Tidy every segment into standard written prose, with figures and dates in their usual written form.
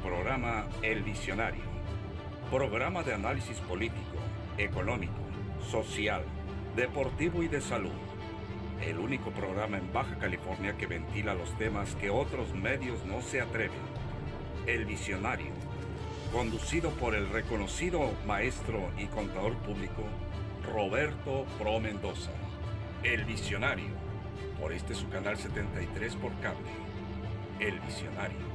programa El Visionario, programa de análisis político, económico, social, deportivo y de salud. El único programa en Baja California que ventila los temas que otros medios no se atreven. El Visionario, conducido por el reconocido maestro y contador público Roberto Pro Mendoza. El Visionario, por su canal 73 por cable. El Visionario.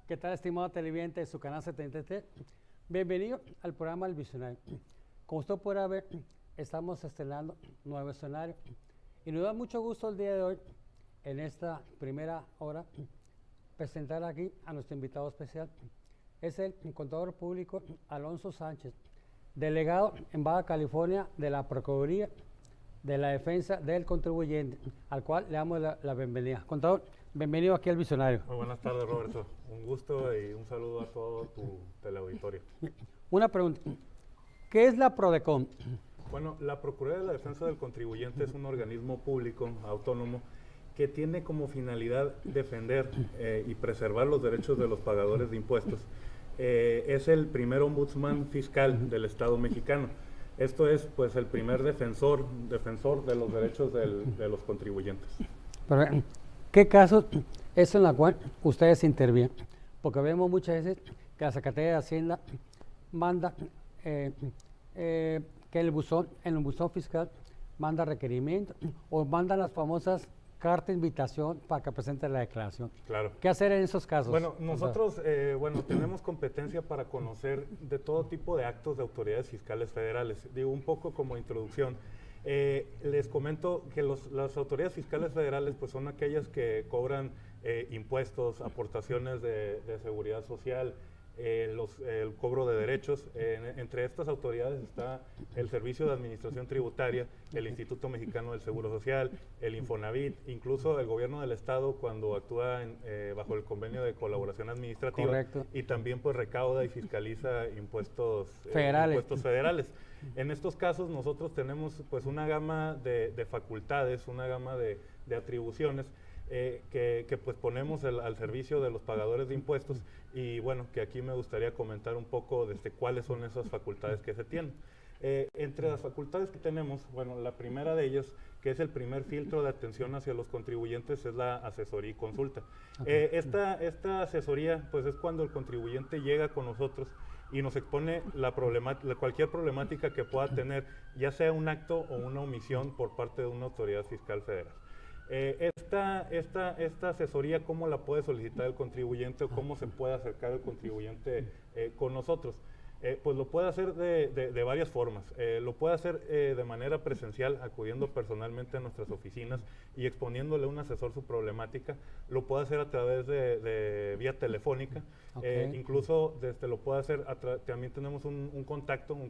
¿Qué tal, estimado televidente de su canal 73? Bienvenido al programa El Visionario. Como usted podrá ver, estamos estrenando nuevo escenario y nos da mucho gusto el día de hoy, en esta primera hora, presentar aquí a nuestro invitado especial. Es el contador público Alonso Sánchez, delegado en Baja California de la Procuraduría de la Defensa del Contribuyente, al cual le damos la bienvenida. Contador, bienvenido aquí al Visionario. Muy buenas tardes, Roberto. Un gusto y un saludo a todo tu teleauditorio. Una pregunta. ¿Qué es la PRODECON? Bueno, la Procuraduría de la Defensa del Contribuyente es un organismo público autónomo que tiene como finalidad defender y preservar los derechos de los pagadores de impuestos. Es el primer ombudsman fiscal del Estado mexicano. Esto es, pues, el primer defensor de los derechos de los contribuyentes. Pero, ¿qué casos es en la cual ustedes intervienen? Porque vemos muchas veces que la Secretaría de Hacienda manda que en el buzón fiscal manda requerimientos o manda las famosas carta de invitación para que presente la declaración. Claro. ¿Qué hacer en esos casos? Bueno, nosotros tenemos competencia para conocer de todo tipo de actos de autoridades fiscales federales. Digo, un poco como introducción, les comento que las autoridades fiscales federales pues son aquellas que cobran impuestos, aportaciones de seguridad social, el cobro de derechos. Entre estas autoridades está el Servicio de Administración Tributaria, el Instituto Mexicano del Seguro Social, el Infonavit, incluso el gobierno del estado cuando actúa bajo el convenio de colaboración administrativa. Correcto. Y también pues recauda y fiscaliza impuestos federales. En estos casos nosotros tenemos pues una gama de facultades, una gama de atribuciones que pues ponemos al servicio de los pagadores de impuestos, y bueno, que aquí me gustaría comentar un poco desde cuáles son esas facultades que se tienen. Entre las facultades que tenemos, bueno, la primera de ellas, que es el primer filtro de atención hacia los contribuyentes, es la asesoría y consulta. Okay. Esta asesoría pues es cuando el contribuyente llega con nosotros y nos expone cualquier problemática que pueda tener, ya sea un acto o una omisión por parte de una autoridad fiscal federal. Esta asesoría, ¿cómo la puede solicitar el contribuyente o cómo se puede acercar el contribuyente con nosotros? Pues lo puede hacer de varias formas. Lo puede hacer de manera presencial, acudiendo personalmente a nuestras oficinas y exponiéndole a un asesor su problemática. Lo puede hacer a través de vía telefónica. Okay. Incluso lo puede hacer, también tenemos un contacto en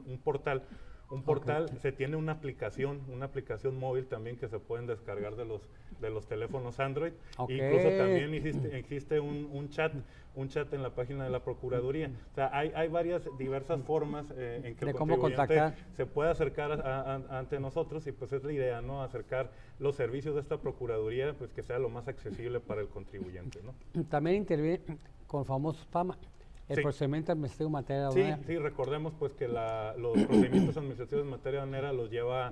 un portal. Un portal, okay. Se tiene una aplicación móvil también que se pueden descargar de los teléfonos Android. Okay. Incluso también existe un chat en la página de la Procuraduría. O sea, hay diversas formas en que el contribuyente se puede acercar ante nosotros, y pues es la idea, ¿no? Acercar los servicios de esta Procuraduría, pues que sea lo más accesible para el contribuyente, ¿no? También interviene con famosos PAMA. El procedimiento administrativo en materia aduanera. Sí, recordemos pues que los procedimientos administrativos en materia aduanera los lleva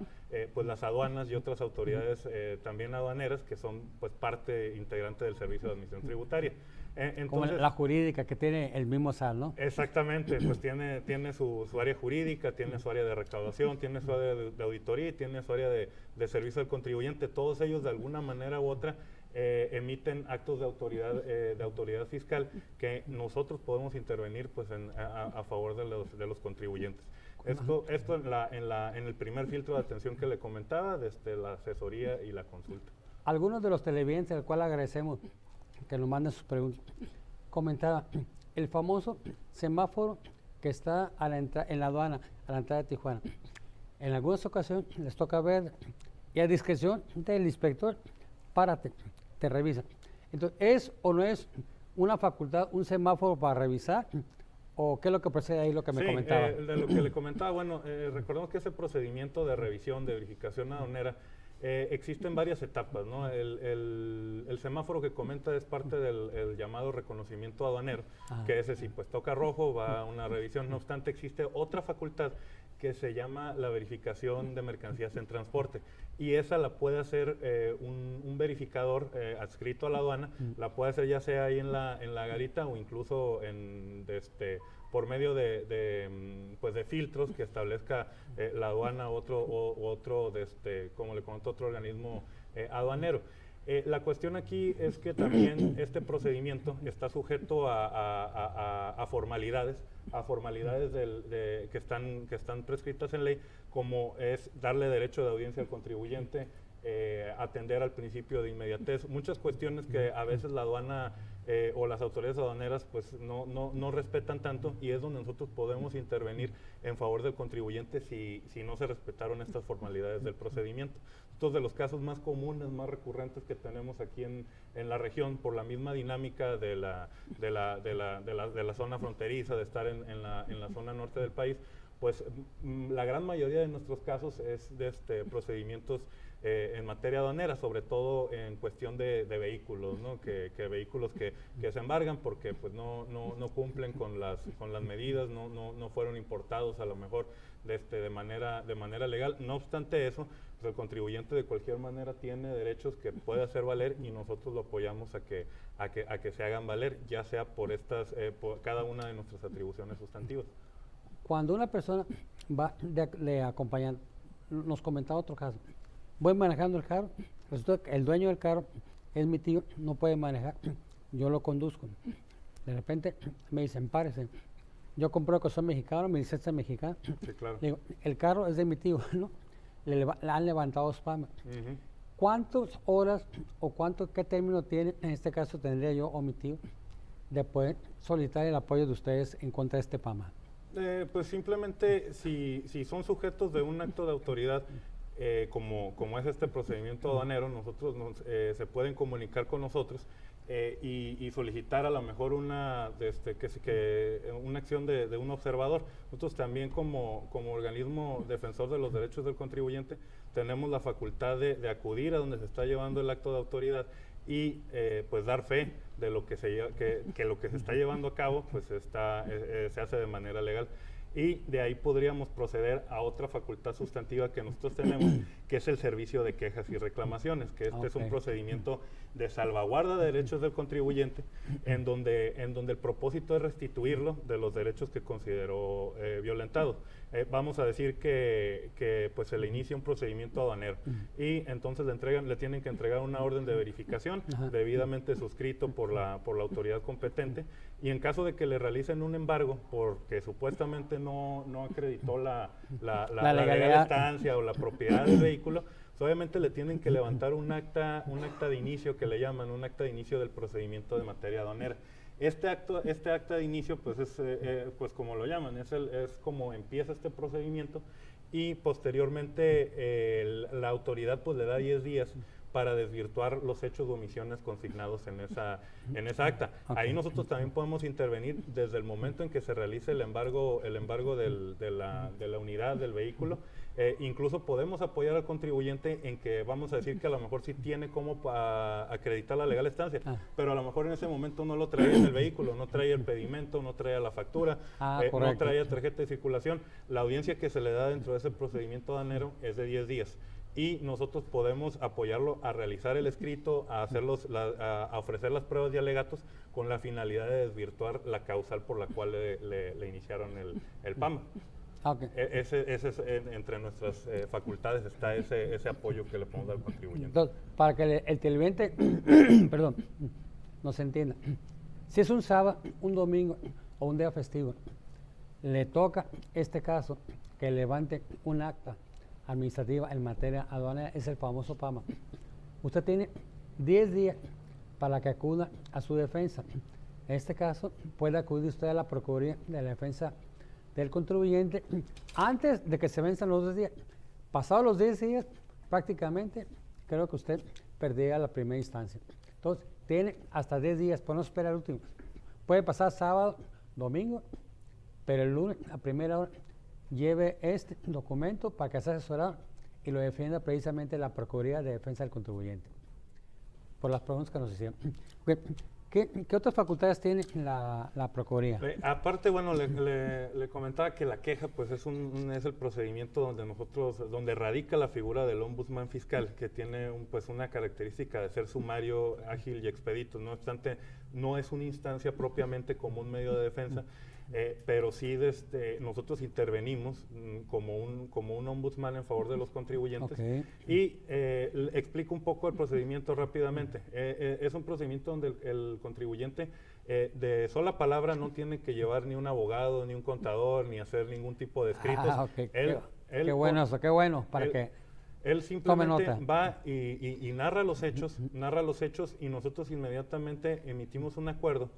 pues las aduanas y otras autoridades también aduaneras, que son pues parte integrante del Servicio de Administración Tributaria. Entonces, como la jurídica, que tiene el mismo SAT, ¿no? Exactamente, pues tiene su área jurídica, tiene su área de recaudación, tiene su área de auditoría y tiene su área de servicio al contribuyente. Todos ellos de alguna manera u otra emiten actos de autoridad fiscal que nosotros podemos intervenir pues a favor de los contribuyentes. Esto en el primer filtro de atención que le comentaba, desde la asesoría y la consulta. Algunos de los televidentes, al cual agradecemos que nos manden sus preguntas, comentaba el famoso semáforo que está en la aduana, a la entrada de Tijuana. En algunas ocasiones les toca ver, y a discreción del inspector, párate, te revisa. Entonces, ¿es o no es una facultad, un semáforo para revisar? ¿O qué es lo que procede ahí, lo que me comentaba? De lo que le comentaba, bueno, recordemos que ese procedimiento de revisión, de verificación aduanera, existen varias etapas, ¿no? El semáforo que comenta es parte del el llamado reconocimiento aduanero, que ese sí, pues toca rojo, va a una revisión. No obstante, existe otra facultad que se llama la verificación de mercancías en transporte, y esa la puede hacer un verificador adscrito a la aduana, la puede hacer ya sea ahí en la garita o incluso por medio pues de filtros que establezca la aduana u otro como le comento, otro organismo aduanero. La cuestión aquí es que también este procedimiento está sujeto a formalidades, que están prescritas en ley, como es darle derecho de audiencia al contribuyente, atender al principio de inmediatez, muchas cuestiones que a veces la aduana o las autoridades aduaneras pues no respetan tanto, y es donde nosotros podemos intervenir en favor del contribuyente si no se respetaron estas formalidades del procedimiento. Estos de los casos más comunes, más recurrentes que tenemos aquí en la región, por la misma dinámica de la zona fronteriza, de estar en la zona norte del país, pues la gran mayoría de nuestros casos es de procedimientos en materia aduanera, sobre todo en cuestión de vehículos, ¿no? que vehículos que se embargan porque pues no cumplen con las medidas, no fueron importados a lo mejor de manera legal. No obstante eso, pues el contribuyente de cualquier manera tiene derechos que puede hacer valer, y nosotros lo apoyamos a que se hagan valer, ya sea por por cada una de nuestras atribuciones sustantivas. Cuando una persona va de acompañante, nos comentaba otro caso, voy manejando el carro, resulta que el dueño del carro es mi tío, no puede manejar, yo lo conduzco. De repente me dicen, párese, yo compro que soy mexicano, mi licencia es mexicana. Sí, claro. Digo, el carro es de mi tío, ¿no? Le han levantado spam. ¿Cuántas horas o qué término tiene, en este caso tendría yo o mi tío, de poder solicitar el apoyo de ustedes en contra de este PAMA? Pues simplemente si son sujetos de un acto de autoridad, como es este procedimiento aduanero, nosotros se pueden comunicar con nosotros y solicitar a lo mejor una acción de un observador. Nosotros también como organismo defensor de los derechos del contribuyente tenemos la facultad de acudir a donde se está llevando el acto de autoridad y pues dar fe de lo que lo que se está llevando a cabo pues se hace de manera legal. Y de ahí podríamos proceder a otra facultad sustantiva que nosotros tenemos, que es el servicio de quejas y reclamaciones, que es un procedimiento de salvaguarda de derechos del contribuyente, en donde el propósito es restituirlo de los derechos que consideró violentados. Vamos a decir que pues se le inicia un procedimiento aduanero y entonces le tienen que entregar una orden de verificación debidamente suscrito por la autoridad competente, y en caso de que le realicen un embargo porque supuestamente no acreditó la legal estancia o la propiedad del vehículo, pues obviamente le tienen que levantar un acta de inicio, que le llaman un acta de inicio del procedimiento de materia aduanera. Este acta de inicio, pues pues como lo llaman, es como empieza este procedimiento, y posteriormente la autoridad pues le da 10 días para desvirtuar los hechos de omisiones consignados en esa acta. Ahí nosotros también podemos intervenir desde el momento en que se realice el embargo de la unidad del vehículo. Incluso podemos apoyar al contribuyente en que vamos a decir que a lo mejor sí tiene cómo acreditar la legal estancia, pero a lo mejor en ese momento no lo traía en el vehículo, no traía el pedimento, no traía la factura, no traía tarjeta de circulación. La audiencia que se le da dentro de ese procedimiento aduanero es de 10 días. Y nosotros podemos apoyarlo a realizar el escrito, a ofrecer las pruebas y alegatos con la finalidad de desvirtuar la causal por la cual le iniciaron el PAMA. Entre nuestras facultades está ese apoyo que le podemos dar al contribuyente. Entonces, para que el televidente perdón, nos entienda, si es un sábado, un domingo o un día festivo, le toca este caso que levante un acta administrativa en materia aduanera, es el famoso PAMA. Usted tiene 10 días para que acuda a su defensa. En este caso, puede acudir usted a la Procuraduría de la Defensa del Contribuyente antes de que se venzan los 10 días. Pasados los 10 días, prácticamente, creo que usted perdía la primera instancia. Entonces, tiene hasta 10 días, por no esperar el último. Puede pasar sábado, domingo, pero el lunes a primera hora lleve este documento para que sea asesorado y lo defienda precisamente la Procuraduría de Defensa del Contribuyente. Por las preguntas que nos hicieron. ¿Qué otras facultades tiene la Procuraduría? Aparte, bueno, le comentaba que la queja pues es el procedimiento donde radica la figura del ombudsman fiscal, que tiene pues una característica de ser sumario, ágil y expedito. No obstante, no es una instancia propiamente como un medio de defensa, pero sí nosotros intervenimos como un ombudsman en favor de los contribuyentes. Okay. Y explico un poco el procedimiento rápidamente. Es un procedimiento donde el contribuyente de sola palabra no tiene que llevar ni un abogado, ni un contador, ni hacer ningún tipo de escritos. Okay. Qué bueno eso, qué bueno, para que él simplemente va y narra los hechos, y nosotros inmediatamente emitimos un acuerdo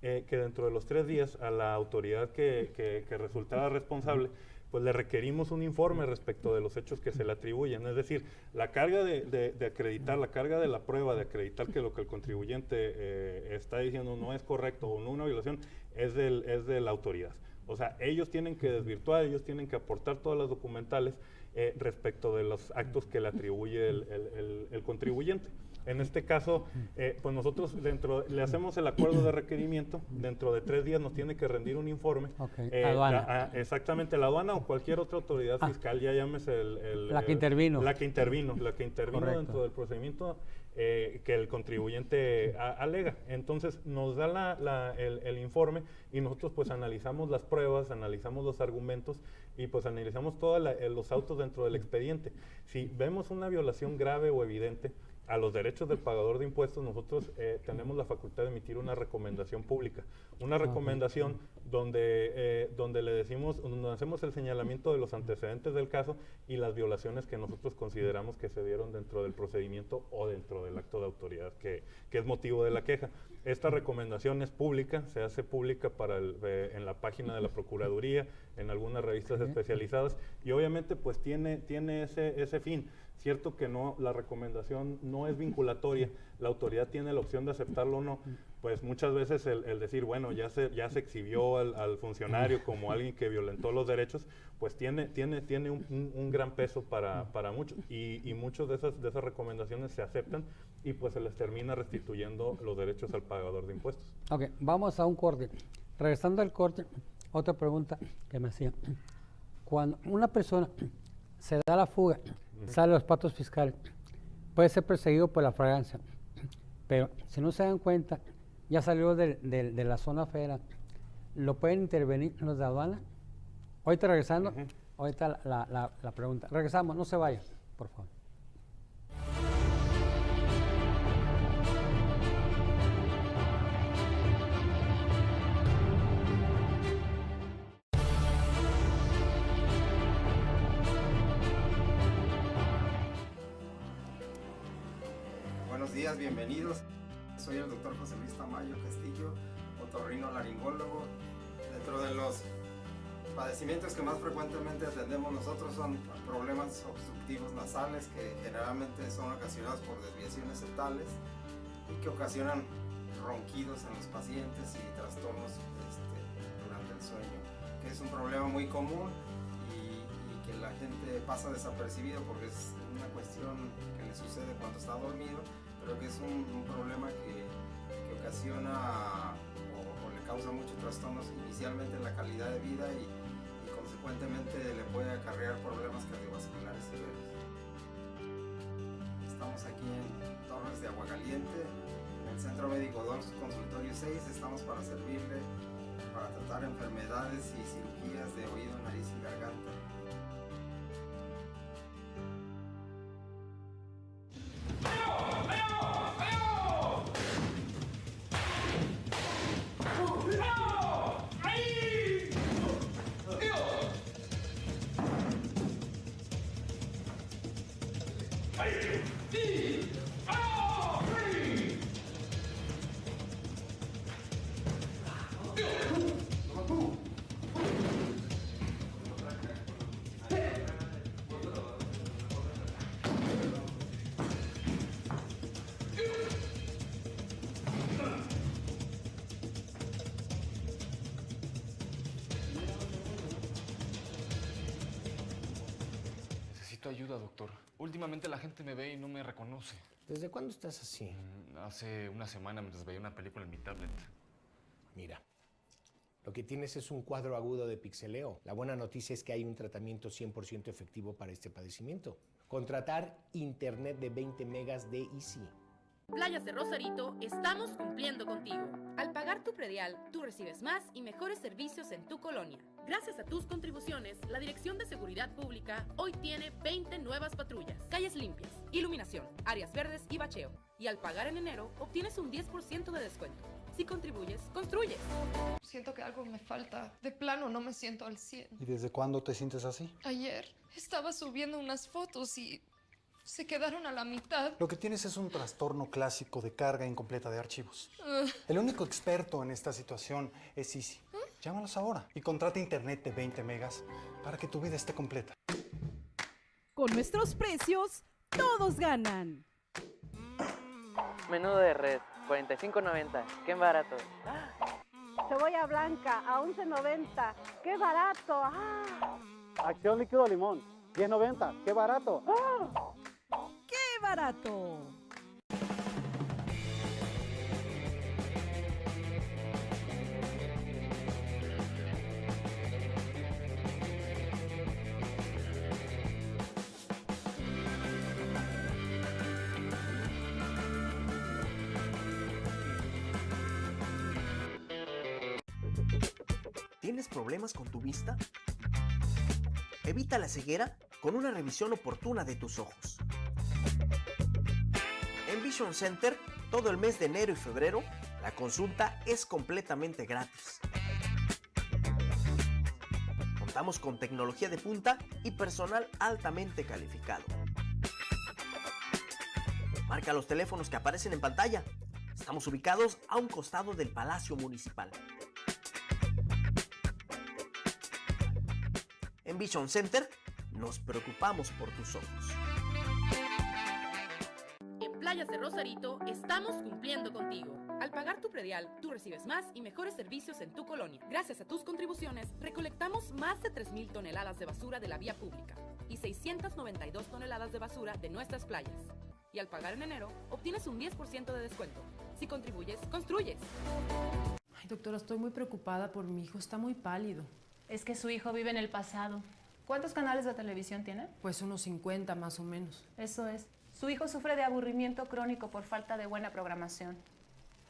que dentro de los 3 días a la autoridad que resultara responsable, pues le requerimos un informe respecto de los hechos que se le atribuyen. Es decir, la carga de acreditar, la carga de la prueba de acreditar que lo que el contribuyente está diciendo no es correcto o no una violación, es de la autoridad. O sea, ellos tienen que desvirtuar, ellos tienen que aportar todas las documentales respecto de los actos que le atribuye el contribuyente. En este caso, pues nosotros le hacemos el acuerdo de requerimiento, dentro de 3 días nos tiene que rendir un informe. Aduana. Exactamente, la aduana o cualquier otra autoridad fiscal, ya llámese la que intervino. La que intervino dentro del procedimiento que el contribuyente alega. Entonces nos da el informe y nosotros pues analizamos las pruebas, analizamos los argumentos y pues analizamos todos los autos dentro del expediente. Si vemos una violación grave o evidente a los derechos del pagador de impuestos, nosotros tenemos la facultad de emitir una recomendación pública. Una recomendación donde le decimos, donde hacemos el señalamiento de los antecedentes del caso y las violaciones que nosotros consideramos que se dieron dentro del procedimiento o dentro del acto de autoridad que es motivo de la queja. Esta recomendación es pública, se hace pública en la página de la Procuraduría, en algunas revistas especializadas, y obviamente pues tiene ese fin. Cierto que la recomendación no es vinculatoria, la autoridad tiene la opción de aceptarlo o no, pues muchas veces el decir, bueno, ya se exhibió al funcionario como alguien que violentó los derechos, pues tiene un gran peso para muchos, y muchas de esas recomendaciones se aceptan y pues se les termina restituyendo los derechos al pagador de impuestos. Ok, vamos a un corte. Regresando al corte, otra pregunta que me hacían. Cuando una persona se da la fuga, sale de los pactos fiscales, puede ser perseguido por la flagrancia, pero si no se dan cuenta, ya salió de la zona federal, ¿lo pueden intervenir los de aduana? Ahorita regresando, ahorita la pregunta. Regresamos, no se vayan, por favor. Buenos días, bienvenidos. Soy el doctor José Luis Tamayo Castillo, otorrinolaringólogo. Dentro de los padecimientos que más frecuentemente atendemos nosotros son problemas obstructivos nasales, que generalmente son ocasionados por desviaciones septales y que ocasionan ronquidos en los pacientes y trastornos durante el sueño, que es un problema muy común y que la gente pasa desapercibido porque es una cuestión que le sucede cuando está dormido, pero que es un problema que ocasiona o le causa muchos trastornos inicialmente en la calidad de vida y consecuentemente le puede acarrear problemas cardiovasculares severos. Estamos aquí en Torres de Aguacaliente, en el Centro Médico 2, Consultorio 6. Estamos para servirle para tratar enfermedades y cirugías de oído, nariz y garganta. Necesito ayuda, doctor. Últimamente la gente me ve y no me reconoce. ¿Desde cuándo estás así? Hace una semana mientras veía una película en mi tablet. Mira, lo que tienes es un cuadro agudo de pixeleo. La buena noticia es que hay un tratamiento 100% efectivo para este padecimiento. Contratar internet de 20 megas de Easy. Playas de Rosarito, estamos cumpliendo contigo. Al pagar tu predial, tú recibes más y mejores servicios en tu colonia. Gracias a tus contribuciones, la Dirección de Seguridad Pública hoy tiene 20 nuevas patrullas, calles limpias, iluminación, áreas verdes y bacheo. Y al pagar en enero, obtienes un 10% de descuento. Si contribuyes, construyes. Siento que algo me falta. De plano no me siento al 100. ¿Y desde cuándo te sientes así? Ayer estaba subiendo unas fotos y se quedaron a la mitad. Lo que tienes es un trastorno clásico de carga incompleta de archivos. El único experto en esta situación es Easy. Llámalos ahora y contrata internet de 20 megas para que tu vida esté completa. Con nuestros precios, todos ganan. Menú de red, $45.90. ¡Qué barato! Cebolla blanca a $11.90. ¡Qué barato! ¡Ah! Acción líquido limón, $10.90. ¡Qué barato! ¡Ah! ¡Qué barato! ¿Tienes problemas con tu vista? Evita la ceguera con una revisión oportuna de tus ojos. En Vision Center, todo el mes de enero y febrero, la consulta es completamente gratis. Contamos con tecnología de punta y personal altamente calificado. Marca los teléfonos que aparecen en pantalla. Estamos ubicados a un costado del Palacio Municipal. En Vision Center nos preocupamos por tus ojos. En Playas de Rosarito, estamos cumpliendo contigo. Al pagar tu predial, tú recibes más y mejores servicios en tu colonia. Gracias a tus contribuciones, recolectamos más de 3,000 toneladas de basura de la vía pública y 692 toneladas de basura de nuestras playas. Y al pagar en enero, obtienes un 10% de descuento. Si contribuyes, construyes. Ay, doctora, estoy muy preocupada por mi hijo. Está muy pálido. Es que su hijo vive en el pasado. ¿Cuántos canales de televisión tiene? Pues unos 50 más o menos. Eso es. Su hijo sufre de aburrimiento crónico por falta de buena programación.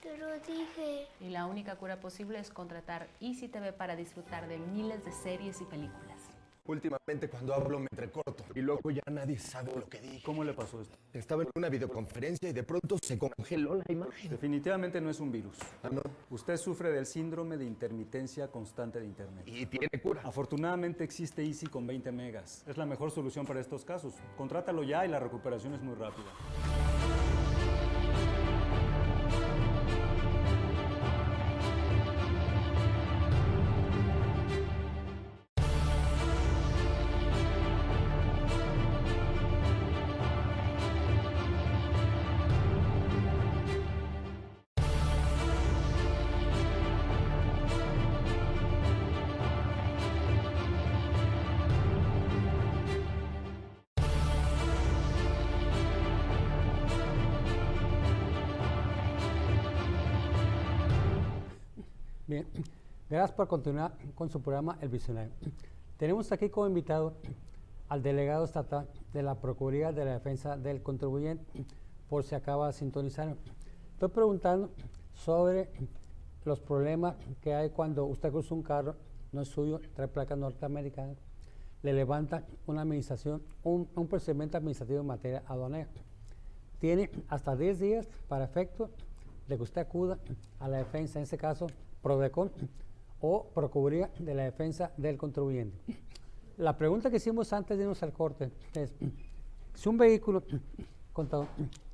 Te lo dije. Y la única cura posible es contratar Easy TV para disfrutar de miles de series y películas. Últimamente cuando hablo me entrecorto y luego ya nadie sabe lo que dije. ¿Cómo le pasó esto? Estaba en una videoconferencia y de pronto se congeló la imagen. Definitivamente no es un virus. ¿Ah, no? Usted sufre del síndrome de intermitencia constante de Internet. ¿Y tiene cura? Afortunadamente existe Easy con 20 megas. Es la mejor solución para estos casos. Contrátalo ya y la recuperación es muy rápida. Bien, gracias por continuar con su programa El Visionario. Tenemos aquí como invitado al delegado estatal de la Procuraduría de la Defensa del Contribuyente, por si acaba de sintonizar. Estoy preguntando sobre los problemas que hay cuando usted cruza un carro, no es suyo, trae placa norteamericana, le levanta una administración, un procedimiento administrativo en materia aduanera. Tiene hasta 10 días para efecto de que usted acuda a la defensa, en este caso, Prodecon o Procuraduría de la Defensa del Contribuyente. La pregunta que hicimos antes de irnos al corte es, si un vehículo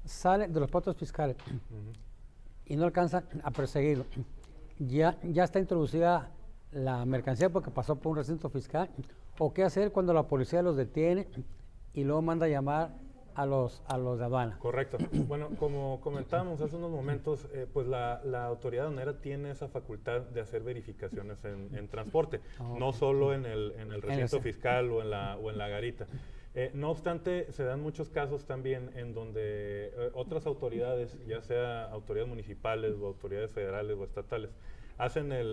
sale de los puestos fiscales y no alcanza a perseguirlo, ya está introducida la mercancía porque pasó por un recinto fiscal, o qué hacer cuando la policía los detiene y luego manda a llamar a los de aduana. Correcto. Bueno, como comentábamos hace unos momentos, pues la autoridad aduanera tiene esa facultad de hacer verificaciones en transporte, no solo en el recinto fiscal o en la garita. No obstante, se dan muchos casos también en donde otras autoridades, ya sea autoridades municipales o autoridades federales o estatales, hacen le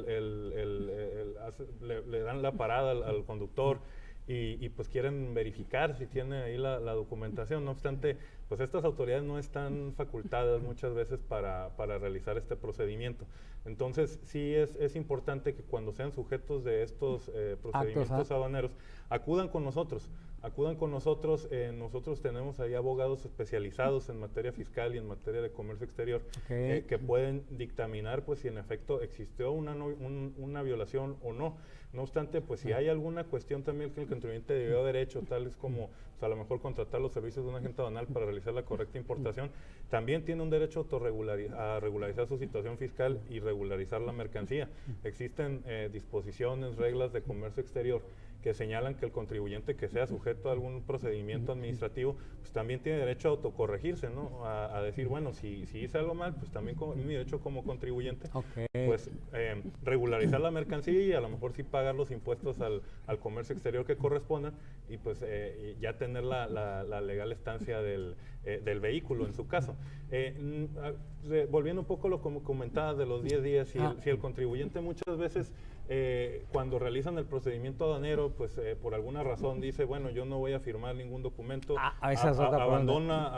dan la parada al conductor y pues quieren verificar si tiene ahí la documentación. No obstante, pues estas autoridades no están facultadas muchas veces para realizar este procedimiento. Entonces sí es importante que cuando sean sujetos de estos procedimientos aduaneros, acudan con nosotros. Nosotros tenemos ahí abogados especializados en materia fiscal y en materia de comercio exterior, que pueden dictaminar pues si en efecto existió una violación o no. No obstante, pues si hay alguna cuestión también que el contribuyente debió haber hecho, tales como pues, a lo mejor contratar los servicios de un agente aduanal para realizar la correcta importación, también tiene un derecho a regularizar su situación fiscal y regularizar la mercancía. Existen disposiciones, reglas de comercio exterior que señalan que el contribuyente que sea sujeto a algún procedimiento administrativo, pues también tiene derecho a autocorregirse, ¿no? A decir, bueno, si hice algo mal, pues también mi derecho como contribuyente, pues regularizar la mercancía y a lo mejor sí pagar los impuestos al comercio exterior que correspondan y pues ya tener la legal estancia del vehículo en su caso. Volviendo un poco a lo que comentaba de los 10 días, si el contribuyente muchas veces cuando realizan el procedimiento aduanero, pues por alguna razón dice, bueno, yo no voy a firmar ningún documento, abandona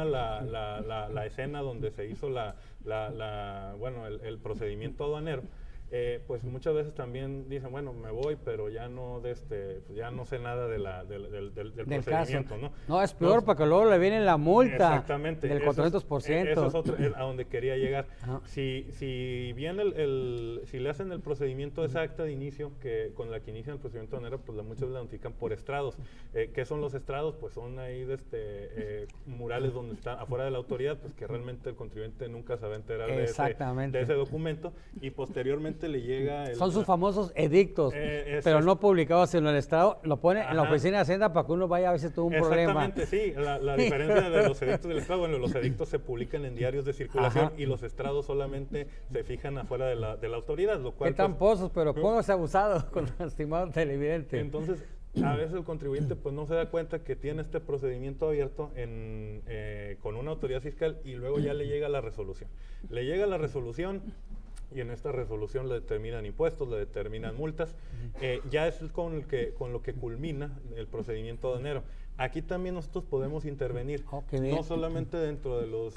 la escena donde se hizo el procedimiento aduanero. Pues muchas veces también dicen, bueno, me voy, pero ya no ya no sé nada del procedimiento, ¿no? No, es peor porque luego le viene la multa del 400%. Eso es otro, a donde quería llegar. Si le hacen el procedimiento de esa acta de inicio, que con la que inician el procedimiento aduanero, pues muchas veces la notifican por estrados. ¿Qué son los estrados? Pues son ahí murales donde está afuera de la autoridad, pues que realmente el contribuyente nunca se va a enterar de ese documento, y posteriormente le llega son sus famosos edictos, pero no publicados en el Estado, lo pone en la oficina de Hacienda para que uno vaya a ver si tuvo un problema. Exactamente, sí, la diferencia de los edictos del Estado, bueno, los edictos se publican en diarios de circulación y los estrados solamente se fijan afuera de la autoridad, lo cual... Qué tramposos, pero póngase abusado con el estimado televidente. Entonces, a veces el contribuyente pues no se da cuenta que tiene este procedimiento abierto con una autoridad fiscal y luego ya le llega la resolución. Le llega la resolución y en esta resolución le determinan impuestos, le determinan multas, ya es con lo que culmina el procedimiento aduanero. Aquí también nosotros podemos intervenir, no solamente dentro de los,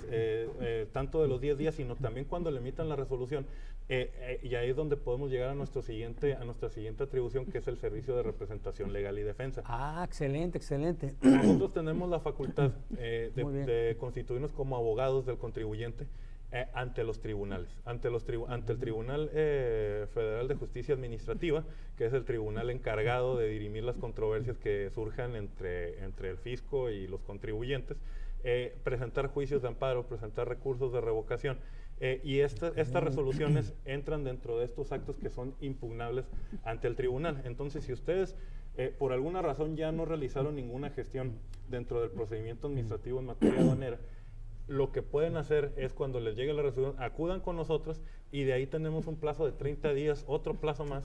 tanto de los 10 días, sino también cuando le emitan la resolución, y ahí es donde podemos llegar a nuestra siguiente atribución, que es el servicio de representación legal y defensa. Excelente, excelente. Nosotros tenemos la facultad de constituirnos como abogados del contribuyente, ante los tribunales, ante el Tribunal Federal de Justicia Administrativa, que es el tribunal encargado de dirimir las controversias que surjan entre el fisco y los contribuyentes, presentar juicios de amparo, presentar recursos de revocación, y estas resoluciones entran dentro de estos actos que son impugnables ante el tribunal. Entonces, si ustedes por alguna razón ya no realizaron ninguna gestión dentro del procedimiento administrativo en materia aduanera, lo que pueden hacer es, cuando les llegue la resolución, acudan con nosotros y de ahí tenemos un plazo de 30 días, otro plazo más,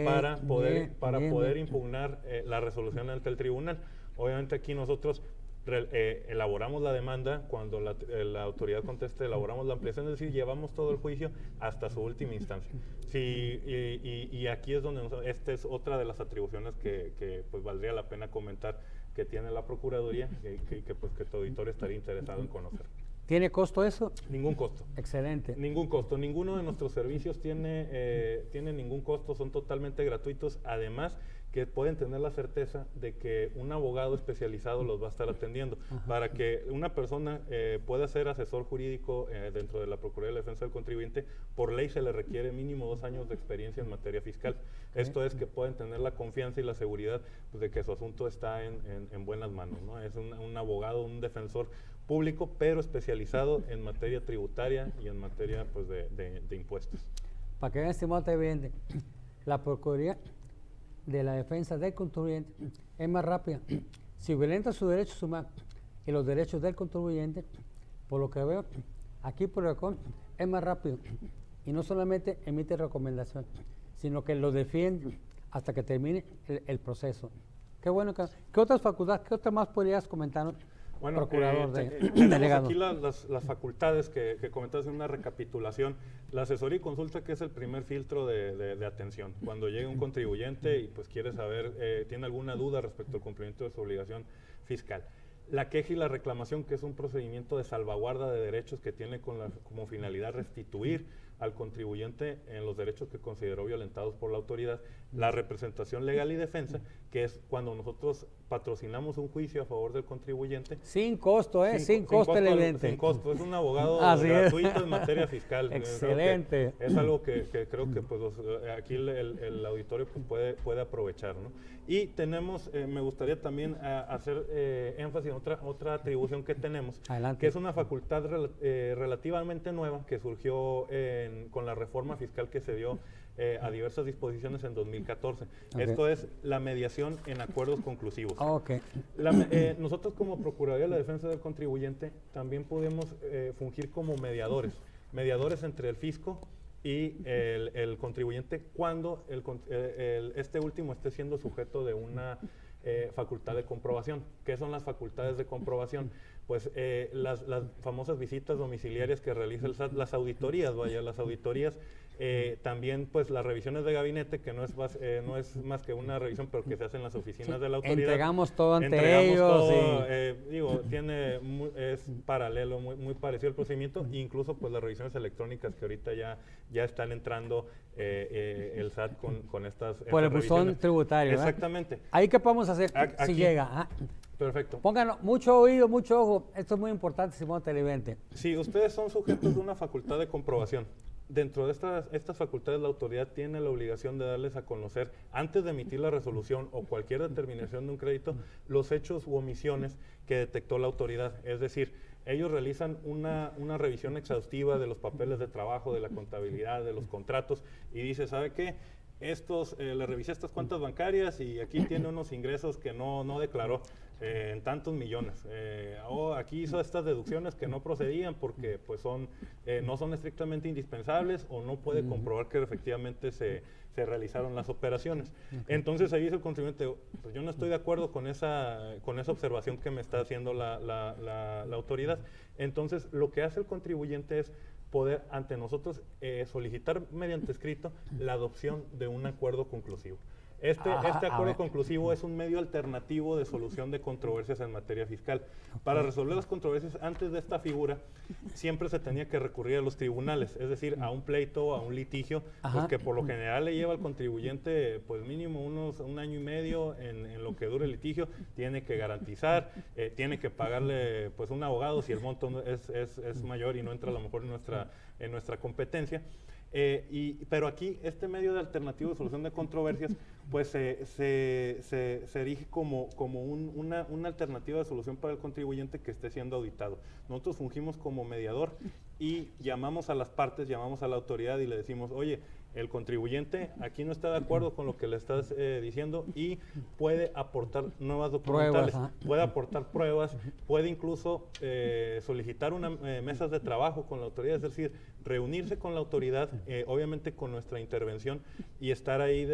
para poder impugnar la resolución ante el tribunal. Obviamente aquí nosotros elaboramos la demanda, cuando la autoridad conteste, elaboramos la ampliación, es decir, llevamos todo el juicio hasta su última instancia. Y aquí es donde esta es otra de las atribuciones que pues valdría la pena comentar que tiene la Procuraduría, que tu auditorio estaría interesado en conocer. ¿Tiene costo eso? Ningún costo. Excelente. Ningún costo. Ninguno de nuestros servicios tiene ningún costo, son totalmente gratuitos. Además, que pueden tener la certeza de que un abogado especializado los va a estar atendiendo. Para que una persona pueda ser asesor jurídico dentro de la Procuraduría de la Defensa del Contribuyente, por ley se le requiere mínimo 2 años de experiencia en materia fiscal. Esto es que pueden tener la confianza y la seguridad pues, de que su asunto está en buenas manos, ¿no? Es un abogado, un defensor público, pero especializado en materia tributaria y en materia pues, de impuestos. Para que vean, estimado televidente, la Procuraduría de la Defensa del Contribuyente es más rápida. Si violenta sus derechos humanos y los derechos del contribuyente, por lo que veo, aquí por el CON es más rápido y no solamente emite recomendación, sino que lo defiende hasta que termine el proceso. Qué bueno. ¿Qué otras facultades, qué otras más podrías comentarnos? Bueno, Procurador tenemos delegado. aquí las facultades que comentas en una recapitulación. La asesoría y consulta, que es el primer filtro de atención. Cuando llega un contribuyente y pues quiere saber, tiene alguna duda respecto al cumplimiento de su obligación fiscal. La queja y la reclamación, que es un procedimiento de salvaguarda de derechos que tiene como finalidad restituir al contribuyente en los derechos que consideró violentados por la autoridad. La representación legal y defensa, que es cuando nosotros patrocinamos un juicio a favor del contribuyente. Sin costo, sin costo el evento. Sin costo, es un abogado Así gratuito es. en materia fiscal. Excelente. Es algo que creo que pues, aquí el auditorio pues, puede aprovechar, ¿no? Y tenemos, me gustaría también hacer énfasis en otra atribución que tenemos, Adelante. que es una facultad relativamente nueva que surgió con la reforma fiscal que se dio a diversas disposiciones en 2014. Okay. Esto es la mediación en acuerdos conclusivos. Okay. Nosotros como Procuraduría de la Defensa del Contribuyente también podemos fungir como mediadores entre el fisco y el contribuyente cuando este último esté siendo sujeto de una facultad de comprobación. ¿Qué son las facultades de comprobación? Pues las famosas visitas domiciliarias que realiza el SAT, las auditorías, también pues las revisiones de gabinete, que no es más que una revisión, pero que se hace en las oficinas de la autoridad. Entregamos todo ante ellos. Todo, es paralelo, muy parecido al procedimiento, incluso pues las revisiones electrónicas que ahorita ya están entrando el SAT con estas por el buzón tributario. Exactamente. ¿Ahí qué podemos hacer si llega? Perfecto. Pónganlo, mucho oído, mucho ojo. Esto es muy importante, Simón Televidente. Sí, ustedes son sujetos de una facultad de comprobación. Dentro de estas facultades, la autoridad tiene la obligación de darles a conocer, antes de emitir la resolución o cualquier determinación de un crédito, los hechos u omisiones que detectó la autoridad. Es decir, ellos realizan una revisión exhaustiva de los papeles de trabajo, de la contabilidad, de los contratos, y dice, ¿sabe qué? Le revisé estas cuentas bancarias y aquí tiene unos ingresos que no declaró en tantos millones. Aquí hizo estas deducciones que no procedían porque pues no son estrictamente indispensables o no puede comprobar que efectivamente se realizaron las operaciones. Okay. Entonces ahí dice el contribuyente, pues yo no estoy de acuerdo con esa observación que me está haciendo la autoridad. Entonces lo que hace el contribuyente es poder ante nosotros solicitar mediante escrito la adopción de un acuerdo conclusivo. Este acuerdo conclusivo es un medio alternativo de solución de controversias en materia fiscal. Para resolver las controversias antes de esta figura, siempre se tenía que recurrir a los tribunales, es decir, a un pleito, a un litigio, pues que por lo general le lleva al contribuyente pues mínimo un año y medio en lo que dure el litigio, tiene que garantizar, tiene que pagarle pues un abogado si el monto es mayor y no entra a lo mejor en nuestra competencia. Pero aquí este medio de alternativo de solución de controversias pues se erige como una alternativa de solución para el contribuyente que esté siendo auditado. Nosotros fungimos como mediador y llamamos a las partes, llamamos a la autoridad y le decimos, oye, el contribuyente aquí no está de acuerdo con lo que le estás diciendo y puede aportar nuevas documentales, puede aportar pruebas, puede incluso solicitar mesas de trabajo con la autoridad, es decir, reunirse con la autoridad, obviamente con nuestra intervención y estar ahí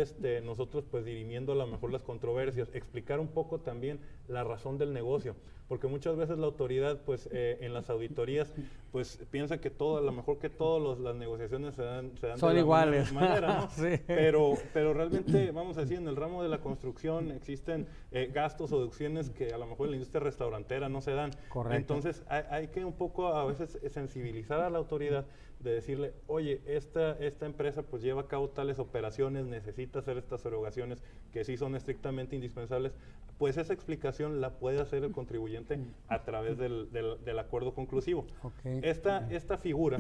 nosotros pues dirimiendo a lo mejor las controversias, explicar un poco también la razón del negocio, porque muchas veces la autoridad pues en las auditorías pues piensa que a lo mejor que todas las negociaciones se dan son de iguales. la misma manera, ¿no? Sí. Pero realmente, vamos a decir, en el ramo de la construcción existen gastos o deducciones que a lo mejor en la industria restaurantera no se dan. Correcto. Entonces hay que un poco a veces sensibilizar a la autoridad de decirle, oye, esta empresa pues lleva a cabo tales operaciones, necesita hacer estas erogaciones que sí son estrictamente indispensables, pues esa explicación la puede hacer el contribuyente a través del acuerdo conclusivo. Okay. Esta figura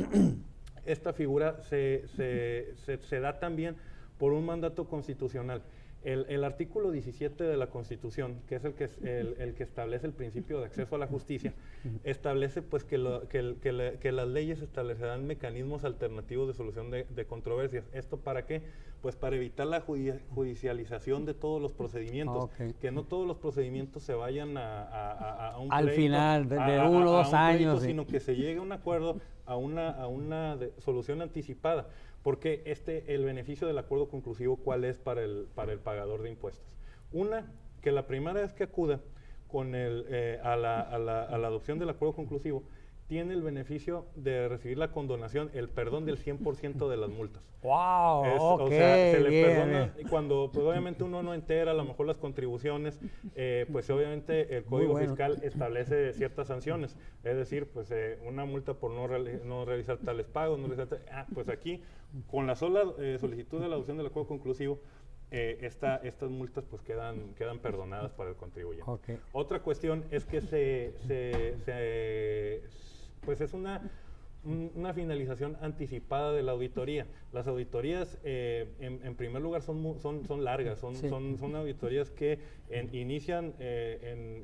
se da también por un mandato constitucional. El artículo 17 de la Constitución, que es el que establece el principio de acceso a la justicia, establece pues que las leyes establecerán mecanismos alternativos de solución de controversias. ¿Esto para qué? Pues para evitar la judicialización de todos los procedimientos, que no todos los procedimientos se vayan a un al pleito, final de 1 o 2 años, sino que se llegue a un acuerdo, a una solución anticipada. Porque el beneficio del acuerdo conclusivo, ¿cuál es para el pagador de impuestos? Una, que la primera vez que acuda con a la adopción del acuerdo conclusivo, tiene el beneficio de recibir la condonación, el perdón del 100% de las multas. ¡Wow! O sea, se le perdona, y cuando pues, obviamente uno no entera a lo mejor las contribuciones, pues obviamente el Código Fiscal establece ciertas sanciones, es decir, pues una multa por no realizar tales pagos, pues aquí, con la sola solicitud de la adopción del acuerdo conclusivo, estas multas pues quedan perdonadas para el contribuyente. Okay. Otra cuestión es que pues es una finalización anticipada de la auditoría. Las auditorías, en primer lugar, son largas, son auditorías que inician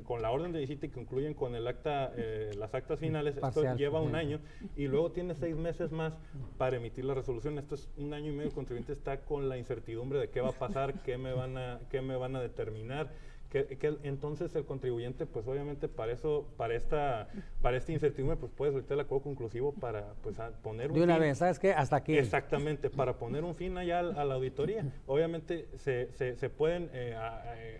con la orden de visita y concluyen con el las actas finales. Parcial, esto lleva un año y luego tiene 6 meses más para emitir la resolución. Esto es 1 año y medio. El contribuyente está con la incertidumbre de qué va a pasar, qué me van a determinar. Entonces el contribuyente, pues obviamente para esta incertidumbre, pues puede solicitar el acuerdo conclusivo para pues poner un fin. De una vez, ¿sabes qué? Hasta aquí. Exactamente, para poner un fin allá a la auditoría. Obviamente se pueden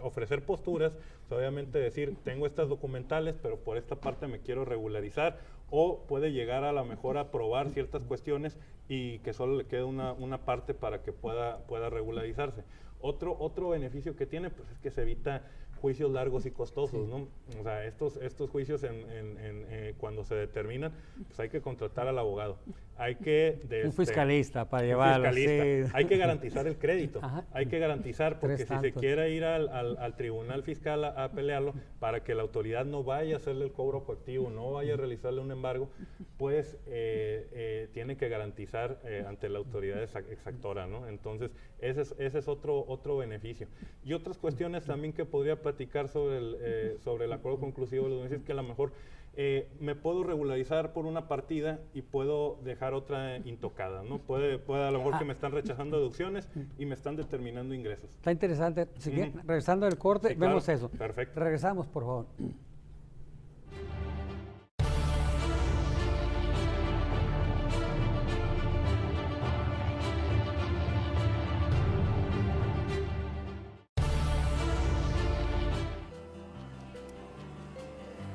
ofrecer posturas, pues, obviamente decir, tengo estas documentales, pero por esta parte me quiero regularizar, o puede llegar a lo mejor a aprobar ciertas cuestiones y que solo le quede una parte para que pueda regularizarse. Otro beneficio que tiene, pues es que se evita juicios largos y costosos, ¿no? O sea, estos juicios cuando se determinan, pues hay que contratar al abogado. Hay que... un fiscalista para llevarlo. Sí. Hay que garantizar el crédito. Ajá. Hay que garantizar, porque si se quiere ir al tribunal fiscal a pelearlo, para que la autoridad no vaya a hacerle el cobro coactivo, no vaya a realizarle un embargo, pues tiene que garantizar ante la autoridad exactora, ¿no? Entonces, ese es otro beneficio. Y otras cuestiones también que podría platicar sobre el acuerdo conclusivo, les voy a decir que a lo mejor me puedo regularizar por una partida y puedo dejar otra intocada, ¿no? Puede a lo mejor que me están rechazando deducciones y me están determinando ingresos. Está interesante. Regresando del corte, sí, vemos claro. eso. Perfecto. Regresamos, por favor.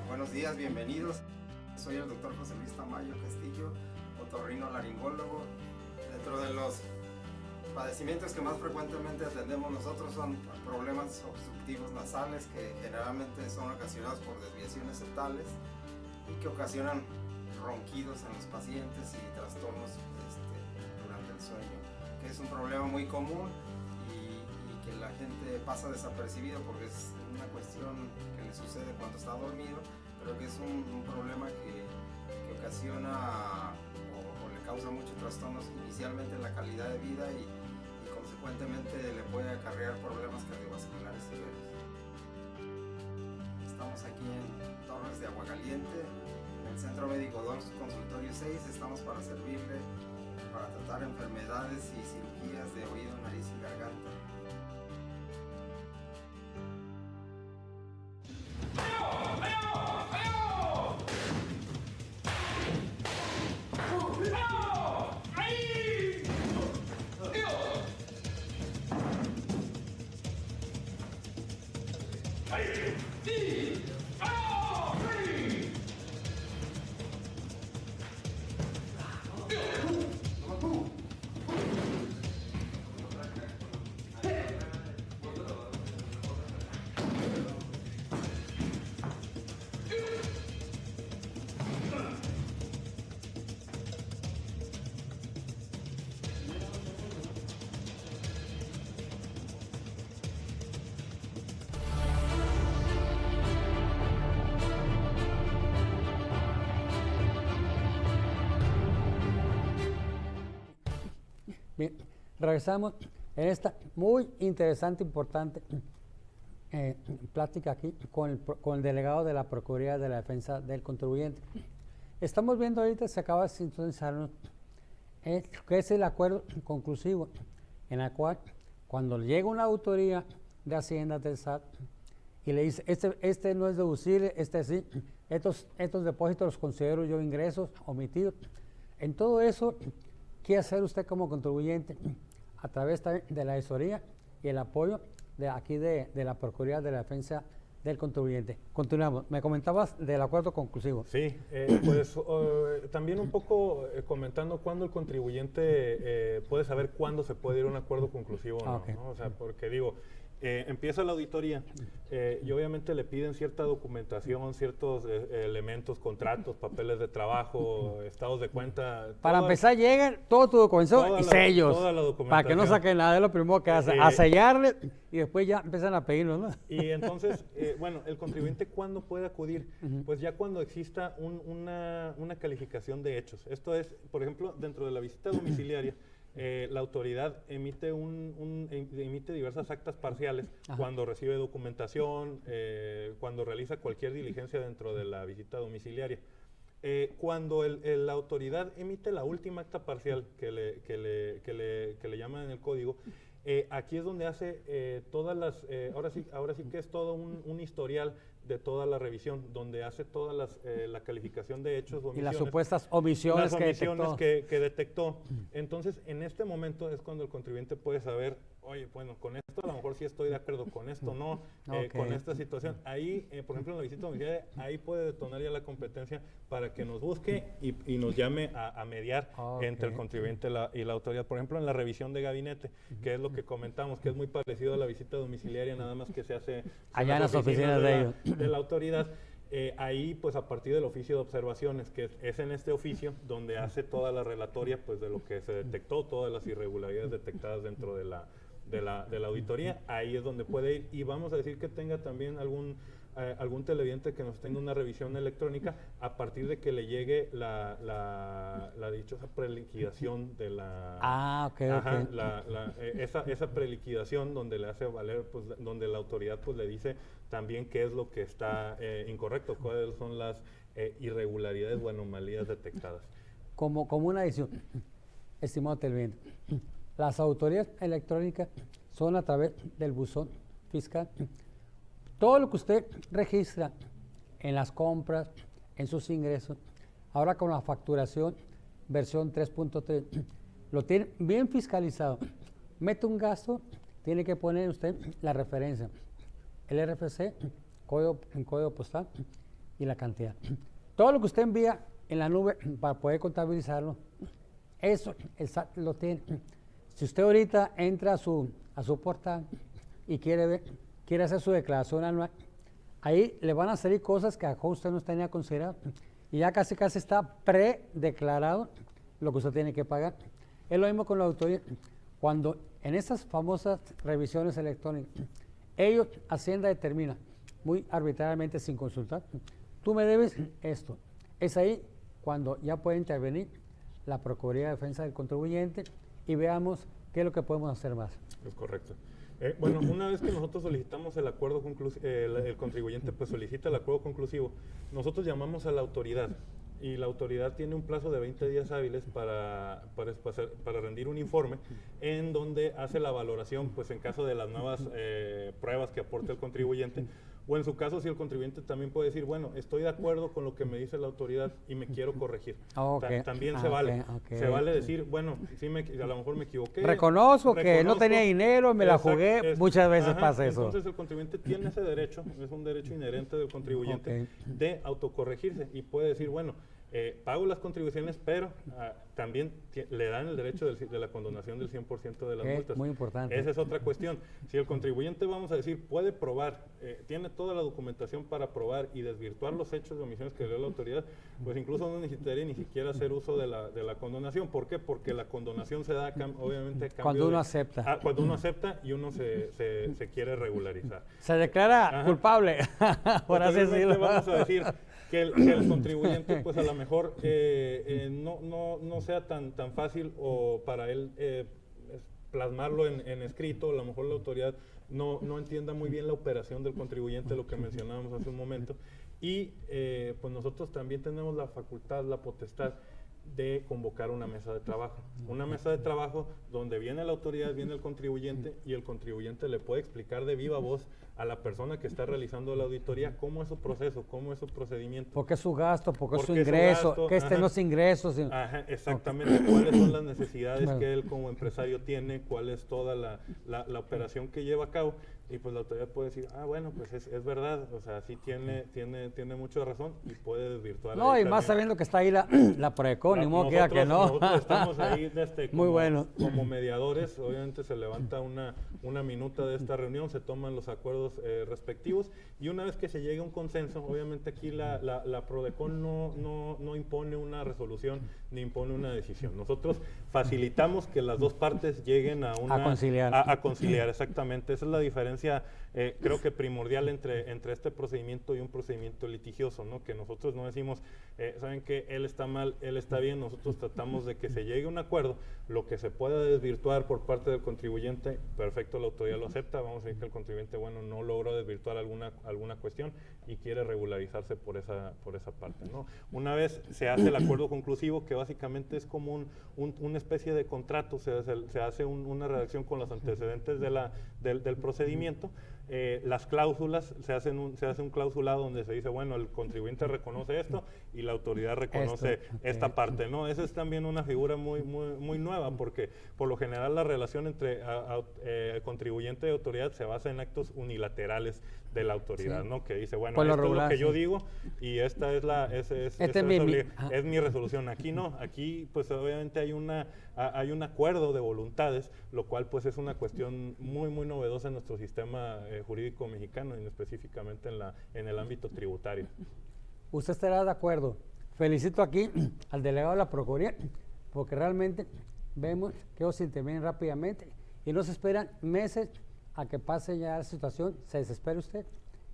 Buenos días, bienvenidos. Soy el doctor José Luis Tamayo Castillo, otorrinolaringólogo. Dentro de los padecimientos que más frecuentemente atendemos nosotros son problemas obstructivos nasales, que generalmente son ocasionados por desviaciones septales y que ocasionan ronquidos en los pacientes y trastornos durante el sueño, que es un problema muy común y que la gente pasa desapercibido porque es una cuestión que le sucede cuando está dormido, pero que es un problema que ocasiona o le causa muchos trastornos inicialmente en la calidad de vida y consecuentemente le puede acarrear problemas cardiovasculares severos. Estamos aquí en Torres de Aguacaliente, en el Centro Médico 2, Consultorio 6. Estamos para servirle, para tratar enfermedades y cirugías de oído, nariz y garganta. Bien, regresamos en esta muy interesante, importante plática aquí con el delegado de la Procuraduría de la Defensa del Contribuyente. Estamos viendo ahorita, se acaba de sintonizarnos, que es el acuerdo conclusivo, en el cual cuando llega una auditoría de Hacienda del SAT y le dice, este no es deducible, este sí, estos depósitos los considero yo ingresos omitidos. En todo eso, ¿qué hacer usted como contribuyente? A través de la asesoría y el apoyo de aquí de la Procuraduría de la Defensa del Contribuyente. Continuamos. Me comentabas del acuerdo conclusivo. Sí, pues también un poco comentando cuándo el contribuyente puede saber cuándo se puede ir a un acuerdo conclusivo o no, Okay. ¿no? O sea, porque digo, empieza la auditoría y obviamente le piden cierta documentación, ciertos elementos, contratos, papeles de trabajo, estados de cuenta. Para empezar, llegan todo tu documentación y sellos. Toda la documentación. Para que no saquen nada, es lo primero que hacen, a sellarle y después ya empiezan a pedirlo, ¿no? Y entonces, bueno, el contribuyente, ¿cuándo puede acudir? Pues ya cuando exista una calificación de hechos. Esto es, por ejemplo, dentro de la visita domiciliaria, la autoridad emite diversas actas parciales cuando recibe documentación, cuando realiza cualquier diligencia dentro de la visita domiciliaria. Cuando la autoridad emite la última acta parcial que le llaman en el código, aquí es donde hace todas las, ahora sí que es todo un historial de toda la revisión, donde hace toda la calificación de hechos, y las supuestas omisiones, que detectó. Entonces, en este momento es cuando el contribuyente puede saber, oye, bueno, con esto a lo mejor sí estoy de acuerdo, con esto no, con esta situación. Ahí, por ejemplo, en la visita domiciliaria, ahí puede detonar ya la competencia para que nos busque y nos llame a mediar entre el contribuyente y la autoridad. Por ejemplo, en la revisión de gabinete, que es lo que comentamos, que es muy parecido a la visita domiciliaria, nada más que se hace allá en las oficinas de ellos. De la autoridad. Ahí, pues a partir del oficio de observaciones, que es en este oficio donde hace toda la relatoria, pues de lo que se detectó, todas las irregularidades detectadas dentro de la auditoría, ahí es donde puede ir. Y vamos a decir que tenga también algún televidente que nos tenga una revisión electrónica a partir de que le llegue la dichosa preliquidación de la... esa preliquidación donde le hace valer, pues donde la autoridad pues le dice también qué es lo que está incorrecto, cuáles son las irregularidades o anomalías detectadas. Como una adición, estimado televidente, las auditorías electrónicas son a través del buzón fiscal. Todo lo que usted registra en las compras, en sus ingresos, ahora con la facturación versión 3.3, lo tiene bien fiscalizado. Mete un gasto, tiene que poner usted la referencia, el RFC, código postal y la cantidad. Todo lo que usted envía en la nube para poder contabilizarlo, eso el SAT lo tiene. Si usted ahorita entra a su portal y quiere hacer su declaración anual, ahí le van a salir cosas que a usted no tenía considerado y ya casi está predeclarado lo que usted tiene que pagar. Es lo mismo con la auditoría. Cuando en esas famosas revisiones electrónicas, ellos, Hacienda determina, muy arbitrariamente sin consultar, tú me debes esto. Es ahí cuando ya puede intervenir la Procuraduría de Defensa del Contribuyente y veamos qué es lo que podemos hacer más. Es correcto. Bueno, una vez que nosotros solicitamos el acuerdo conclusivo, el contribuyente pues solicita el acuerdo conclusivo, nosotros llamamos a la autoridad y la autoridad tiene un plazo de 20 días hábiles para rendir un informe en donde hace la valoración pues en caso de las nuevas pruebas que aporte el contribuyente, o en su caso si el contribuyente también puede decir, bueno, estoy de acuerdo con lo que me dice la autoridad y me quiero corregir. También se vale. Se vale decir, bueno, sí a lo mejor me equivoqué. Reconozco que no tenía dinero, me la jugué, muchas veces pasa eso. Entonces el contribuyente tiene ese derecho, es un derecho inherente del contribuyente de autocorregirse y puede decir, bueno, pago las contribuciones, pero también le dan el derecho de la condonación del 100% de las multas. Muy importante. Esa es otra cuestión. Si el contribuyente, vamos a decir, puede probar, tiene toda la documentación para probar y desvirtuar los hechos de omisiones que dio la autoridad, pues incluso no necesitaría ni siquiera hacer uso de la condonación. ¿Por qué? Porque la condonación se da obviamente a cambio cuando uno acepta. Cuando uno acepta y uno se quiere regularizar. Se declara culpable, por así decirlo. Vamos a decir que el contribuyente pues a lo mejor no sea tan fácil o para él plasmarlo en escrito, a lo mejor la autoridad no entienda muy bien la operación del contribuyente, lo que mencionábamos hace un momento, y pues nosotros también tenemos la facultad, la potestad de convocar una mesa de trabajo. Una mesa de trabajo donde viene la autoridad, viene el contribuyente y el contribuyente le puede explicar de viva voz a la persona que está realizando la auditoría cómo es su proceso, cómo es su procedimiento. ¿Por qué su gasto? ¿Por qué su ingreso? ¿Qué estén los ingresos? Ajá, exactamente. ¿Cuáles son las necesidades que él como empresario tiene? ¿Cuál es toda la operación que lleva a cabo? Y pues la autoridad puede decir, bueno, pues es verdad, o sea, sí tiene mucha razón y puede desvirtuar. No, y más sabiendo que está ahí la Prodecon, ni modo que no. Nosotros estamos ahí Muy bueno. Como mediadores, obviamente se levanta una minuta de esta reunión, se toman los acuerdos respectivos y una vez que se llegue a un consenso, obviamente aquí la Prodecon no impone una resolución ni impone una decisión. Nosotros facilitamos que las dos partes lleguen a conciliar. A conciliar, exactamente. Esa es la diferencia, creo que primordial entre este procedimiento y un procedimiento litigioso, ¿no? Que nosotros no decimos, saben que él está mal, él está bien, nosotros tratamos de que se llegue a un acuerdo, lo que se pueda desvirtuar por parte del contribuyente, perfecto, la autoridad lo acepta, vamos a decir que el contribuyente, bueno, no logró desvirtuar alguna cuestión y quiere regularizarse por esa parte, ¿no? Una vez se hace el acuerdo conclusivo, que básicamente es como una especie de contrato, se hace una redacción con los antecedentes del procedimiento. Las cláusulas, se hace un clausulado donde se dice, bueno, el contribuyente reconoce esto y la autoridad reconoce esta parte, ¿no? Esa es también una figura muy nueva, porque por lo general la relación entre contribuyente y autoridad se basa en actos unilaterales de la autoridad, ¿no? Que dice, bueno, esto es lo que yo digo y esta es mi resolución. Aquí no, aquí pues obviamente hay un acuerdo de voluntades, lo cual pues es una cuestión muy novedosa en nuestro sistema jurídico mexicano y específicamente en el ámbito tributario. ¿Usted estará de acuerdo? Felicito aquí al delegado de la Procuraduría, porque realmente vemos que ellos intervienen rápidamente y no se esperan meses a que pase ya la situación, se desespere usted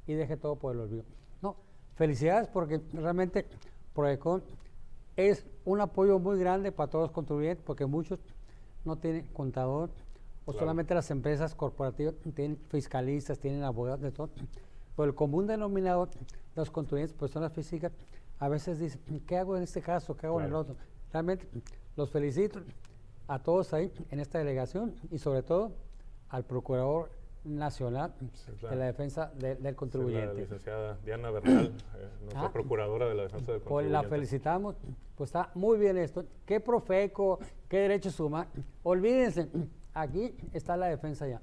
y deje todo por el olvido. No, felicidades, porque realmente Prodecon es un apoyo muy grande para todos los contribuyentes, porque muchos no tienen contador, o solamente las empresas corporativas tienen fiscalistas, tienen abogados, de todo. Pero el común denominador de los contribuyentes, personas físicas, a veces dicen, ¿qué hago en este caso? ¿Qué hago en el otro? Realmente los felicito a todos ahí en esta delegación y sobre todo al Procurador Nacional de la Defensa del Contribuyente. La licenciada Diana Bernal, nuestra Procuradora de la Defensa del Contribuyente. Pues la felicitamos, pues está muy bien esto. ¿Qué Profeco? ¿Qué derechos humanos? Olvídense, aquí está la defensa ya.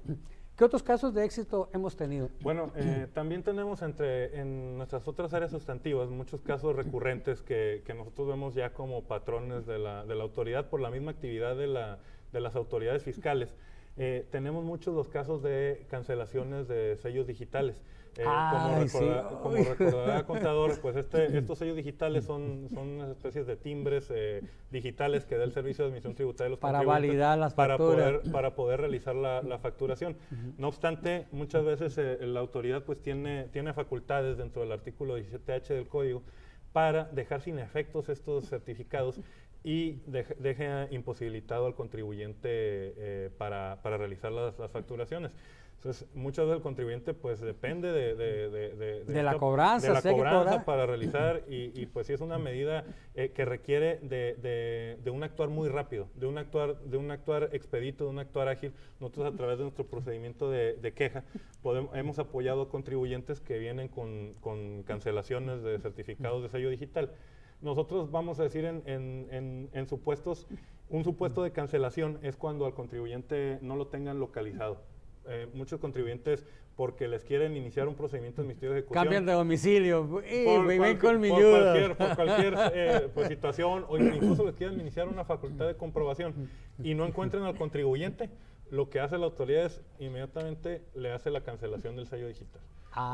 ¿Qué otros casos de éxito hemos tenido? Bueno, también tenemos en nuestras otras áreas sustantivas muchos casos recurrentes que nosotros vemos ya como patrones de la autoridad por la misma actividad de las autoridades fiscales. Tenemos muchos los casos de cancelaciones de sellos digitales. Como recordará contador, pues estos sellos digitales son unas especies de timbres digitales que da el Servicio de Administración Tributaria de los para validar las facturas. Para poder realizar la facturación. No obstante, muchas veces la autoridad pues tiene facultades dentro del artículo 17H del Código para dejar sin efectos estos certificados y deja imposibilitado al contribuyente para realizar las facturaciones. Entonces, muchas veces el contribuyente pues depende de la cobranza para realizar y pues sí es una medida que requiere de un actuar muy rápido, de un actuar expedito, de un actuar ágil. Nosotros a través de nuestro procedimiento de queja hemos apoyado a contribuyentes que vienen con cancelaciones de certificados de sello digital. Nosotros vamos a decir en supuestos, un supuesto de cancelación es cuando al contribuyente no lo tengan localizado. Muchos contribuyentes, porque les quieren iniciar un procedimiento administrativo de ejecución, cambian de domicilio por cualquier pues, situación, o incluso les quieren iniciar una facultad de comprobación y no encuentran al contribuyente, lo que hace la autoridad es inmediatamente le hace la cancelación del sello digital.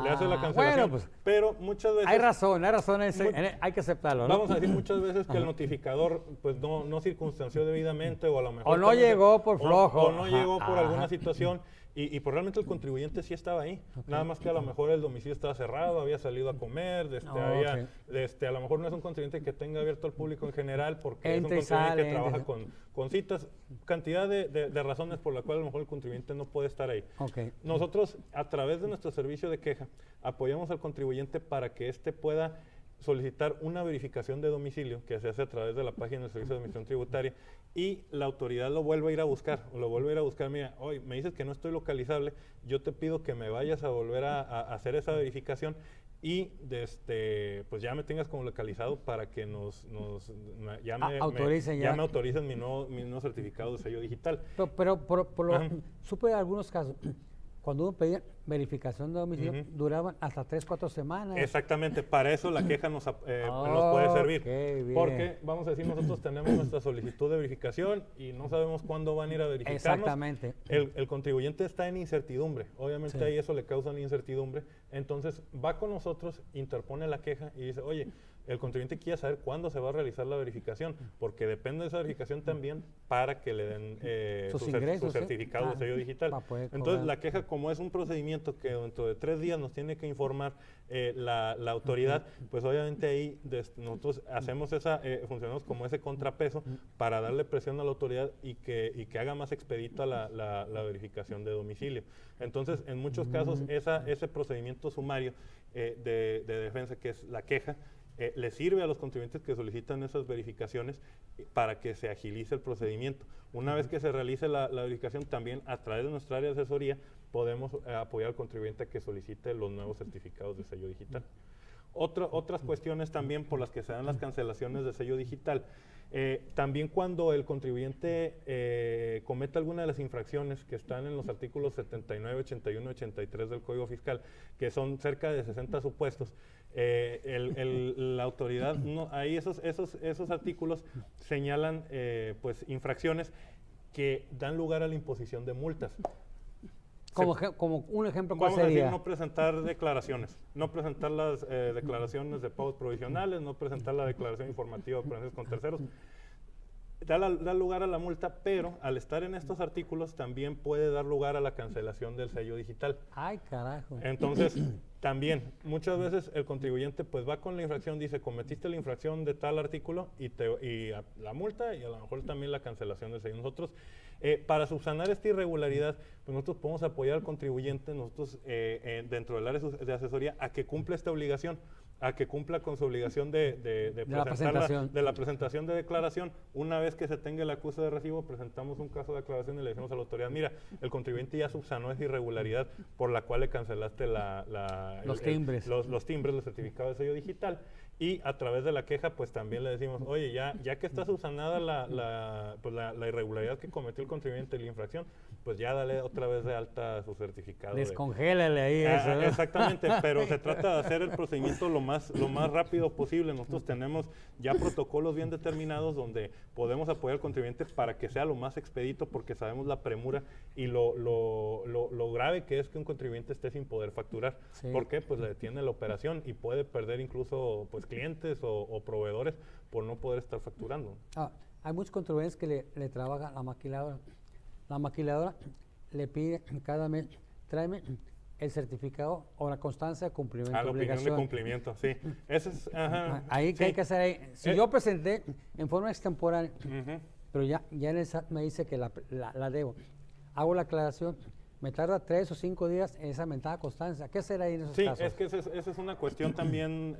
Le hace la cancelación, bueno, pues, pero muchas veces... Hay razón, hay que aceptarlo, ¿no? Vamos a decir muchas veces que el notificador pues no circunstanció debidamente o a lo mejor... O no llegó por flojo. O no llegó por alguna situación y pues realmente el contribuyente sí estaba ahí. Nada más que a lo mejor el domicilio estaba cerrado, había salido a comer, a lo mejor no es un contribuyente que tenga abierto al público en general porque es un contribuyente que trabaja con citas, cantidad de razones por las cuales a lo mejor el contribuyente no puede estar ahí. Nosotros, a través de nuestro servicio de queja, apoyamos al contribuyente para que éste pueda solicitar una verificación de domicilio que se hace a través de la página del Servicio de Administración Tributaria y la autoridad lo vuelve a ir a buscar, mira, hoy me dices que no estoy localizable, yo te pido que me vayas a volver a hacer esa verificación y pues ya me tengas como localizado para que ya me autoricen mi nuevo certificado de sello digital. Pero supe de algunos casos, cuando uno pedía verificación de domicilio, duraban hasta 3-4 semanas. Exactamente, para eso la queja nos puede servir. Porque, vamos a decir, nosotros tenemos nuestra solicitud de verificación y no sabemos cuándo van a ir a verificarnos. Exactamente. El contribuyente está en incertidumbre, obviamente ahí eso le causa una incertidumbre, entonces va con nosotros, interpone la queja y dice, oye, el contribuyente quiere saber cuándo se va a realizar la verificación, porque depende de esa verificación también para que le den su certificado de sello digital. Entonces, la queja, como es un procedimiento que dentro de 3 días nos tiene que informar la autoridad, pues obviamente ahí nosotros hacemos funcionamos como ese contrapeso para darle presión a la autoridad y que haga más expedita la verificación de domicilio. Entonces, en muchos casos, ese procedimiento sumario de defensa, que es la queja, le sirve a los contribuyentes que solicitan esas verificaciones para que se agilice el procedimiento. Una vez que se realice la verificación, también a través de nuestra área de asesoría podemos apoyar al contribuyente a que solicite los nuevos certificados de sello digital. Otras cuestiones también por las que se dan las cancelaciones de sello digital. También cuando el contribuyente comete alguna de las infracciones que están en los artículos 79, 81, 83 del Código Fiscal, que son cerca de 60 supuestos, la autoridad, ahí esos artículos señalan pues infracciones que dan lugar a la imposición de multas. Como un ejemplo, ¿cuál sería? Vamos a decir, no presentar declaraciones, no presentar las declaraciones de pagos provisionales, no presentar la declaración informativa de operaciones con terceros. Da lugar a la multa, pero al estar en estos artículos también puede dar lugar a la cancelación del sello digital. ¡Ay, carajo! Entonces, también, muchas veces el contribuyente pues va con la infracción, dice, cometiste la infracción de tal artículo y la multa y a lo mejor también la cancelación del sello. Nosotros, para subsanar esta irregularidad, pues nosotros podemos apoyar al contribuyente, nosotros dentro del área de asesoría, a que cumpla esta obligación, a que cumpla con su obligación de la presentación de declaración. Una vez que se tenga el acuse de recibo, presentamos un caso de declaración y le decimos a la autoridad, mira, el contribuyente ya subsanó esa irregularidad por la cual le cancelaste los timbres, los certificados de sello digital. Y a través de la queja, pues también le decimos, oye, ya que está subsanada la irregularidad que cometió el contribuyente de la infracción, pues ya dale otra vez de alta su certificado. Descongélale ahí eso, ¿no? Exactamente, pero se trata de hacer el procedimiento lo más rápido posible. Nosotros tenemos ya protocolos bien determinados donde podemos apoyar al contribuyente para que sea lo más expedito, porque sabemos la premura y lo grave que es que un contribuyente esté sin poder facturar. Sí. ¿Por qué? Pues le detiene la operación y puede perder incluso pues clientes o proveedores por no poder estar facturando. Hay muchos contribuyentes que le trabajan a la maquiladora. La maquiladora le pide cada mes, tráeme el certificado o la constancia de cumplimiento. La opinión de cumplimiento, sí. Eso es, ahí que hay que hacer ahí. Si yo presenté en forma extemporánea, pero ya en el SAT me dice que la debo, hago la aclaración, me tarda 3 o 5 días en esa mentada constancia. ¿Qué será ahí en esos casos? Sí, es que esa es una cuestión también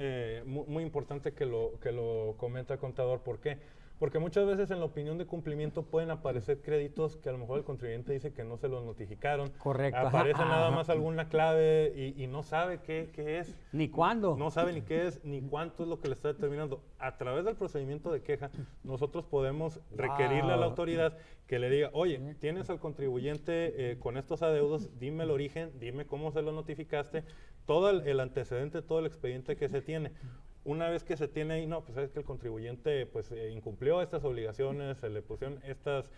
muy importante que lo comenta el contador. ¿Por qué? Porque muchas veces en la opinión de cumplimiento pueden aparecer créditos que a lo mejor el contribuyente dice que no se los notificaron. Correcto. Aparece nada más alguna clave y no sabe qué es. Ni cuándo. No sabe ni qué es, ni cuánto es lo que le está determinando. A través del procedimiento de queja, nosotros podemos requerirle a la autoridad que le diga, oye, tienes al contribuyente con estos adeudos, dime el origen, dime cómo se lo notificaste, todo el antecedente, todo el expediente que se tiene. Una vez que se tiene ahí, no, pues es que el contribuyente pues incumplió estas obligaciones, se le pusieron estas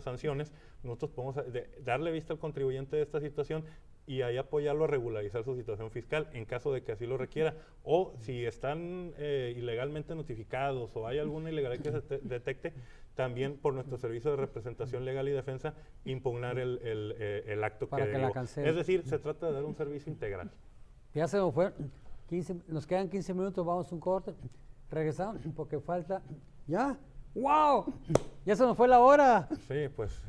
sanciones, nosotros podemos darle vista al contribuyente de esta situación y ahí apoyarlo a regularizar su situación fiscal en caso de que así lo requiera. O si están ilegalmente notificados o hay alguna ilegalidad que se detecte, también por nuestro servicio de representación legal y defensa, impugnar el acto para que la cancele. Es decir, se trata de dar un servicio integral. Ya se nos fue. Nos quedan 15 minutos, vamos a un corte. Regresamos porque falta... ¡Ya! ¡Wow! ¡Ya se nos fue la hora! Sí, pues...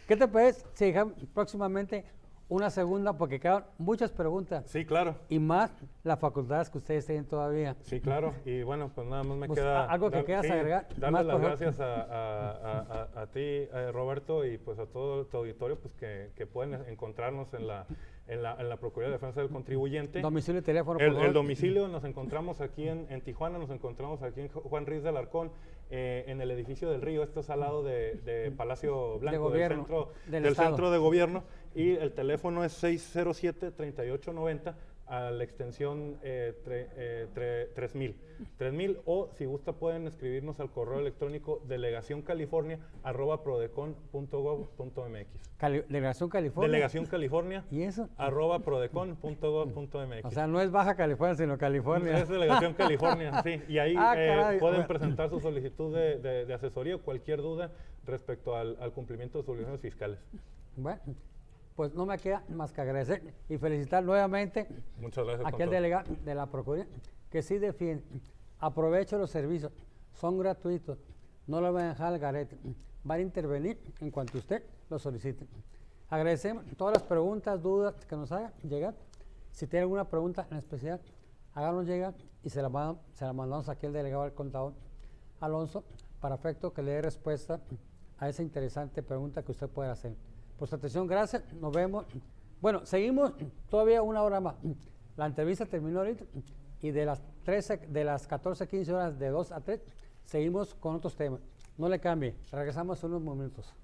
¿Qué te parece si dejamos próximamente una segunda porque quedan muchas preguntas. Sí, claro. Y más las facultades que ustedes tienen todavía. Sí, claro. Y bueno, pues nada más me Pues, queda... algo que quieras agregar. Darle más, las por ejemplo. gracias a ti, Roberto, y pues a todo tu auditorio, pues que pueden encontrarnos en la Procuraduría de Defensa del Contribuyente. Domicilio y teléfono, por favor. El domicilio nos encontramos aquí en Tijuana, nos encontramos aquí en Juan Ruiz de Alarcón, en el edificio del Río. Esto es al lado de Palacio Blanco, del centro de gobierno. Y el teléfono es 607-3890 a la extensión 3000. 3000, o si gusta pueden escribirnos al correo electrónico delegacioncalifornia@prodecon.gov.mx. Delegación California. Delegación California. ¿Y eso? @prodecon.gov.mx. O sea, no es Baja California, sino California. Es Delegación California, sí. Y ahí caray. pueden presentar su solicitud de asesoría o cualquier duda respecto al cumplimiento de sus obligaciones fiscales. Bueno, pues no me queda más que agradecer y felicitar nuevamente Muchas gracias, aquí al delegado de la Procuraduría, que sí defiende. Aprovecho los servicios, son gratuitos, no lo van a dejar al garete, van a intervenir en cuanto usted lo solicite. Agradecemos todas las preguntas, dudas que nos hagan llegar. Si tiene alguna pregunta en especial, háganos llegar y se la mandamos aquí al delegado del contador Alonso, para efecto que le dé respuesta a esa interesante pregunta que usted puede hacer. Por su atención, gracias, nos vemos. Bueno, seguimos todavía una hora más. La entrevista terminó ahorita y de las 14:15 horas, de 2 a 3, seguimos con otros temas. No le cambie, regresamos en unos minutos.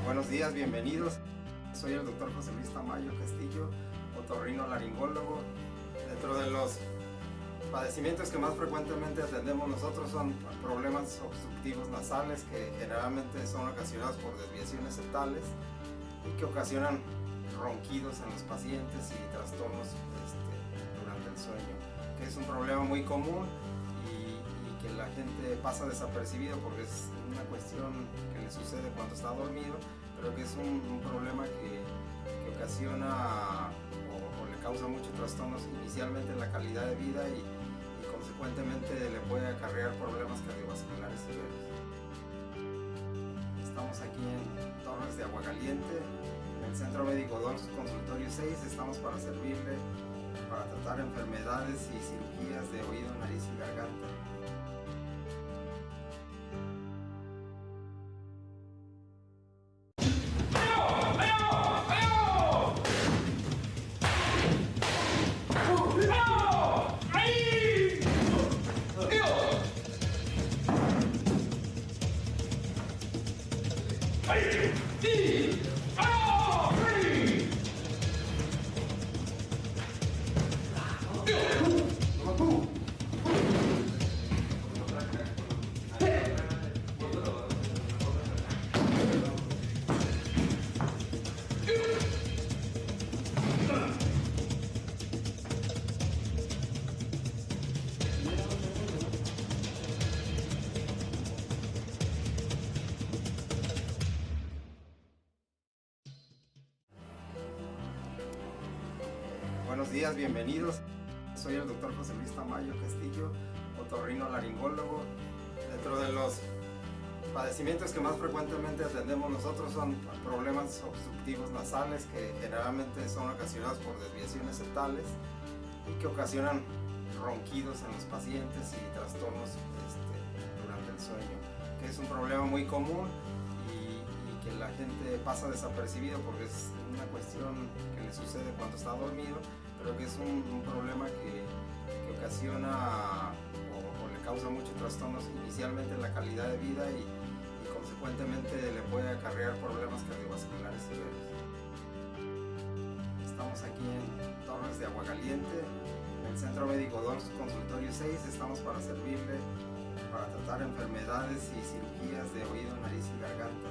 Buenos días, bienvenidos. Soy el doctor José Luis Tamayo Castillo, otorrinolaringólogo. Dentro de los padecimientos que más frecuentemente atendemos nosotros son problemas obstructivos nasales, que generalmente son ocasionados por desviaciones septales y que ocasionan ronquidos en los pacientes y trastornos durante el sueño, que es un problema muy común y que la gente pasa desapercibido porque es una cuestión que le sucede cuando está dormido, pero que es un problema que ocasiona o le causa muchos trastornos inicialmente en la calidad de vida y consecuentemente le puede acarrear problemas cardiovasculares severos. Estamos aquí en Torres de Aguacaliente, en el Centro Médico 2, Consultorio 6. Estamos para servirle para tratar enfermedades y cirugías de oído, nariz y garganta. Buenos días, bienvenidos. Soy el doctor José Luis Tamayo Castillo, otorrinolaringólogo. Dentro de los padecimientos que más frecuentemente atendemos nosotros son problemas obstructivos nasales, que generalmente son ocasionados por desviaciones septales y que ocasionan ronquidos en los pacientes y trastornos durante el sueño, que es un problema muy común y que la gente pasa desapercibido porque es una cuestión que le sucede cuando está dormido, pero que es un problema que ocasiona o le causa muchos trastornos inicialmente en la calidad de vida y consecuentemente le puede acarrear problemas cardiovasculares severos. Estamos aquí en Torres de Aguacaliente, en el Centro Médico 2, Consultorio 6. Estamos para servirle para tratar enfermedades y cirugías de oído, nariz y garganta.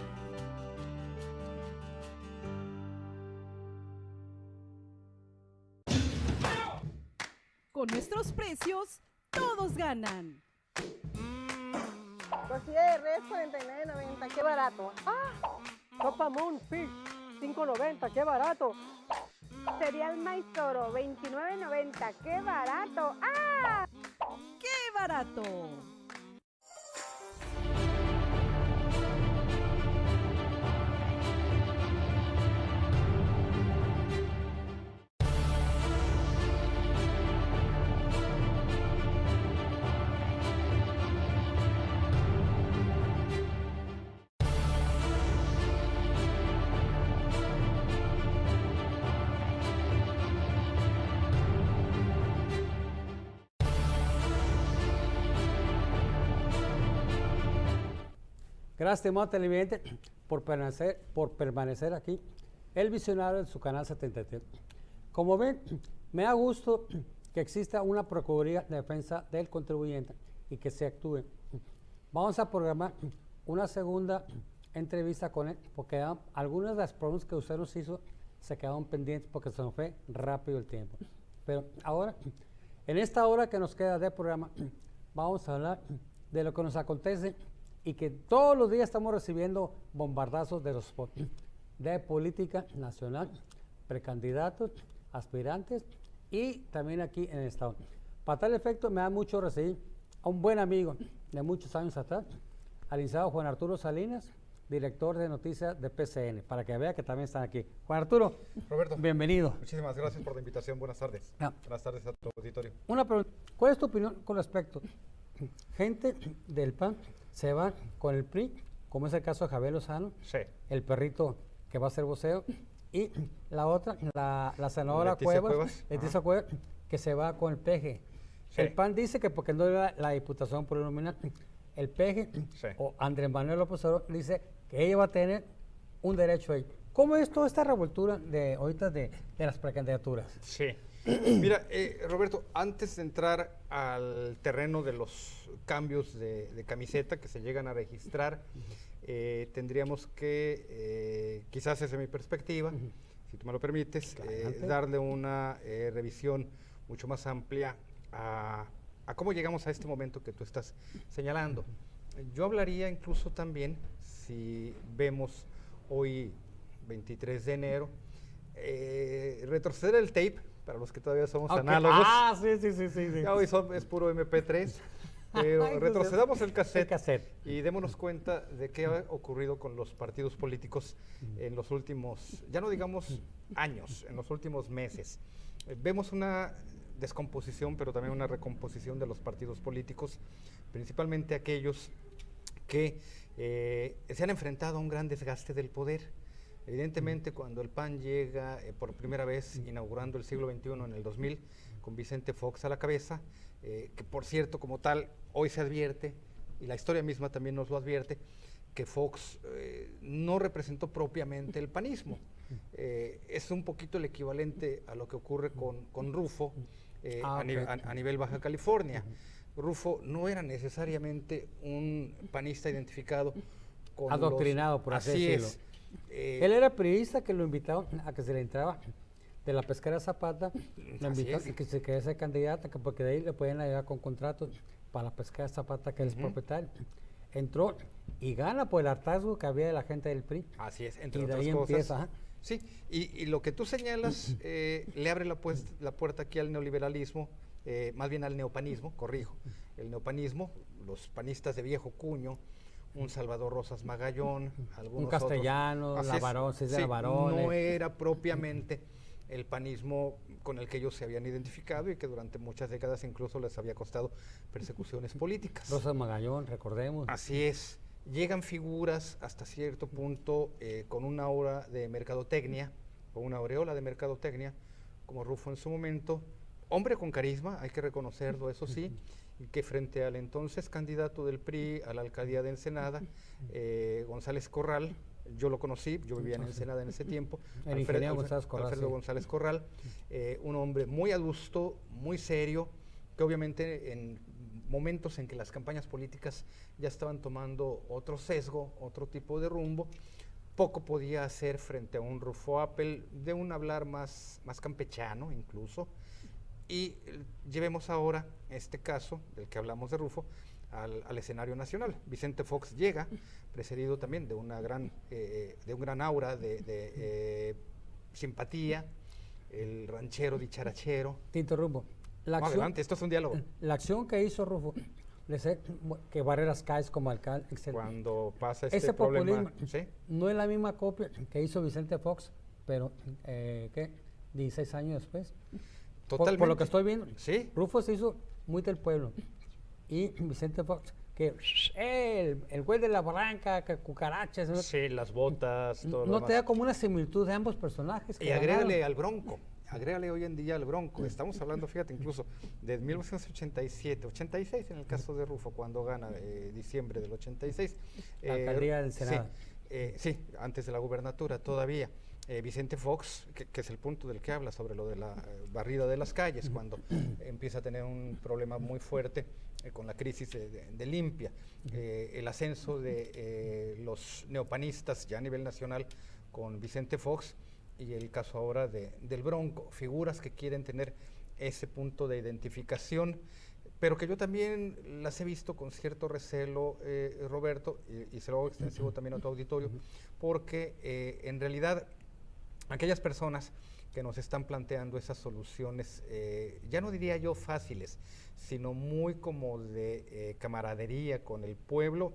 Con nuestros precios, todos ganan. Costilla de res, 49.90, qué barato. Sopa Moon Fish, 5.90, qué barato. Cereal maíz toro, 29.90, qué barato. ¡Qué barato! Gracias, estimado televidente, por permanecer aquí, el visionario de su canal 73. Como ven, me da gusto que exista una Procuraduría de Defensa del Contribuyente y que se actúe. Vamos a programar una segunda entrevista con él, porque algunas de las preguntas que usted nos hizo se quedaron pendientes porque se nos fue rápido el tiempo. Pero ahora, en esta hora que nos queda de programa, vamos a hablar de lo que nos acontece y que todos los días estamos recibiendo bombardazos de los spots de política nacional, precandidatos, aspirantes y también aquí en el estado. Para tal efecto me da mucho recibir a un buen amigo de muchos años atrás, al licenciado Juan Arturo Salinas, director de noticias de PCN, para que vea que también están aquí. Juan Arturo, Roberto, bienvenido. Muchísimas gracias por la invitación. Buenas tardes. Buenas tardes a tu auditorio. Una pregunta, ¿cuál es tu opinión con respecto? Gente del PAN se va con el PRI, como es el caso de Javier Lozano, el perrito que va a ser voceo, y la otra, la senadora Leticia Leticia Cuevas, que se va con el PG. El PAN dice que porque no era la diputación plurinominal, el PG o Andrés Manuel López Obrador dice que ella va a tener un derecho ahí. ¿Cómo es toda esta revoltura de ahorita de las precandidaturas? Sí. Mira, Roberto, antes de entrar al terreno de los cambios de camiseta que se llegan a registrar, tendríamos que, quizás desde mi perspectiva, si tú me lo permites, darle una revisión mucho más amplia a cómo llegamos a este momento que tú estás señalando. Yo hablaría incluso también, si vemos hoy 23 de enero, retroceder el tape, para los que todavía somos análogos. Sí. Ya hoy es puro MP3, pero retrocedamos el cassette y démonos cuenta de qué ha ocurrido con los partidos políticos en los últimos, ya no digamos años, en los últimos meses. Vemos una descomposición, pero también una recomposición de los partidos políticos, principalmente aquellos que se han enfrentado a un gran desgaste del poder. Evidentemente, cuando el PAN llega por primera vez, inaugurando el siglo XXI en el 2000, con Vicente Fox a la cabeza, que por cierto, como tal, hoy se advierte, y la historia misma también nos lo advierte, que Fox no representó propiamente el panismo. Es un poquito el equivalente a lo que ocurre con Rufo a nivel Baja California. Rufo no era necesariamente un panista identificado con adoctrinado, por así decirlo. Él era periodista que lo invitaron a que se le entraba de la pesquera Zapata, lo invitaron y que se quede ese candidato, porque de ahí le pueden ayudar con contratos para la pesquera Zapata, que él es propietario. Entró y gana por el hartazgo que había de la gente del PRI. Así es, entre y de otras ahí cosas. Empieza, sí, y lo que tú señalas le abre la puerta aquí al neoliberalismo, más bien al neopanismo, corrijo. El neopanismo, los panistas de viejo cuño, un Salvador Rosas Magallón, algunos un Castellano, otros. Lavarón, Lavarón. No era propiamente el panismo con el que ellos se habían identificado y que durante muchas décadas incluso les había costado persecuciones políticas. Rosas Magallón, recordemos. Así es. Llegan figuras hasta cierto punto con una aura de mercadotecnia, o una aureola de mercadotecnia, como Rufo en su momento, hombre con carisma, hay que reconocerlo, eso sí, y que frente al entonces candidato del PRI a la alcaldía de Ensenada, González Corral, yo lo conocí, yo vivía en Ensenada en ese tiempo, Alfredo González Corral, un hombre muy adusto, muy serio, que obviamente en momentos en que las campañas políticas ya estaban tomando otro sesgo, otro tipo de rumbo, poco podía hacer frente a un Rufo Appel, de un hablar más campechano incluso, Y llevemos ahora este caso del que hablamos de Rufo al escenario nacional. Vicente Fox llega, precedido también de un gran aura de simpatía, el ranchero dicharachero. Te interrumpo. Adelante, esto es un diálogo. La acción que hizo Rufo, de ser que barre las calles como alcalde, etc. Cuando pasa este ese problema, populismo ¿sí? No es la misma copia que hizo Vicente Fox, pero ¿qué? 16 años después. Totalmente. Por lo que estoy viendo, ¿sí? Rufo se hizo muy del pueblo. Y Vicente Fox, que el güey de la barranca, que cucarachas. ¿no? Sí, las botas, todo No te da como una similitud de ambos personajes. Y agrégale al Bronco. Agrégale hoy en día al Bronco. Estamos hablando, fíjate, incluso de 1987, 86 en el caso de Rufo, cuando gana diciembre del 86. La alcaldía del Senado. Sí, antes de la gubernatura todavía. Vicente Fox, que es el punto del que habla sobre lo de la barrida de las calles, cuando empieza a tener un problema muy fuerte con la crisis de Limpia, el ascenso de los neopanistas ya a nivel nacional con Vicente Fox, y el caso ahora del Bronco, figuras que quieren tener ese punto de identificación, pero que yo también las he visto con cierto recelo, Roberto, y se lo hago extensivo también a tu auditorio, porque en realidad aquellas personas que nos están planteando esas soluciones, ya no diría yo fáciles, sino muy como de camaradería con el pueblo,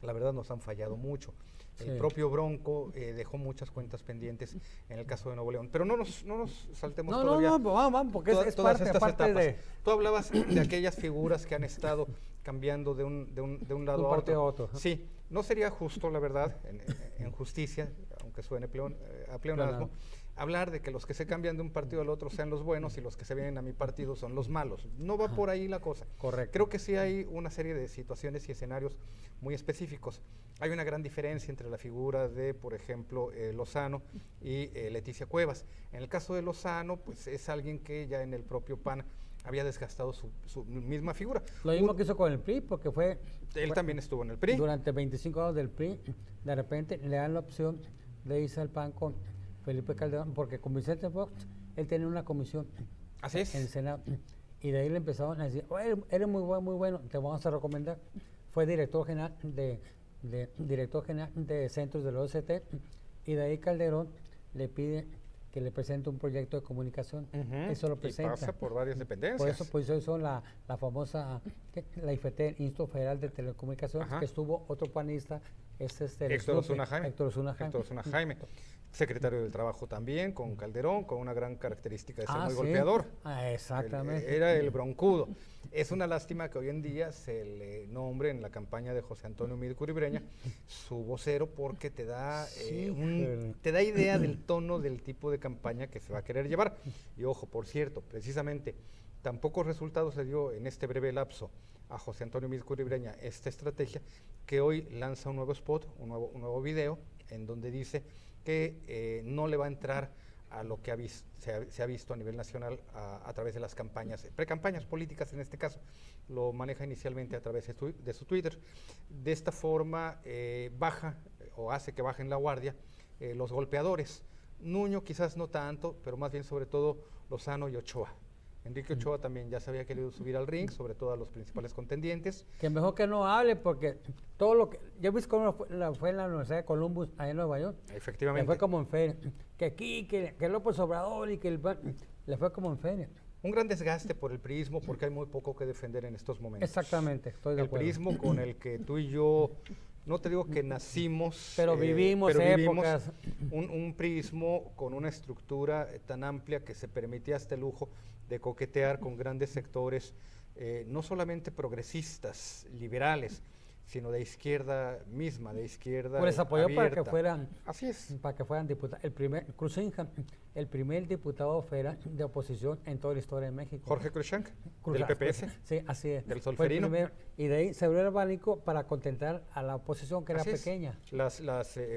la verdad nos han fallado mucho. Sí. El propio Bronco dejó muchas cuentas pendientes en el caso de Nuevo León. Pero no nos saltemos todavía. No, vamos, porque es parte de... Tú hablabas de aquellas figuras que han estado cambiando de un lado a otro. Sí, no sería justo, la verdad, en justicia, aunque suene a pleonasmo, hablar de que los que se cambian de un partido al otro sean los buenos y los que se vienen a mi partido son los malos. No va por ahí la cosa. Correcto. Creo que sí hay una serie de situaciones y escenarios muy específicos. Hay una gran diferencia entre la figura de, por ejemplo, Lozano y Leticia Cuevas. En el caso de Lozano, pues es alguien que ya en el propio PAN había desgastado su misma figura. Lo mismo que hizo con el PRI, porque él también estuvo en el PRI. Durante 25 años del PRI, de repente le dan la opción de irse al PAN con Felipe Calderón, porque con Vicente Fox, él tenía una comisión. Así es. En el Senado. Y de ahí le empezaron a decir, eres muy bueno, te vamos a recomendar. Fue director general de centros de la OCT, y de ahí Calderón le pide que le presente un proyecto de comunicación. Eso lo presenta. Y pasa por varias dependencias. Por eso hizo la famosa, la IFT, Instituto Federal de Telecomunicaciones, que estuvo otro panista, Héctor Osuna Jaime. Secretario del Trabajo también, con Calderón, con una gran característica de ser muy golpeador. Exactamente. Era el broncudo. Es una lástima que hoy en día se le nombre en la campaña de José Antonio Mid Curibreña su vocero, porque te da idea del tono del tipo de campaña que se va a querer llevar. Y ojo, por cierto, precisamente, tan pocos resultados le dio en este breve lapso a José Antonio Mid Curibreña esta estrategia, que hoy lanza un nuevo spot, un nuevo video, en donde dice que no le va a entrar a lo que se ha visto a nivel nacional a través de las campañas, precampañas políticas en este caso. Lo maneja inicialmente a través de su Twitter. De esta forma baja o hace que bajen la guardia los golpeadores. Nuño quizás no tanto, pero más bien sobre todo Lozano y Ochoa. Enrique Ochoa también ya se había querido subir al ring, sobre todo a los principales contendientes. Que mejor que no hable, porque todo lo que... ¿Ya viste cómo fue en la Universidad de Columbus, allá en Nueva York? Efectivamente. Le fue como en feria. Que aquí, que López Obrador y que le fue como en feria. Un gran desgaste por el priismo, porque hay muy poco que defender en estos momentos. Exactamente, estoy de acuerdo. El priismo con el que tú y yo, no te digo que nacimos, pero vivimos épocas. Un priismo con una estructura tan amplia que se permitía este lujo de coquetear con grandes sectores, no solamente progresistas, liberales, sino de izquierda misma, de izquierda pues apoyó abierta. Para que fueran, así es, para que fueran diputados. El primer diputado federal de oposición en toda la historia de México. Jorge Cruikshank, del PPS. Sí, así es. Del Solferino. Y de ahí se abrió el abanico para contentar a la oposición, que así era pequeña. Las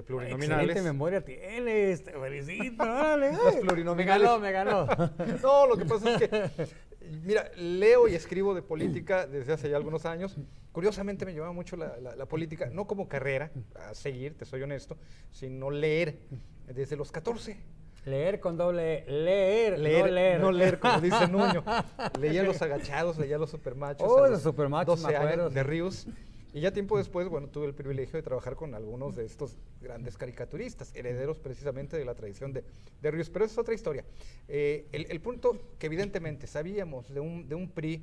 plurinominales. Excelente memoria tienes, te felicito. Órale. Las plurinominales. Me ganó. No, lo que pasa es que, mira, leo y escribo de política desde hace ya algunos años. Curiosamente me llevaba mucho la política, no como carrera, a seguir, te soy honesto, sino leer desde los 14. Leer con doble E, leer, Leer, no leer. no leer, como dice Nuño. Leía Los Agachados, leía Los Supermachos. Oh, a Los Supermachos, 12 me acuerdo, años de sí. Ríos. Y ya tiempo después, bueno, tuve el privilegio de trabajar con algunos de estos grandes caricaturistas, herederos precisamente de la tradición de Ríos. Pero esa es otra historia. El punto que evidentemente sabíamos de un PRI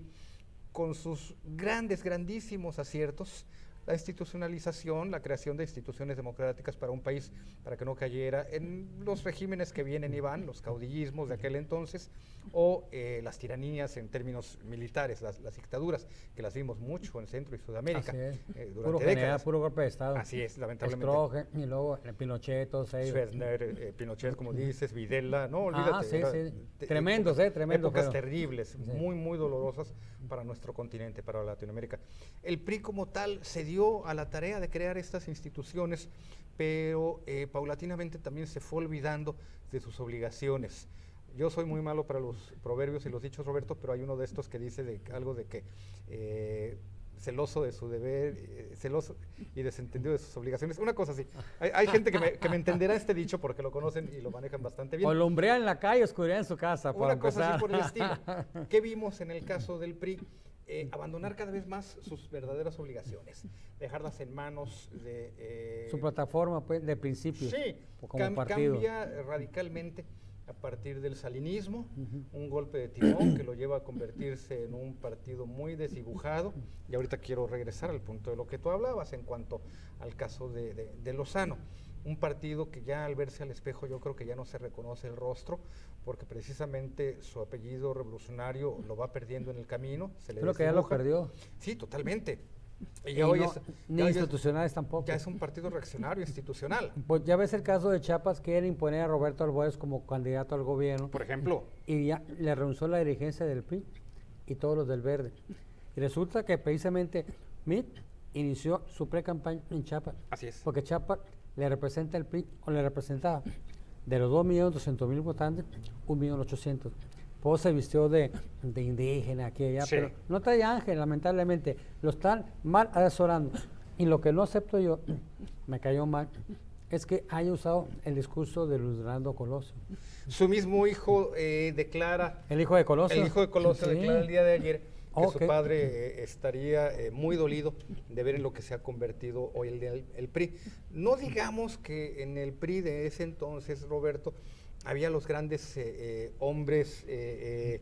con sus grandísimos aciertos, la institucionalización, la creación de instituciones democráticas para un país, para que no cayera en los regímenes que vienen y van, los caudillismos de aquel entonces, o las tiranías en términos militares, las dictaduras, que las vimos mucho en Centro y Sudamérica durante Puro décadas. general, puro golpe de Estado. Así es, lamentablemente. Stroessner, y luego Pinochet, todos ellos. Schwerner, Pinochet, como dices, Videla, no, olvídate. Sí, era sí. Tremendos, tremendos. Épocas fueron. terribles, Sí. muy dolorosas para nuestro continente, para Latinoamérica. El PRI como tal se dio a la tarea de crear estas instituciones, pero paulatinamente también se fue olvidando de sus obligaciones. Yo soy muy malo para los proverbios y los dichos, Roberto, pero hay uno de estos que dice algo de que celoso de su deber, celoso y desentendido de sus obligaciones, una cosa así. Hay gente que me entenderá este dicho porque lo conocen y lo manejan bastante bien. O lumbrea en la calle, oscuridad en su casa. Una cosa así por el estilo. ¿Qué vimos en el caso del PRI? Abandonar cada vez más sus verdaderas obligaciones, dejarlas en manos de... su plataforma, pues, de principios. Sí, como partido. Cambia radicalmente a partir del salinismo, un golpe de timón que lo lleva a convertirse en un partido muy desdibujado. Y ahorita quiero regresar al punto de lo que tú hablabas en cuanto al caso de Lozano. Un partido que ya al verse al espejo yo creo que ya no se reconoce el rostro, porque precisamente su apellido revolucionario lo va perdiendo en el camino. Creo que ya lo perdió. Sí, totalmente. Y hoy ni institucionales tampoco. Ya es un partido reaccionario institucional. Pues ya ves el caso de Chiapas, quiere imponer a Roberto Álvarez como candidato al gobierno. Por ejemplo. Y ya le renunció la dirigencia del PRI y todos los del Verde. Y resulta que precisamente MIT inició su pre-campaña en Chiapas. Así es. Porque Chiapas le representa el PRI, o le representaba, de los 2.200.000 votantes, 1.800.000. Pues se vistió de indígena aquí y allá, Sí. pero no trae ángel, lamentablemente. Lo están mal asesorando. Y lo que no acepto yo, me cayó mal, es que haya usado el discurso de Luis Donaldo Colosio. Su mismo hijo declara... ¿El hijo de Colosio? El hijo de Colosio Sí. declara el día de ayer que Ok. su padre estaría muy dolido de ver en lo que se ha convertido hoy el PRI. No digamos que en el PRI de ese entonces, Roberto, había los grandes hombres que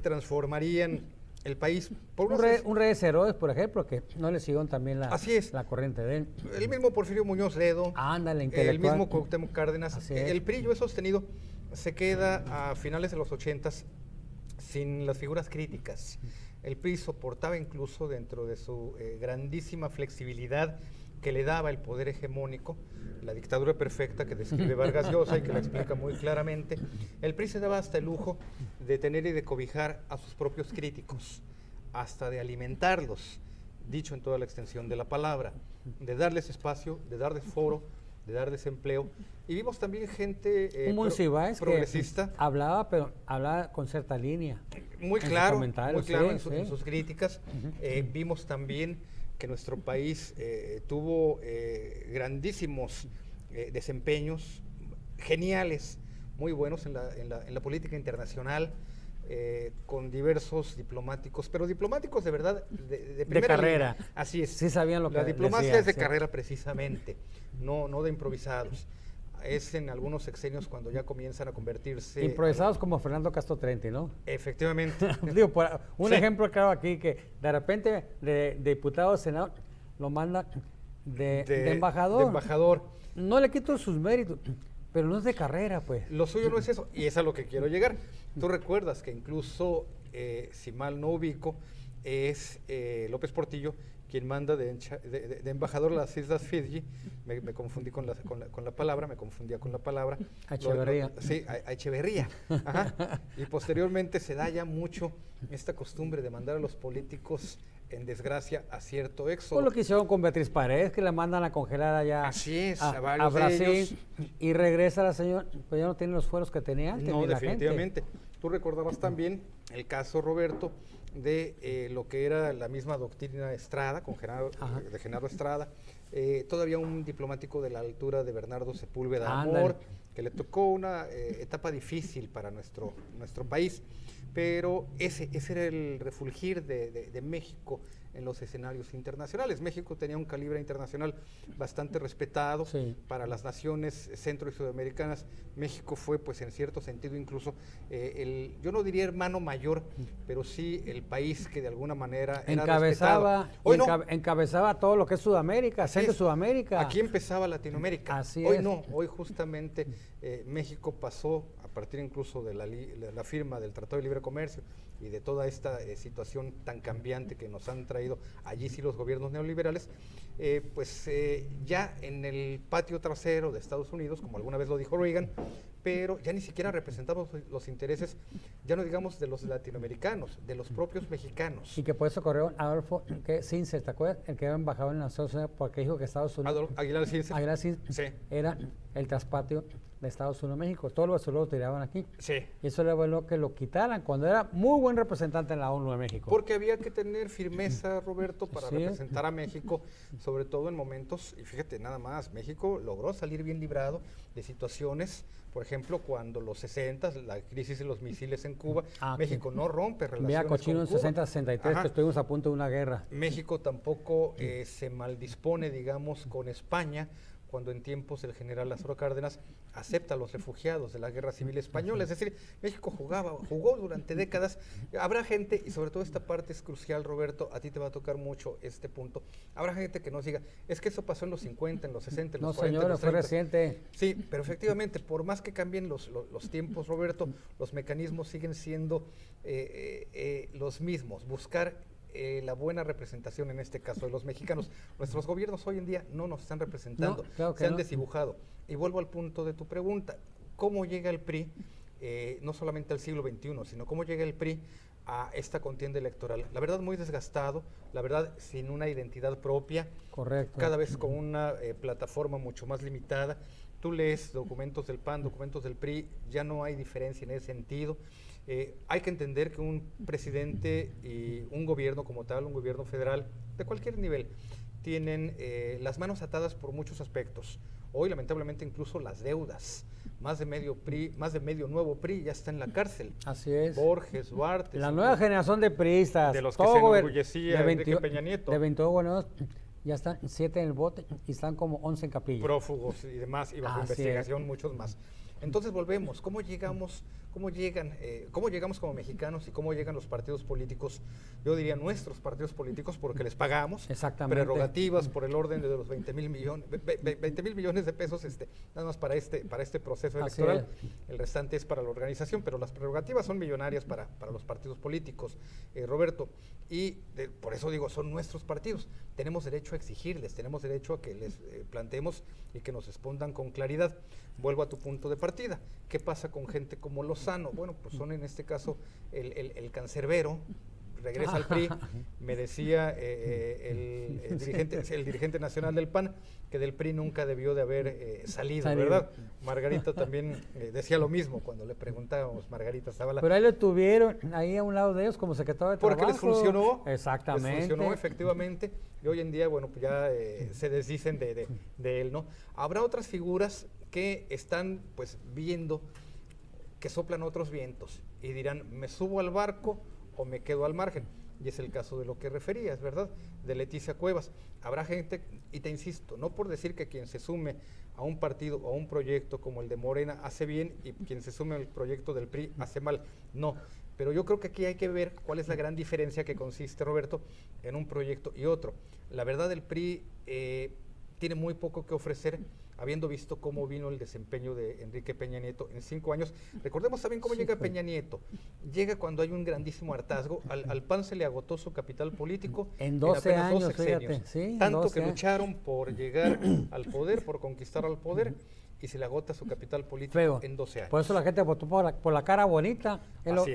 transformarían el país. Por Un Reyes Herodes, por ejemplo, que no le siguieron también la corriente de él. El mismo Porfirio Muñoz Ledo. Ándale, El intelectual. mismo Cuauhtémoc Cárdenas. Así es. El PRI, yo he sostenido, se queda a finales de los 80s sin las figuras críticas. El PRI soportaba incluso dentro de su grandísima flexibilidad que le daba el poder hegemónico, la dictadura perfecta que describe Vargas Llosa y que la explica muy claramente. El PRI se daba hasta el lujo de tener y de cobijar a sus propios críticos, hasta de alimentarlos, dicho en toda la extensión de la palabra, de darles espacio, de darles foro, de darles empleo. Y vimos también gente un Monsiváis progresista. Que hablaba, pero hablaba con cierta línea. Muy en claro, sus comentarios, muy claro sí, en sus críticas. Vimos también que nuestro país tuvo grandísimos desempeños, geniales, muy buenos en la política internacional, con diversos diplomáticos, pero diplomáticos de verdad de primera carrera. línea. Así es. Sí sabían lo que La diplomacia decían, es de sí. carrera precisamente, no de improvisados. Es en algunos sexenios cuando ya comienzan a convertirse... Improvisados como Fernando Castro Trenti, ¿no? Efectivamente. Digo, un Sí. ejemplo claro aquí, que de repente de diputado al Senado lo manda de embajador. De embajador. No le quito sus méritos, pero no es de carrera, pues. Lo suyo no es eso, y es a lo que quiero llegar. Tú recuerdas que incluso, si mal no ubico, es López Portillo quien manda de embajador a las Islas Fiji. Me confundí con la palabra, me confundía con la palabra. A Echeverría. Sí, a Echeverría. Ajá. Y posteriormente se da ya mucho esta costumbre de mandar a los políticos en desgracia a cierto éxodo. Por lo que hicieron con Beatriz Paredes, que la mandan a congelar allá Así es, a varios de Brasil, ellos. y regresa la señora, pues ya no tiene los fueros que tenía antes. No, ni la definitivamente. Tú recordabas también el caso, Roberto, de lo que era la misma doctrina Estrada, de Genaro Estrada, todavía un diplomático de la altura de Bernardo Sepúlveda Ándale. Amor, que le tocó una etapa difícil para nuestro país, pero ese era el refulgir de México en los escenarios internacionales. México tenía un calibre internacional bastante respetado para las naciones centro y sudamericanas. México fue, pues en cierto sentido, incluso yo no diría hermano mayor, pero sí el país que de alguna manera era respetado. Encabezaba todo lo que es Sudamérica, Centro Sudamérica. Aquí empezaba Latinoamérica. Así hoy es. no, hoy justamente México pasó, a partir incluso de la firma del Tratado de Libre Comercio y de toda esta situación tan cambiante que nos han traído allí sí los gobiernos neoliberales, ya en el patio trasero de Estados Unidos, como alguna vez lo dijo Reagan, pero ya ni siquiera representamos los intereses, ya no digamos de los latinoamericanos, de los propios mexicanos. Y que por eso corrió Adolfo Sincer, ¿te acuerdas? El que era embajador en las Estados Unidos, porque dijo que Estados Unidos... Aguilar Sincer. Sí. Era el traspatio de Estados Unidos a México. Todos los basureros lo tiraban aquí. Sí. Y eso le volvió que lo quitaran cuando era muy buen representante en la ONU de México. Porque había que tener firmeza, Roberto, para representar a México, sobre todo en momentos, y fíjate nada más, México logró salir bien librado de situaciones, por ejemplo, cuando los 60, la crisis de los misiles en Cuba, México no rompe relaciones Vía cochino con Cuba. en 60-63, que estuvimos a punto de una guerra. México tampoco se maldispone, digamos, con España, cuando en tiempos el general Lázaro Cárdenas acepta a los refugiados de la Guerra Civil Española. Es decir, México jugó durante décadas. Habrá gente, y sobre todo esta parte es crucial, Roberto, a ti te va a tocar mucho este punto, habrá gente que nos diga, es que eso pasó en los 50, en los 60, en los 40, señor, en los 30. fue reciente. Sí, pero efectivamente, por más que cambien los tiempos, Roberto, los mecanismos siguen siendo los mismos, buscar la buena representación, en este caso de los mexicanos. Nuestros gobiernos hoy en día no nos están representando, se han desdibujado. Y vuelvo al punto de tu pregunta, ¿cómo llega el PRI, no solamente al siglo XXI, sino cómo llega el PRI a esta contienda electoral? La verdad, muy desgastado, la verdad, sin una identidad propia, cada vez con una plataforma mucho más limitada. Tú lees documentos del PAN, documentos del PRI, ya no hay diferencia en ese sentido. Hay que entender que un presidente y un gobierno como tal, un gobierno federal de cualquier nivel, tienen las manos atadas por muchos aspectos. Hoy, lamentablemente, incluso las deudas. Más de medio nuevo PRI ya está en la cárcel. Así es. Borges, Duarte. La nueva generación de priistas. De los que se enorgullecía Enrique Peña Nieto. De 22 gobernadores, ya están 7 en el bote y están como 11 en capilla. Prófugos y demás, y bajo investigación muchos más. Entonces volvemos, ¿cómo llegamos como mexicanos y cómo llegan los partidos políticos? Yo diría nuestros partidos políticos, porque les pagamos prerrogativas por el orden de los 20 mil millones de pesos, nada más para este proceso electoral. El restante es para la organización, pero las prerrogativas son millonarias para los partidos políticos, Roberto. Y por eso digo, son nuestros partidos. Tenemos derecho a exigirles, tenemos derecho a que les planteemos y que nos respondan con claridad. Vuelvo a tu punto de partida. ¿Qué pasa con gente como Lozano? Bueno, pues son en este caso el cancerbero, regresa al PRI. Me decía el dirigente nacional del PAN que del PRI nunca debió de haber salido, ¿verdad? Margarita también decía lo mismo cuando le preguntábamos, Margarita Zavala. Pero ahí lo tuvieron, ahí a un lado de ellos como secretario de Trabajo. Porque les funcionó. Exactamente. Les funcionó, efectivamente. Y hoy en día, bueno, pues ya se desdicen de él, ¿no? Habrá otras figuras que están, pues, viendo que soplan otros vientos y dirán, ¿me subo al barco o me quedo al margen? Y es el caso de lo que referías, ¿verdad? De Leticia Cuevas. Habrá gente, y te insisto, no por decir que quien se sume a un partido o a un proyecto como el de Morena hace bien y quien se sume al proyecto del PRI hace mal, no. Pero yo creo que aquí hay que ver cuál es la gran diferencia que consiste, Roberto, en un proyecto y otro. La verdad, el PRI tiene muy poco que ofrecer, habiendo visto cómo vino el desempeño de Enrique Peña Nieto en 5 años. Recordemos también cómo llega Peña Nieto. Llega cuando hay un grandísimo hartazgo. Al PAN se le agotó su capital político en 12 años, 2 sexenios. Sí, tanto que lucharon por llegar al poder, por conquistar al poder, y se le agota su capital político en 12 años. Por eso la gente votó por la cara bonita,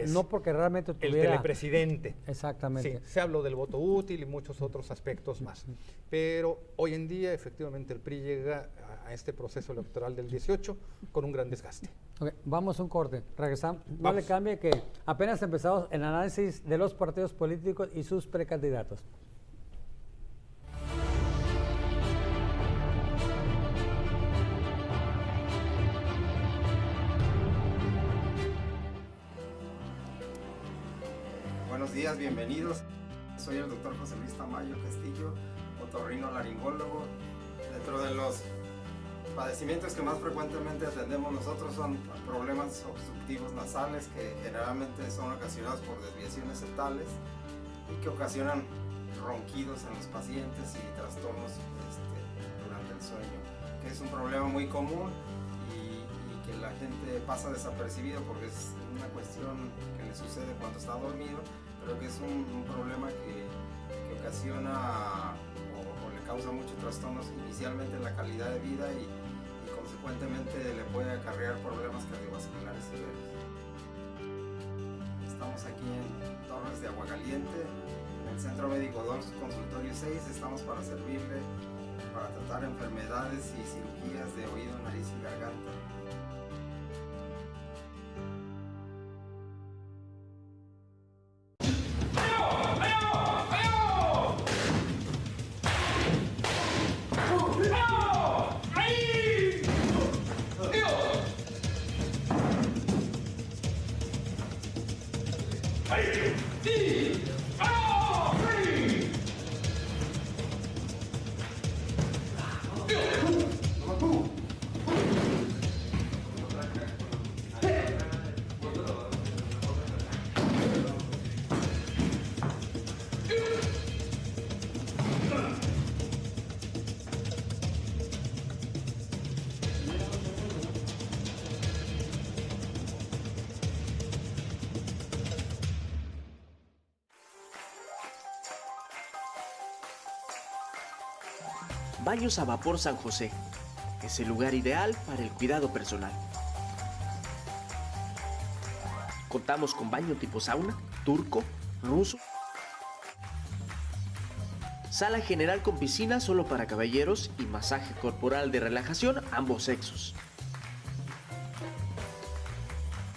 no porque realmente tuviera... El telepresidente. Exactamente. Sí, se habló del voto útil y muchos otros aspectos más. Pero hoy en día, efectivamente, el PRI llega a este proceso electoral del 18 con un gran desgaste. Okay, vamos a un corte, regresamos. No le cambie que apenas empezamos el análisis de los partidos políticos y sus precandidatos. Buenos días, bienvenidos. Soy el doctor José Luis Tamayo Castillo, otorrinolaringólogo. Dentro de los padecimientos que más frecuentemente atendemos nosotros son problemas obstructivos nasales que generalmente son ocasionados por desviaciones septales y que ocasionan ronquidos en los pacientes y trastornos durante el sueño, que es un problema muy común y que la gente pasa desapercibido porque es una cuestión que le sucede cuando está dormido, pero que es un problema que ocasiona o le causa muchos trastornos inicialmente en la calidad de vida y consecuentemente le puede acarrear problemas cardiovasculares severos. Estamos aquí en Torres de Aguacaliente, en el Centro Médico 2, Consultorio 6. Estamos para servirle, para tratar enfermedades y cirugías de oído, nariz y garganta. Baños a Vapor San José es el lugar ideal para el cuidado personal. Contamos con baño tipo sauna, turco, ruso, sala general con piscina solo para caballeros y masaje corporal de relajación ambos sexos.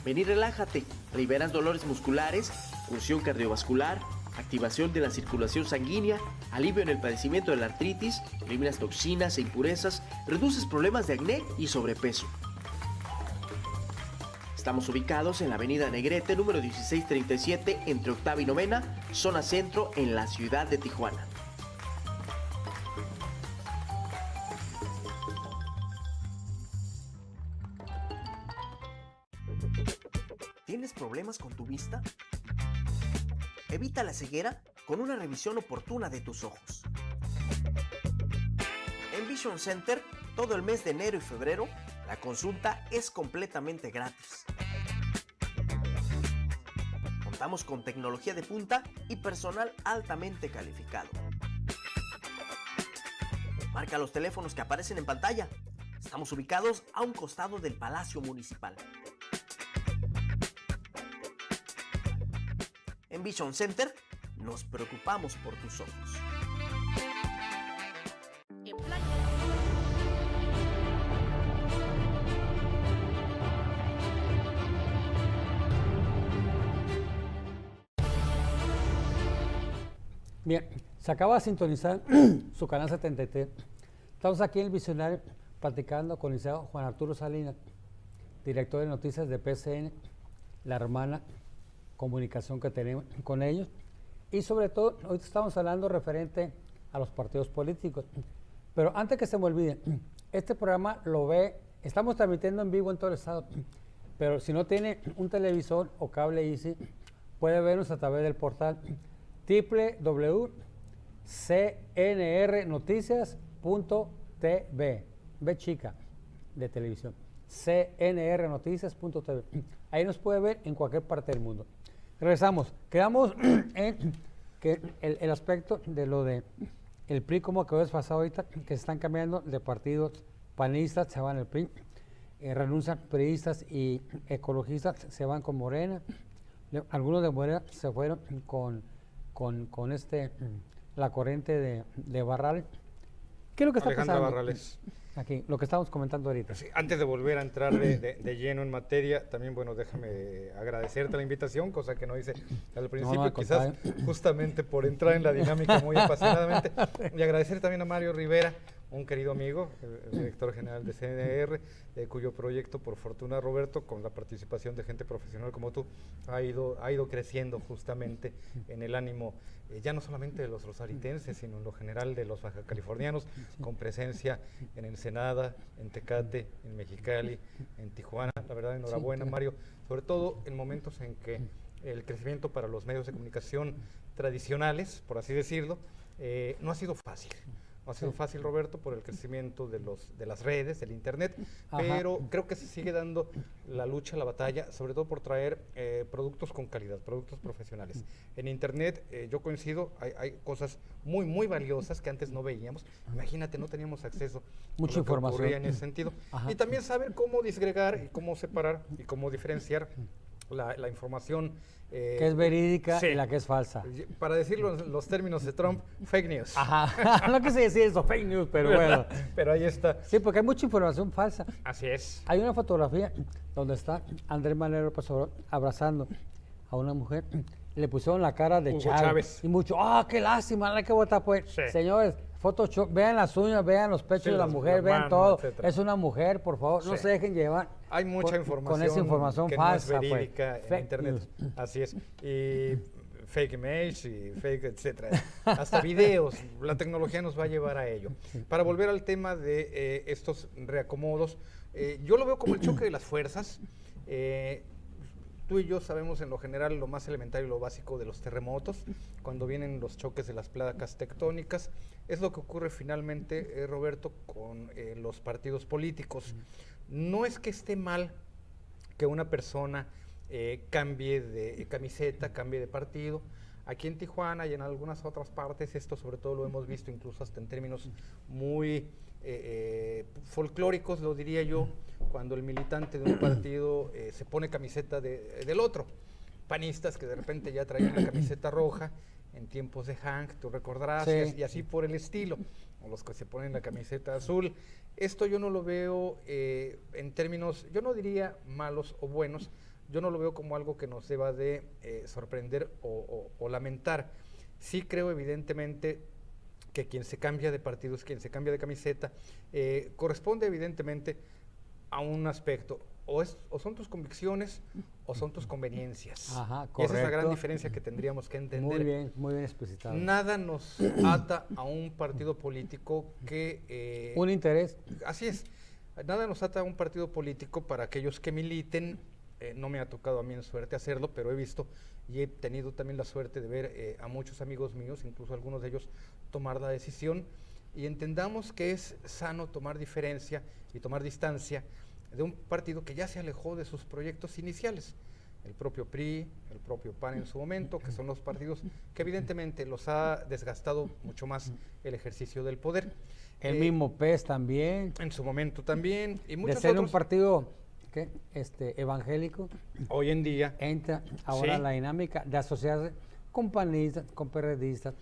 Ven y relájate, liberas dolores musculares, función cardiovascular, activación de la circulación sanguínea, alivio en el padecimiento de la artritis, eliminas toxinas e impurezas, reduces problemas de acné y sobrepeso. Estamos ubicados en la avenida Negrete, número 1637, entre Octava y Novena, zona centro, en la ciudad de Tijuana. ¿Tienes problemas con tu vista? Evita la ceguera con una revisión oportuna de tus ojos. En Vision Center, todo el mes de enero y febrero, la consulta es completamente gratis. Contamos con tecnología de punta y personal altamente calificado. Marca los teléfonos que aparecen en pantalla. Estamos ubicados a un costado del Palacio Municipal. En Vision Center nos preocupamos por tus ojos. Bien, se acaba de sintonizar su canal 73. Estamos aquí en el Visionario platicando con el licenciado Juan Arturo Salinas, director de noticias de PCN, la hermana comunicación que tenemos con ellos, y sobre todo hoy estamos hablando referente a los partidos políticos. Pero antes que se me olvide, este programa lo ve, estamos transmitiendo en vivo en todo el estado, pero si no tiene un televisor o cable Easy, puede vernos a través del portal www.cnrnoticias.tv, B chica de televisión, cnrnoticias.tv. Ahí nos puede ver en cualquier parte del mundo. Regresamos. Quedamos en que el aspecto de lo de el PRI, como quedó desfasado ahorita, que se están cambiando de partidos panistas, se van al PRI, renuncian priistas y ecologistas, se van con Morena. Algunos de Morena se fueron con la corriente de Barrales. ¿Qué es lo que está Alejandra pasando? Barrales. Aquí, lo que estamos comentando ahorita. Sí, antes de volver a entrar de lleno en materia, también, bueno, déjame agradecerte la invitación, cosa que no hice al principio, al quizás contrario. justamente por entrar en la dinámica muy apasionadamente, y agradecer también a Mario Rivera, un querido amigo, el director general de CNR, cuyo proyecto, por fortuna, Roberto, con la participación de gente profesional como tú, ha ido creciendo justamente en el ánimo, ya no solamente de los rosaritenses, sino en lo general de los bajacalifornianos, con presencia en Ensenada, en Tecate, en Mexicali, en Tijuana. La verdad, enhorabuena, Mario, sobre todo en momentos en que el crecimiento para los medios de comunicación tradicionales, por así decirlo, no ha sido fácil. No ha sido fácil, Roberto, por el crecimiento de las redes, del Internet, pero creo que se sigue dando la lucha, la batalla, sobre todo por traer productos con calidad, productos profesionales. En Internet, yo coincido, hay cosas muy, muy valiosas que antes no veíamos. Imagínate, no teníamos acceso mucha a lo que información ocurría en ese sentido. Y también saber cómo disgregar y cómo separar y cómo diferenciar la información que es verídica y la que es falsa. Para decirlo en los términos de Trump, fake news. No quise decir eso, fake news, pero bueno. Pero ahí está. Sí, porque hay mucha información falsa. Así es. Hay una fotografía donde está Andrés Manuel López Obrador abrazando a una mujer. Le pusieron la cara de Chávez. Y mucho, qué lástima, no hay que votar por él. Sí. Señores, Photoshop, vean las uñas, vean los pechos de la mujer, vean todo. Etcétera. Es una mujer, por favor, no se dejen llevar. Hay mucha información con esa información que falsa, no es verídica en Internet. News. Así es. Y fake image y fake, etcétera. Hasta videos. La tecnología nos va a llevar a ello. Para volver al tema de estos reacomodos, yo lo veo como el choque de las fuerzas. Tú y yo sabemos en lo general lo más elementario y lo básico de los terremotos, cuando vienen los choques de las placas tectónicas. Es lo que ocurre finalmente, Roberto, con los partidos políticos. No es que esté mal que una persona cambie de camiseta, cambie de partido. Aquí en Tijuana y en algunas otras partes, esto sobre todo lo hemos visto incluso hasta en términos muy folclóricos, lo diría yo, cuando el militante de un partido se pone camiseta del otro. Panistas que de repente ya traían la camiseta roja en tiempos de Hank, tú recordarás, y así por el estilo, o los que se ponen la camiseta azul. Esto yo no lo veo en términos, yo no diría malos o buenos, yo no lo veo como algo que nos deba de sorprender o lamentar. Sí creo evidentemente que quien se cambia de partidos, quien se cambia de camiseta, corresponde evidentemente a un aspecto, o son tus convicciones o son tus conveniencias. Correcto. Y esa es la gran diferencia que tendríamos que entender. Muy bien explicitado. Nada nos ata a un partido político que... un interés. Así es. Nada nos ata a un partido político para aquellos que militen. No me ha tocado a mí en suerte hacerlo, pero he visto y he tenido también la suerte de ver a muchos amigos míos, incluso algunos de ellos, tomar la decisión. Y entendamos que es sano tomar diferencia y tomar distancia de un partido que ya se alejó de sus proyectos iniciales. El propio PRI, el propio PAN en su momento, que son los partidos que evidentemente los ha desgastado mucho más el ejercicio del poder. El mismo PES también. En su momento también. Y muchos de ser otros, un partido evangélico, hoy en día entra ahora la dinámica de asociarse con panistas, con perredistas,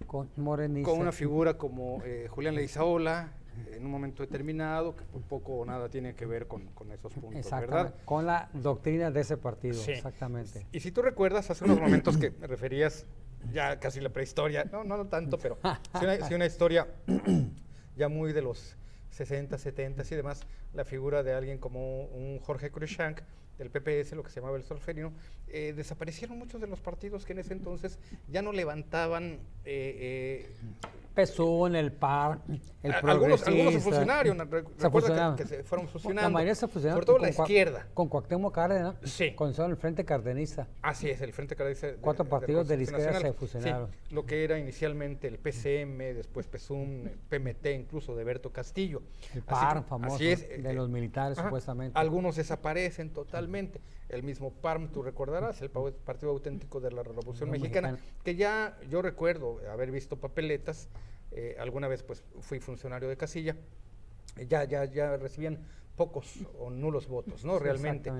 con morenistas. Con una figura como Julián Leizaola, en un momento determinado, que poco o nada tiene que ver con esos puntos, ¿verdad? Con la doctrina de ese partido, exactamente. Y si tú recuerdas, hace unos momentos que me referías ya casi la prehistoria, no tanto, pero sí una historia ya muy de los 60, 70 y demás, la figura de alguien como un Jorge Cruikshank del PPS, lo que se llamaba el Solferino, desaparecieron muchos de los partidos que en ese entonces ya no levantaban PSUN, el PAR, el algunos se Progresista. fusionaron, recuerda que se fueron fusionando. La mayoría se fusionaron. Sobre todo la izquierda. Con Cuauhtémoc Cárdenas, con el Frente Cardenista. Así es, el Frente Cardenista. 4 partidos de la izquierda se fusionaron. Sí, lo que era inicialmente el PCM, después PSUN, PMT, incluso de Berto Castillo. El PAR, famoso, de los militares, supuestamente. Algunos desaparecen totalmente. El mismo PARM, tú recordarás, el Partido Auténtico de la Revolución Mexicana, que ya yo recuerdo haber visto papeletas, alguna vez pues fui funcionario de casilla, ya recibían pocos o nulos votos, ¿no? Realmente.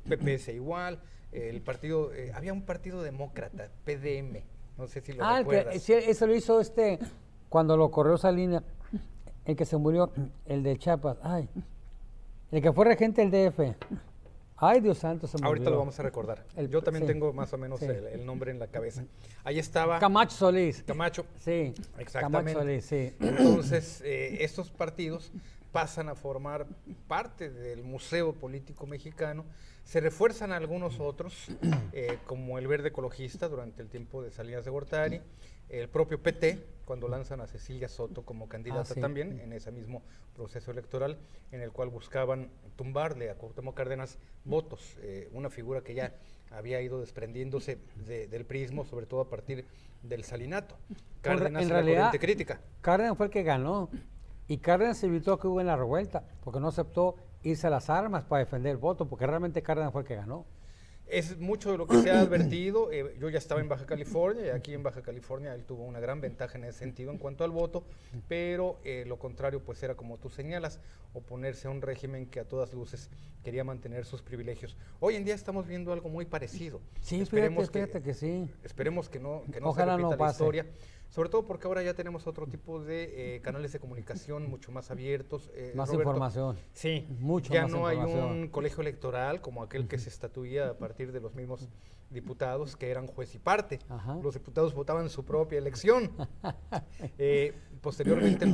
PPS igual, el partido, había un partido demócrata, PDM, no sé si lo recuerdas. Eso lo hizo cuando lo corrió Salinas, el que se murió, el de Chiapas, el que fue regente del DF. Ay, Dios santo, se me Ahorita olvidó. lo vamos a recordar. Yo también sí. tengo más o menos Sí. el nombre en la cabeza. Ahí estaba... Camacho Solís. Camacho. Sí, Exactamente. Camacho Solís, sí. Entonces, estos partidos pasan a formar parte del Museo Político Mexicano, se refuerzan algunos otros, como el Verde Ecologista durante el tiempo de Salinas de Gortari, el propio PT, cuando lanzan a Cecilia Soto como candidata sí. también, en ese mismo proceso electoral, en el cual buscaban tumbarle a Cuauhtémoc Cárdenas votos, una figura que ya había ido desprendiéndose del priismo, sobre todo a partir del salinato. Cárdenas en era realidad, corriente crítica. Cárdenas fue el que ganó. Y Cárdenas evitó que hubo en la revuelta, porque no aceptó irse a las armas para defender el voto, porque realmente Cárdenas fue el que ganó. Es mucho de lo que se ha advertido. Yo ya estaba en Baja California, y aquí en Baja California él tuvo una gran ventaja en ese sentido en cuanto al voto, pero lo contrario pues era, como tú señalas, oponerse a un régimen que a todas luces quería mantener sus privilegios. Hoy en día estamos viendo algo muy parecido. Sí, Esperemos fíjate que sí. Esperemos que no Ojalá se repita no la pase. historia. Sobre todo porque ahora ya tenemos otro tipo de canales de comunicación mucho más abiertos. Más Roberto, información. Sí, mucho ya más no hay información. un colegio electoral como aquel que se estatuía a partir de los mismos diputados que eran juez y parte. Ajá. Los diputados votaban su propia elección. Posteriormente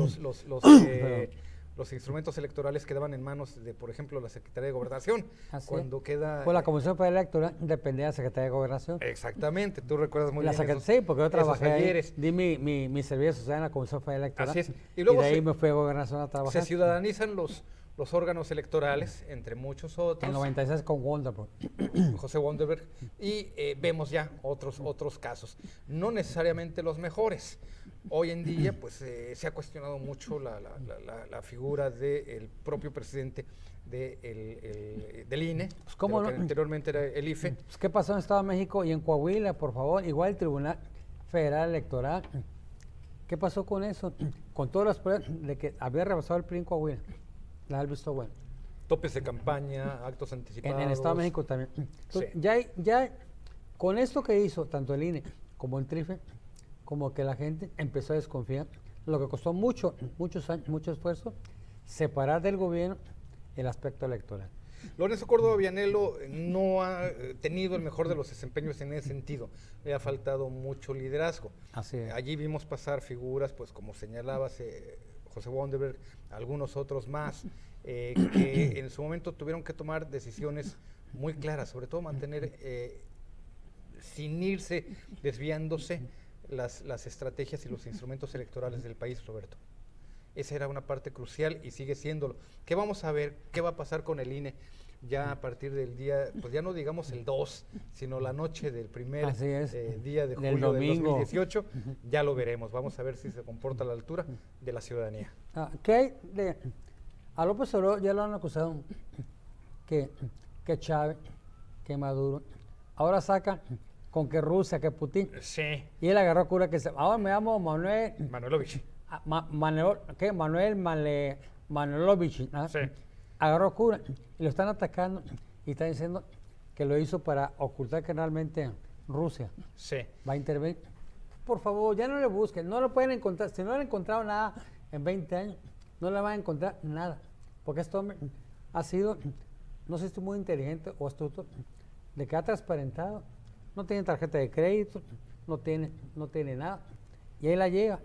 los instrumentos electorales quedaban en manos de, por ejemplo, la Secretaría de Gobernación. Así cuando es. queda... Pues la Comisión Federal Electoral dependía de la Secretaría de Gobernación. Exactamente, tú recuerdas muy La bien esos, sí, porque yo trabajé ahí, ayeres. di mi servicio social en la Comisión Federal Electoral. Así es. Y luego de ahí me fui a Gobernación a trabajar. Se ciudadanizan los órganos electorales, entre muchos otros. En 96 con Wonderberg. José Wonderberg. Y vemos ya otros casos. No necesariamente los mejores. Hoy en día, pues, se ha cuestionado mucho la figura del propio presidente del INE, pues ¿cómo de lo no? que anteriormente era el IFE. Pues, ¿qué pasó en Estado de México y en Coahuila, por favor? Igual el Tribunal Federal Electoral. ¿Qué pasó con eso? Con todas las pruebas de que había rebasado el PRI en Coahuila. ¿Las has visto? Bueno. Topes de campaña, actos anticipados. En el Estado de México también. Entonces, Sí. ya con esto que hizo tanto el INE como el TRIFE, como que la gente empezó a desconfiar, lo que costó muchos años, mucho esfuerzo, separar del gobierno el aspecto electoral. Lorenzo Córdoba Vianello no ha tenido el mejor de los desempeños en ese sentido. Le ha faltado mucho liderazgo. Así es. Allí vimos pasar figuras, pues como señalabas, José Wonderberg, algunos otros más, que en su momento tuvieron que tomar decisiones muy claras, sobre todo mantener, sin irse desviándose, las estrategias y los instrumentos electorales del país, Roberto. Esa era una parte crucial y sigue siéndolo. ¿Qué vamos a ver? ¿Qué va a pasar con el INE? Ya a partir del día, pues ya no digamos el 2, sino la noche del primer día de julio del 2018, ya lo veremos. Vamos a ver si se comporta a la altura de la ciudadanía. ¿Qué hay de...? A López Obrador ya lo han acusado que Chávez, que Maduro, ahora sacan con que Rusia, que Putin. Sí. Y él agarró cura que ahora me llamo Manuelovich. Manuelovich. Sí. Agarró cura y lo están atacando y están diciendo que lo hizo para ocultar que realmente Rusia va a intervenir. Por favor, ya no le busquen, no lo pueden encontrar. Si no le han encontrado nada en 20 años, no le van a encontrar nada. Porque este hombre ha sido, no sé si muy inteligente o astuto, de que ha transparentado. No tiene tarjeta de crédito, no tiene nada. Y ahí la llega.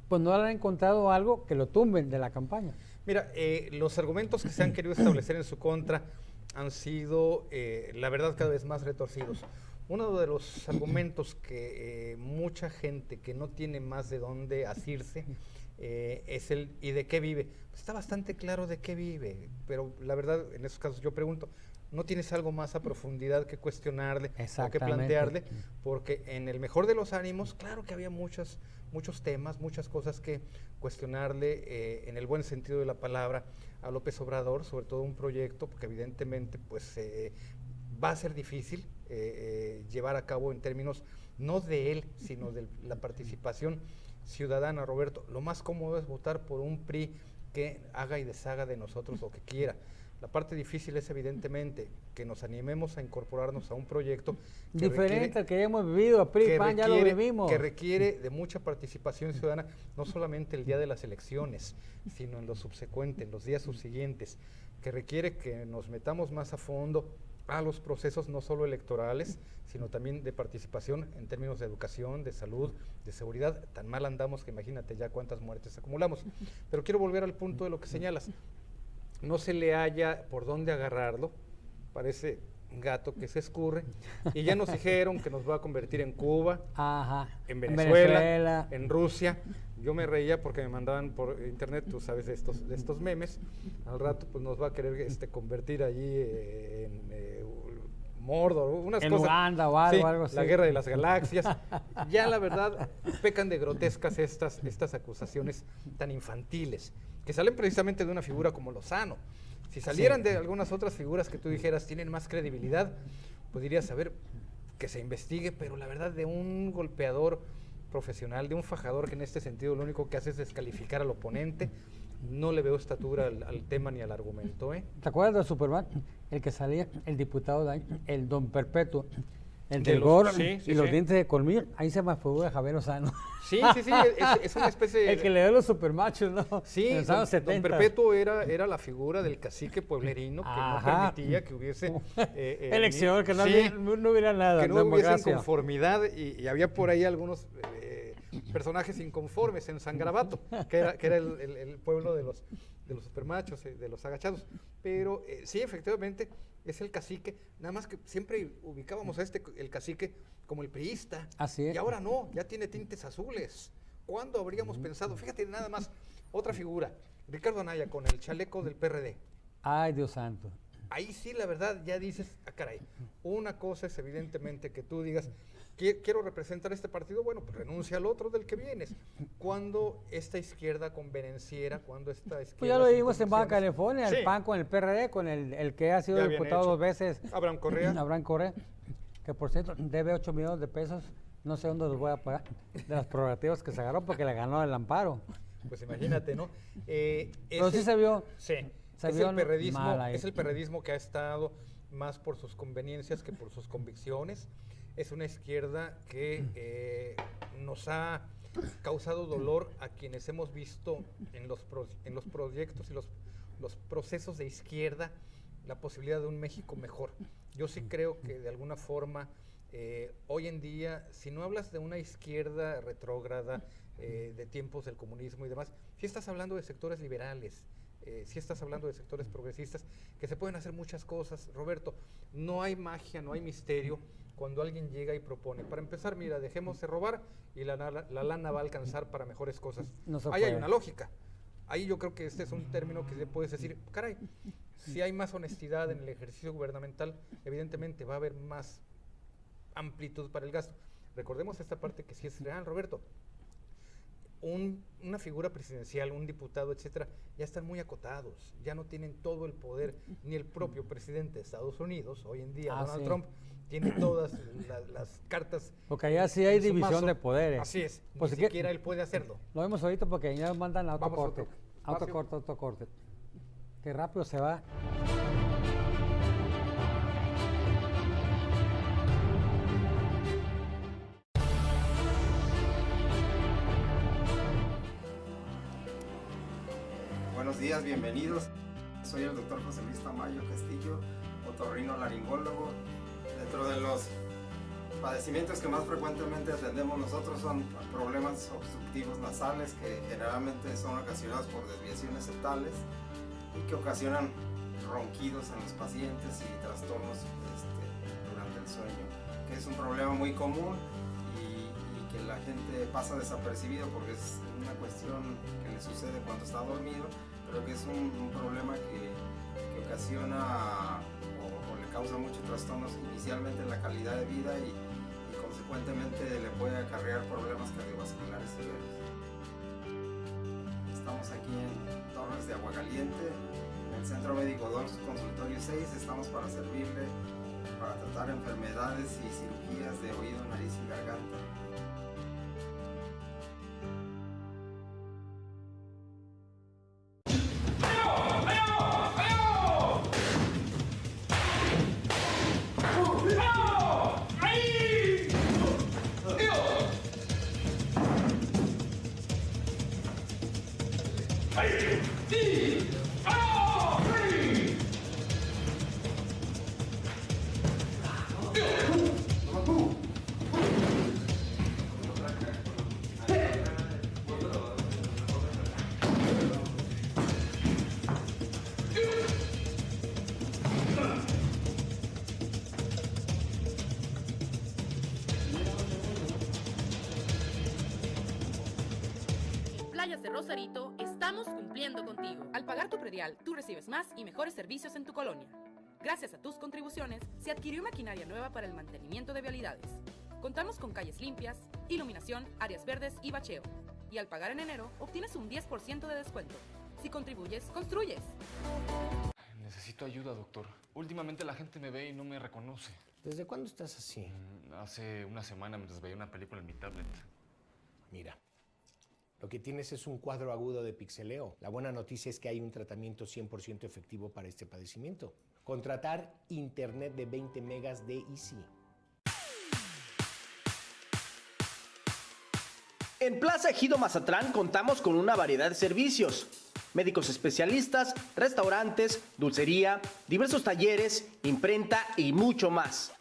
Pues no le han encontrado algo que lo tumben de la campaña. Mira, los argumentos que se han querido establecer en su contra han sido, la verdad, cada vez más retorcidos. Uno de los argumentos que mucha gente que no tiene más de dónde asirse es el ¿y de qué vive? Pues está bastante claro de qué vive, pero la verdad, en esos casos yo pregunto, ¿no tienes algo más a profundidad que cuestionarle o que plantearle? Porque en el mejor de los ánimos, claro que había muchos temas, muchas cosas que cuestionarle en el buen sentido de la palabra a López Obrador, sobre todo un proyecto, porque evidentemente pues va a ser difícil llevar a cabo en términos no de él, sino de la participación ciudadana, Roberto. Lo más cómodo es votar por un PRI que haga y deshaga de nosotros lo que quiera. La parte difícil es evidentemente que nos animemos a incorporarnos a un proyecto que diferente al que ya hemos vivido, PRI, PAN, ya lo vivimos. Que requiere de mucha participación ciudadana, no solamente el día de las elecciones, sino en los subsecuentes, en los días subsiguientes, que requiere que nos metamos más a fondo a los procesos no solo electorales, sino también de participación en términos de educación, de salud, de seguridad. Tan mal andamos que imagínate ya cuántas muertes acumulamos. Pero quiero volver al punto de lo que señalas. No se le halla por dónde agarrarlo, parece un gato que se escurre, y ya nos dijeron que nos va a convertir en Cuba, en Venezuela, en Rusia. Yo me reía porque me mandaban por internet, tú sabes, de estos memes. Al rato pues nos va a querer convertir allí en Mordor, unas en cosas. Uganda o algo, algo así. La guerra de las galaxias. Ya la verdad pecan de grotescas estas acusaciones tan infantiles, que salen precisamente de una figura como Lozano. Si salieran de algunas otras figuras que tú dijeras tienen más credibilidad, podrías saber que se investigue, pero la verdad de un golpeador profesional, de un fajador que en este sentido lo único que hace es descalificar al oponente, no le veo estatura al tema ni al argumento. ¿Te acuerdas de Superman? El que salía, el diputado de ahí, el Don Perpetuo, el De del los- gorro sí, sí, y los sí. dientes de colmillo. Ahí se me figura Javier Lozano. Sí, es una especie El que le dio los supermachos, ¿no? Sí, en los años don 70. Perpetuo era la figura del cacique pueblerino que Ajá. no permitía que hubiese Elección, que no, sí, no hubiera nada. que no hubiese democracia. inconformidad y había por ahí algunos personajes inconformes en San Gravato, que era el pueblo de los supermachos, de los agachados. Pero sí, efectivamente, es el cacique, nada más que siempre ubicábamos a el cacique como el priista. Así es. Y ahora no, ya tiene tintes azules. ¿Cuándo habríamos pensado? Fíjate nada más, otra figura, Ricardo Anaya con el chaleco del PRD. Ay, Dios santo. Ahí sí, la verdad, ya dices, caray, una cosa es evidentemente que tú digas, quiero representar este partido, bueno, pues renuncia al otro del que vienes. Cuando esta izquierda convenenciera, cuando esta izquierda... Pues ya lo sin vimos en Baja convicciones- California, Sí. el PAN con el PRD, con el que ha sido Ya habían diputado hecho. 2 veces. Abraham Correa. Abraham Correa, que por cierto debe 8 millones de pesos, no sé dónde los voy a pagar, de las prerrogativas que se agarró porque le ganó el amparo. Pues imagínate, ¿no? Pero sí se vio. Sí. Se Es vio el perredismo, mal ahí. es el perredismo que ha estado más por sus conveniencias que por sus convicciones. Es una izquierda que nos ha causado dolor a quienes hemos visto en los proyectos y los procesos de izquierda la posibilidad de un México mejor. Yo sí creo que de alguna forma hoy en día, si no hablas de una izquierda retrógrada, de tiempos del comunismo y demás, si estás hablando de sectores liberales, si estás hablando de sectores progresistas, que se pueden hacer muchas cosas. Roberto, no hay magia, no hay misterio cuando alguien llega y propone. Para empezar, mira, dejemos de robar y la lana va a alcanzar para mejores cosas. No se Ahí hay puede. una lógica. Ahí yo creo que este es un término que le puedes decir, caray, si hay más honestidad en el ejercicio gubernamental, evidentemente va a haber más amplitud para el gasto. Recordemos esta parte que sí es real, Roberto. Una figura presidencial, un diputado, etcétera, ya están muy acotados, ya no tienen todo el poder, ni el propio presidente de Estados Unidos, hoy en día, Donald sí. Trump, tiene todas las cartas. Porque allá sí hay en su división mazo. de poderes. Así es, Pues ni si que- siquiera él puede hacerlo. Lo vemos ahorita porque ya nos mandan a otro Vamos a corte. otro. A otro Espacio. corte, otro corte. Qué rápido se va. Buenos días, bienvenidos. Soy el doctor José Luis Tamayo Castillo, otorrinolaringólogo. Dentro de los padecimientos que más frecuentemente atendemos nosotros son problemas obstructivos nasales que generalmente son ocasionados por desviaciones septales y que ocasionan ronquidos en los pacientes y trastornos durante el sueño, que es un problema muy común y que la gente pasa desapercibido porque es una cuestión que le sucede cuando está dormido, pero que es un problema que ocasiona o le causa muchos trastornos inicialmente en la calidad de vida y consecuentemente le puede acarrear problemas cardiovasculares severos. Estamos aquí en Torres de Aguacaliente, en el Centro Médico 2, Consultorio 6. Estamos para servirle para tratar enfermedades y cirugías de oído, nariz y garganta. Rosarito, estamos cumpliendo contigo. Al pagar tu predial, tú recibes más y mejores servicios en tu colonia. Gracias a tus contribuciones, se adquirió maquinaria nueva para el mantenimiento de vialidades. Contamos con calles limpias, iluminación, áreas verdes y bacheo. Y al pagar en enero, obtienes un 10% de descuento. Si contribuyes, construyes. Necesito ayuda, doctor. Últimamente la gente me ve y no me reconoce. ¿Desde cuándo estás así? Hace una semana mientras veía una película en mi tablet. Mira, lo que tienes es un cuadro agudo de pixeleo. La buena noticia es que hay un tratamiento 100% efectivo para este padecimiento. Contratar internet de 20 megas de Easy. En Plaza Ejido Mazatlán contamos con una variedad de servicios. Médicos especialistas, restaurantes, dulcería, diversos talleres, imprenta y mucho más.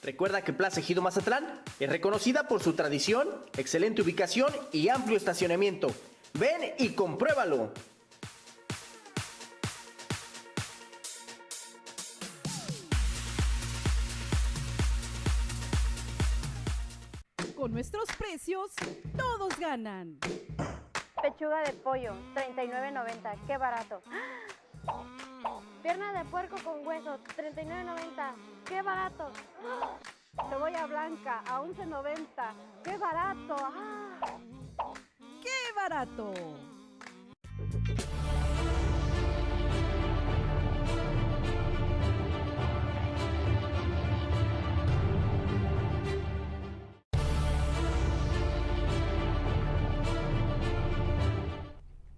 Recuerda que Plaza Ejido Mazatlán es reconocida por su tradición, excelente ubicación y amplio estacionamiento. Ven y compruébalo. Con nuestros precios, todos ganan. Pechuga de pollo, $39.90, qué barato. Pierna de puerco con hueso, $39.90, qué barato. Cebolla blanca a $11.90, qué barato. ¡Qué barato!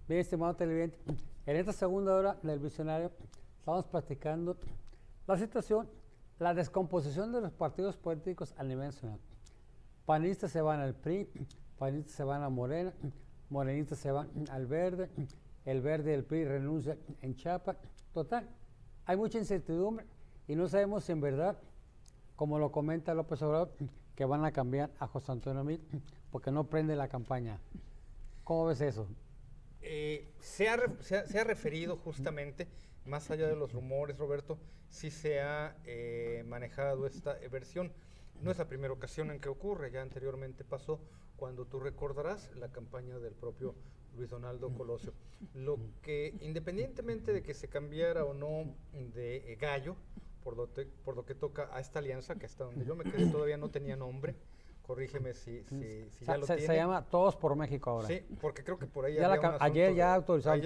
Bien, estimado televidente, en esta segunda hora del visionario estamos platicando la situación, la descomposición de los partidos políticos a nivel nacional. Panistas se van al PRI, panistas se van a Morena, morenistas se van al Verde, el Verde y el PRI renuncian en Chiapas. Total, hay mucha incertidumbre y no sabemos si en verdad, como lo comenta López Obrador, que van a cambiar a José Antonio Meade porque no prende la campaña. ¿Cómo ves eso? Se ha referido justamente, más allá de los rumores, Roberto, sí se ha manejado esta versión. No es la primera ocasión en que ocurre, ya anteriormente pasó cuando tú recordarás la campaña del propio Luis Donaldo Colosio. Lo que, independientemente de que se cambiara o no de gallo, por lo que toca a esta alianza, que hasta donde yo me quedé todavía no tenía nombre, corrígeme si ya lo tiene. Se llama Todos por México ahora. Sí, porque creo que por ahí ya ayer ya autorizaron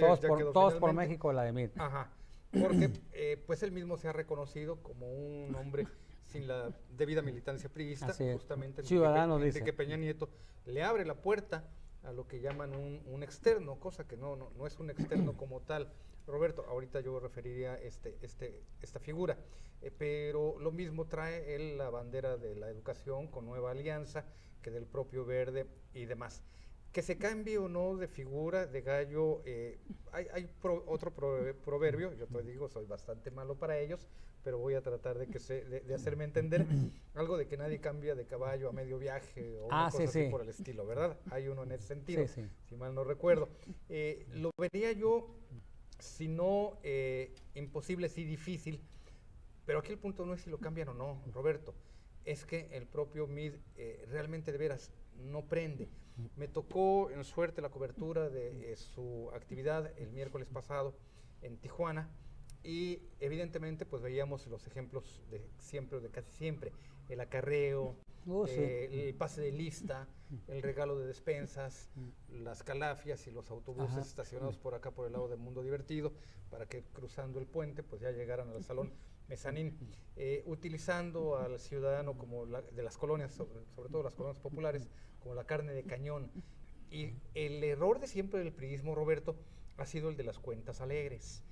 Todos por México la de Meade. Ajá, porque pues él mismo se ha reconocido como un hombre sin la debida militancia priista, justamente Ciudadano, dice. que Peña Nieto le abre la puerta a lo que llaman un externo, cosa que no es un externo como tal. Roberto, ahorita yo referiría esta figura, pero lo mismo trae él la bandera de la educación con Nueva Alianza, que del propio Verde y demás. Que se cambie o no de figura, de gallo, hay otro proverbio, yo te digo, soy bastante malo para ellos, pero voy a tratar de hacerme entender, algo de que nadie cambia de caballo a medio viaje o una cosa así por el estilo, ¿verdad? Hay uno en ese sentido, si mal no recuerdo. Lo vería yo, si no imposible, sí difícil, pero aquí el punto no es si lo cambian o no, Roberto, es que el propio Meade realmente de veras no prende. Me tocó en suerte la cobertura de su actividad el miércoles pasado en Tijuana y evidentemente pues veíamos los ejemplos de siempre, de casi siempre, el acarreo, el pase de lista, el regalo de despensas, las calafias y los autobuses estacionados por acá por el lado del Mundo Divertido para que cruzando el puente pues ya llegaran al salón mezanín, utilizando al ciudadano como de las colonias, sobre todo las colonias populares, como la carne de cañón. Y el error de siempre del priismo, Roberto, ha sido el de las cuentas alegres.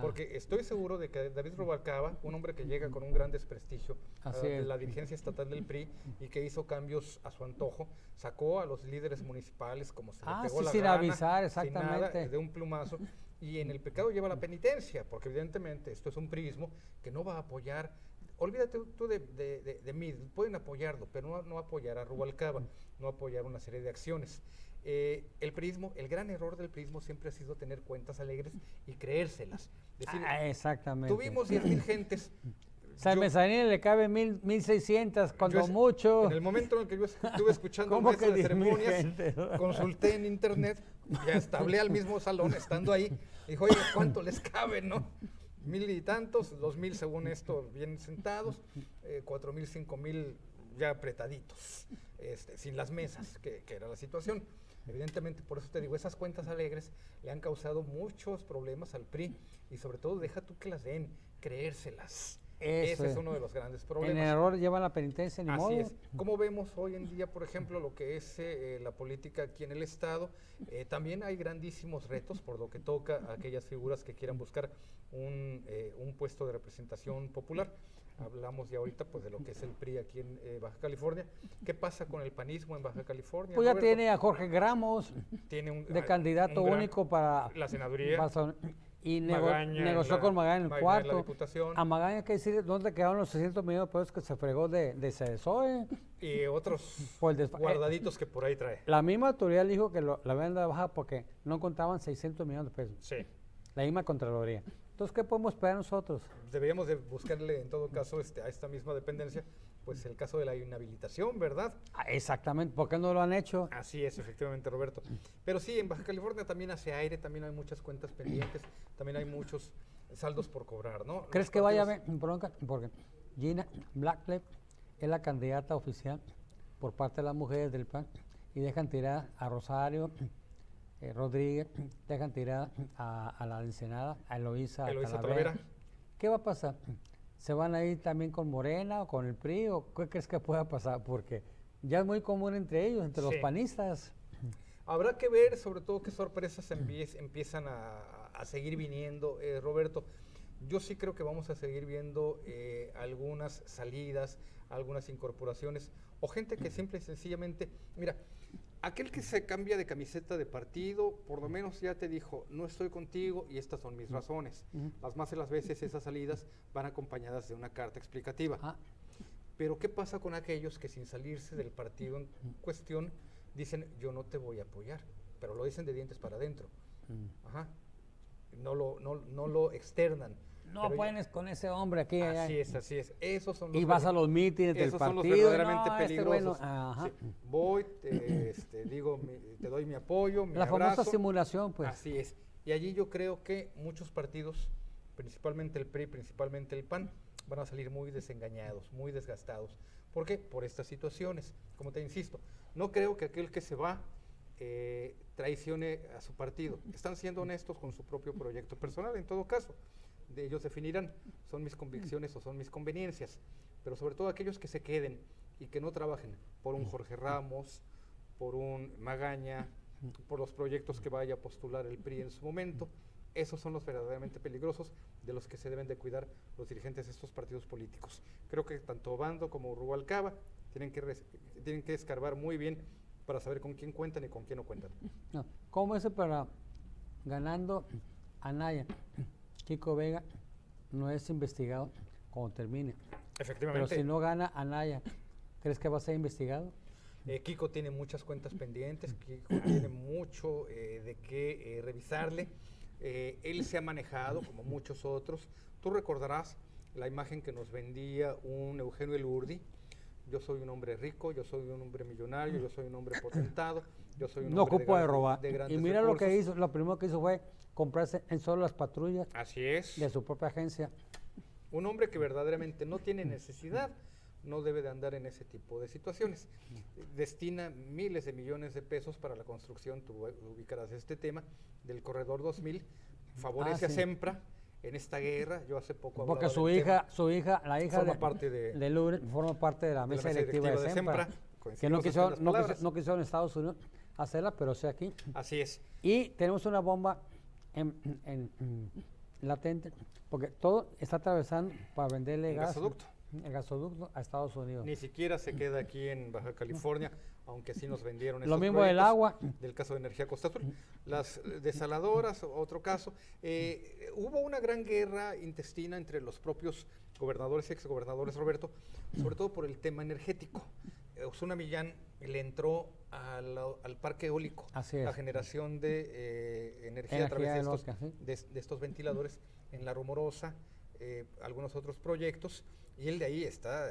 Porque estoy seguro de que David Rubalcaba, un hombre que llega con un gran desprestigio a la dirigencia estatal del PRI y que hizo cambios a su antojo, sacó a los líderes municipales como se le pegó la sin gana, avisar, exactamente. sin nada, de un plumazo, y en el pecado lleva la penitencia, porque evidentemente esto es un priismo que no va a apoyar. Olvídate tú de mí, pueden apoyarlo, pero no apoyar a Rubalcaba, no apoyar una serie de acciones. El priismo, el gran error del priismo siempre ha sido tener cuentas alegres y creérselas. Decir, exactamente. Tuvimos 10,000 gentes, San Mezzanine le cabe 1,600 cuando mucho. En el momento en el que yo estuve escuchando el ¿Cómo maestro que de 10,000 ceremonias, gente? consulté en internet y hasta hablé al mismo salón estando ahí. Dijo, oye, ¿cuánto les cabe, no? 1,000 y tantos, 2,000 según esto bien sentados, 4,000, 5,000 ya apretaditos, sin las mesas, que era la situación. Evidentemente, por eso te digo, esas cuentas alegres le han causado muchos problemas al PRI y sobre todo deja tú que las den, creérselas. Ese es uno de los grandes problemas. En el error lleva la penitencia, ni modo. Así es. Como vemos hoy en día, por ejemplo, lo que es la política aquí en el Estado, también hay grandísimos retos por lo que toca a aquellas figuras que quieran buscar un puesto de representación popular. Hablamos ya ahorita pues de lo que es el PRI aquí en Baja California. ¿Qué pasa con el panismo en Baja California? Pues ya Roberto? tiene a Jorge Gramos de candidato un gran- único para la senaduría. Y Magaña negoció con Magaña en el la cuarto. Diputación. A Magaña hay que decir dónde quedaron los 600 millones de pesos que se fregó de CESOE. Y otros Por guardaditos que por ahí trae. La misma autoridad dijo que la habían dado de baja porque no contaban 600 millones de pesos. Sí. La misma Contraloría. Entonces, ¿qué podemos esperar nosotros? Deberíamos de buscarle en todo caso a esta misma dependencia, pues el caso de la inhabilitación, ¿verdad? Exactamente, ¿por qué no lo han hecho? Así es, efectivamente, Roberto. Pero sí, en Baja California también hace aire, también hay muchas cuentas pendientes, también hay muchos saldos por cobrar, ¿no? ¿Crees que vaya a haber bronca? Porque Gina Blacklead es la candidata oficial por parte de las mujeres del PAN y dejan tirar a Rosario Rodríguez, dejan tirar a la Ensenada, a Eloísa Talavera. ¿Qué va a pasar? ¿Se van a ir también con Morena o con el PRI o qué crees que pueda pasar? Porque ya es muy común entre ellos, entre los panistas. Habrá que ver sobre todo qué sorpresas empiezan a seguir viniendo, Roberto. Yo sí creo que vamos a seguir viendo algunas salidas, algunas incorporaciones o gente que simple y sencillamente, mira, aquel que se cambia de camiseta de partido, por lo menos ya te dijo, no estoy contigo y estas son mis razones. Las más de las veces esas salidas van acompañadas de una carta explicativa. Pero ¿qué pasa con aquellos que sin salirse del partido en cuestión dicen, yo no te voy a apoyar, pero lo dicen de dientes para adentro? Ajá. No lo externan. No pones con ese hombre aquí. Así es, así es. Esos son los y vas a los mítines del partido. Esos son los verdaderamente peligrosos. Ajá. Sí, voy, te doy mi apoyo, mi La abrazo. famosa simulación, pues. Así es. Y allí yo creo que muchos partidos, principalmente el PRI, principalmente el PAN, van a salir muy desengañados, muy desgastados. ¿Por qué? Por estas situaciones. Como te insisto, no creo que aquel que se va traicione a su partido. Están siendo honestos con su propio proyecto personal, en todo caso. De ellos definirán, son mis convicciones o son mis conveniencias, pero sobre todo aquellos que se queden y que no trabajen por un Jorge Ramos, por un Magaña, por los proyectos que vaya a postular el PRI en su momento, esos son los verdaderamente peligrosos de los que se deben de cuidar los dirigentes de estos partidos políticos. Creo que tanto Obando como Rubalcaba tienen que escarbar muy bien para saber con quién cuentan y con quién no cuentan. No. ¿Cómo es para ganando Anaya? Kiko Vega no es investigado cuando termine. Efectivamente. Pero si no gana Anaya, ¿crees que va a ser investigado? Kiko tiene muchas cuentas pendientes, Kiko tiene mucho de qué revisarle. Él se ha manejado como muchos otros. Tú recordarás la imagen que nos vendía un Eugenio Elurdi. Yo soy un hombre rico, yo soy un hombre millonario, yo soy un hombre potentado, yo soy un no hombre ocupo de robar. grandes Y mira recursos. lo que hizo, lo primero que hizo fue comprarse en solo las patrullas. Así es. De su propia agencia. Un hombre que verdaderamente no tiene necesidad, no debe de andar en ese tipo de situaciones. Destina miles de millones de pesos para la construcción, tú ubicarás este tema, del Corredor 2000, favorece a Sempra en esta guerra. Yo hace poco hablaba porque su hija, la hija forma parte de Lourdes, forma parte de la mesa directiva de Sempra, que no quisieron en Estados Unidos hacerla, pero sí aquí. Así es. Y tenemos una bomba latente, porque todo está atravesando para venderle gas. El gasoducto a Estados Unidos. Ni siquiera se queda aquí en Baja California, aunque sí nos vendieron lo mismo del agua. Del caso de Energía Costa Azul. Las desaladoras, otro caso. Hubo una gran guerra intestina entre los propios gobernadores y exgobernadores, Roberto, sobre todo por el tema energético. Osuna Millán le entró al parque eólico, la generación de energía a través de estos ventiladores en La Rumorosa, algunos otros proyectos, y él de ahí está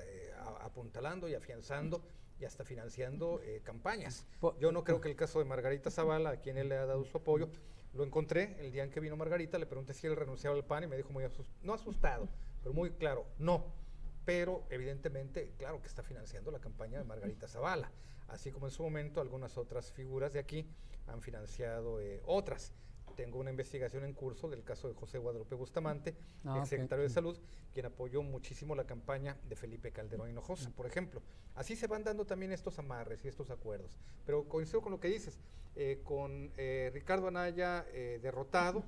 apuntalando y afianzando y hasta financiando campañas. Yo no creo que el caso de Margarita Zavala, a quien él le ha dado su apoyo, lo encontré el día en que vino Margarita, le pregunté si él renunciaba al PAN y me dijo muy no asustado, pero muy claro, no. Pero evidentemente, claro que está financiando la campaña de Margarita Zavala, así como en su momento algunas otras figuras de aquí han financiado otras. Tengo una investigación en curso del caso de José Guadalupe Bustamante, el secretario de Salud, quien apoyó muchísimo la campaña de Felipe Calderón Hinojosa, por ejemplo. Así se van dando también estos amarres y estos acuerdos. Pero coincido con lo que dices, con Ricardo Anaya derrotado,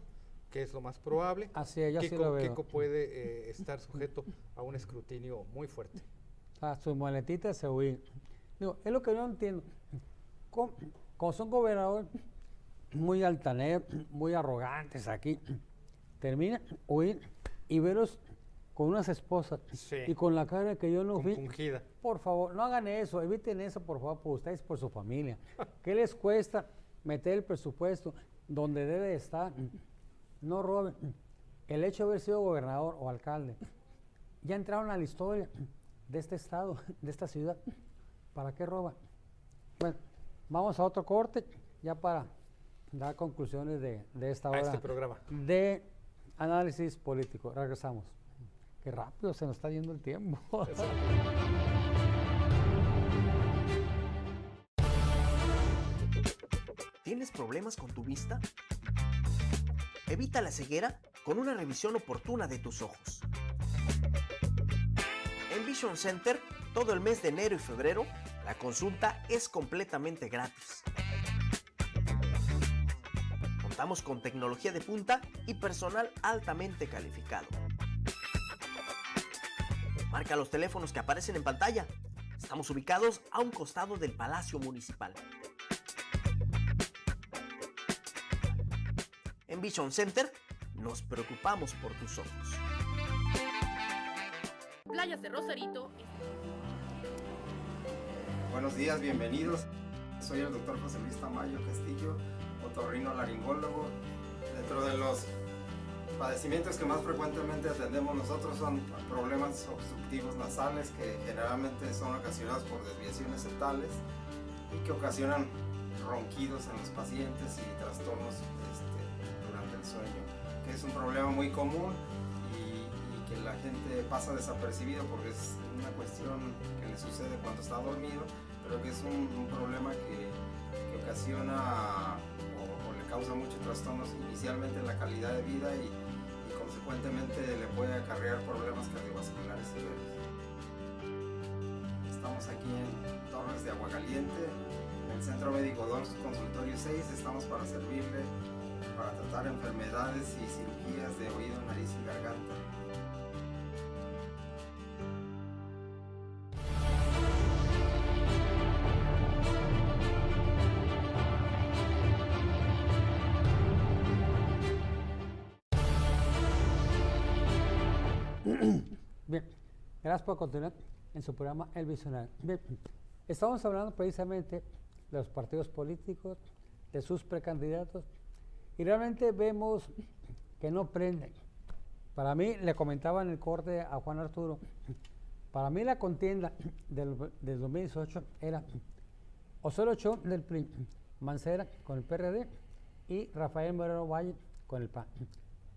que es lo más probable, así es, sí lo veo. Kiko puede estar sujeto a un escrutinio muy fuerte. A sus maletitas se huyen. Digo, es lo que yo no entiendo. Como son gobernadores muy altaneros, muy arrogantes aquí, termina huir y verlos con unas esposas y con la cara que yo no vi. Compungida. Por favor, no hagan eso, eviten eso, por favor, por ustedes, por su familia. ¿Qué les cuesta meter el presupuesto donde debe estar? No roben. El hecho de haber sido gobernador o alcalde, ya entraron a la historia de este estado, de esta ciudad. ¿Para qué roban? Bueno, vamos a otro corte, ya para dar conclusiones de esta hora este programa de análisis político. Regresamos. Qué rápido se nos está yendo el tiempo. ¿Tienes problemas con tu vista? Evita la ceguera con una revisión oportuna de tus ojos. En Vision Center, todo el mes de enero y febrero, la consulta es completamente gratis. Contamos con tecnología de punta y personal altamente calificado. Marca los teléfonos que aparecen en pantalla. Estamos ubicados a un costado del Palacio Municipal. En Vision Center nos preocupamos por tus ojos. Playas de Rosarito. Buenos días, bienvenidos. Soy el doctor José Luis Tamayo Castillo, otorrinolaringólogo. Dentro de los padecimientos que más frecuentemente atendemos nosotros son problemas obstructivos nasales que generalmente son ocasionados por desviaciones septales y que ocasionan ronquidos en los pacientes y trastornos durante el sueño, que es un problema muy común y que la gente pasa desapercibido porque es una cuestión que le sucede cuando está dormido, pero que es un problema que ocasiona o le causa muchos trastornos inicialmente en la calidad de vida y consecuentemente le puede acarrear problemas cardiovasculares severos. Estamos aquí en Torres de Aguacaliente, en el Centro Médico 2, Consultorio 6. Estamos para servirle, para tratar enfermedades y cirugías de oído, nariz y garganta. Bien, gracias por continuar en su programa El Visionario. Bien, estamos hablando precisamente de los partidos políticos, de sus precandidatos, y realmente vemos que no prenden. Para mí, le comentaba en el corte a Juan Arturo, para mí la contienda del 2018 era Osorio Chong del PRI, Mancera con el PRD y Rafael Moreno Valle con el PAN.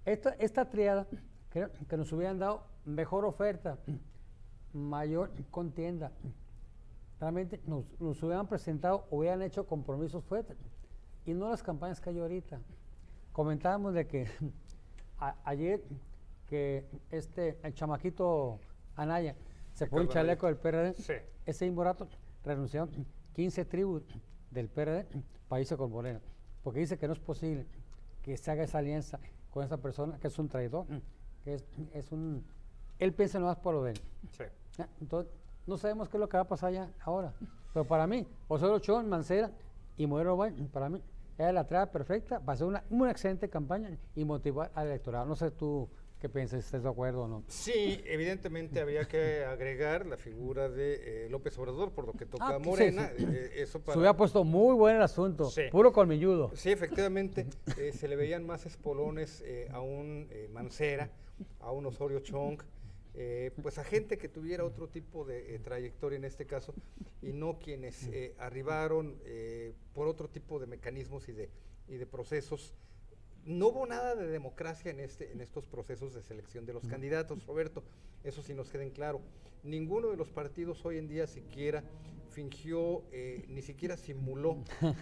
Esta triada creo que nos hubieran dado mejor oferta, mayor contienda. Realmente nos hubieran presentado, hubieran hecho compromisos fuertes y no las campañas que hay ahorita. Comentábamos de que ayer que el chamaquito Anaya se pone un chaleco del PRD, ese mismo rato renunciaron 15 tribus del PRD para irse con Moreno, porque dice que no es posible que se haga esa alianza con esa persona que es un traidor, que es un... Él piensa nomás por lo de él. Sí. Entonces, no sabemos qué es lo que va a pasar ya ahora. Pero para mí, Osorio Chong, Mancera y Moreno Valle, para mí, era la entrada perfecta para hacer una excelente campaña y motivar al electorado. No sé tú ¿Qué piensas? ¿Estás de acuerdo o no? Sí, evidentemente habría que agregar la figura de López Obrador, por lo que toca a Sí, Morena. sí. Eso para... Se hubiera puesto muy buen el asunto, Sí. puro colmilludo. Sí, efectivamente, se le veían más espolones a un Mancera, a un Osorio Chong, pues a gente que tuviera otro tipo de trayectoria en este caso, y no quienes arribaron por otro tipo de mecanismos y de procesos. No hubo nada de democracia en estos procesos de selección de los candidatos, Roberto, eso sí nos queda en claro. Ninguno de los partidos hoy en día siquiera fingió, ni siquiera simuló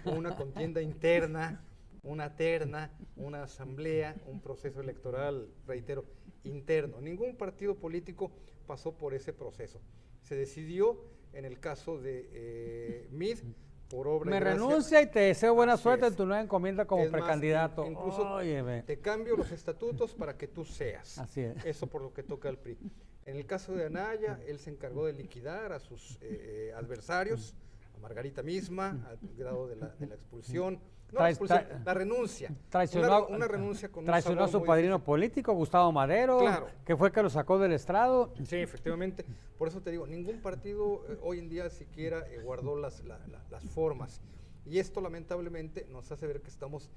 una contienda interna, una terna, una asamblea, un proceso electoral, reitero, interno. Ningún partido político pasó por ese proceso. Se decidió, en el caso de MID, por obra Me y gracia. renuncia y te deseo buena Así suerte es. en tu nueva encomienda como Es más, precandidato. incluso Óyeme. te cambio los estatutos para que tú seas. Así es. Eso por lo que toca al PRI. En el caso de Anaya, él se encargó de liquidar a sus adversarios, a Margarita misma, al grado de la expulsión. No, la expulsión, la renuncia. Traicionó, una renuncia con un traicionó a sabor su muy padrino político, Gustavo Madero, Claro. que fue que lo sacó del estrado. Sí, efectivamente. Por eso te digo, ningún partido hoy en día siquiera guardó las formas. Y esto lamentablemente nos hace ver que estamos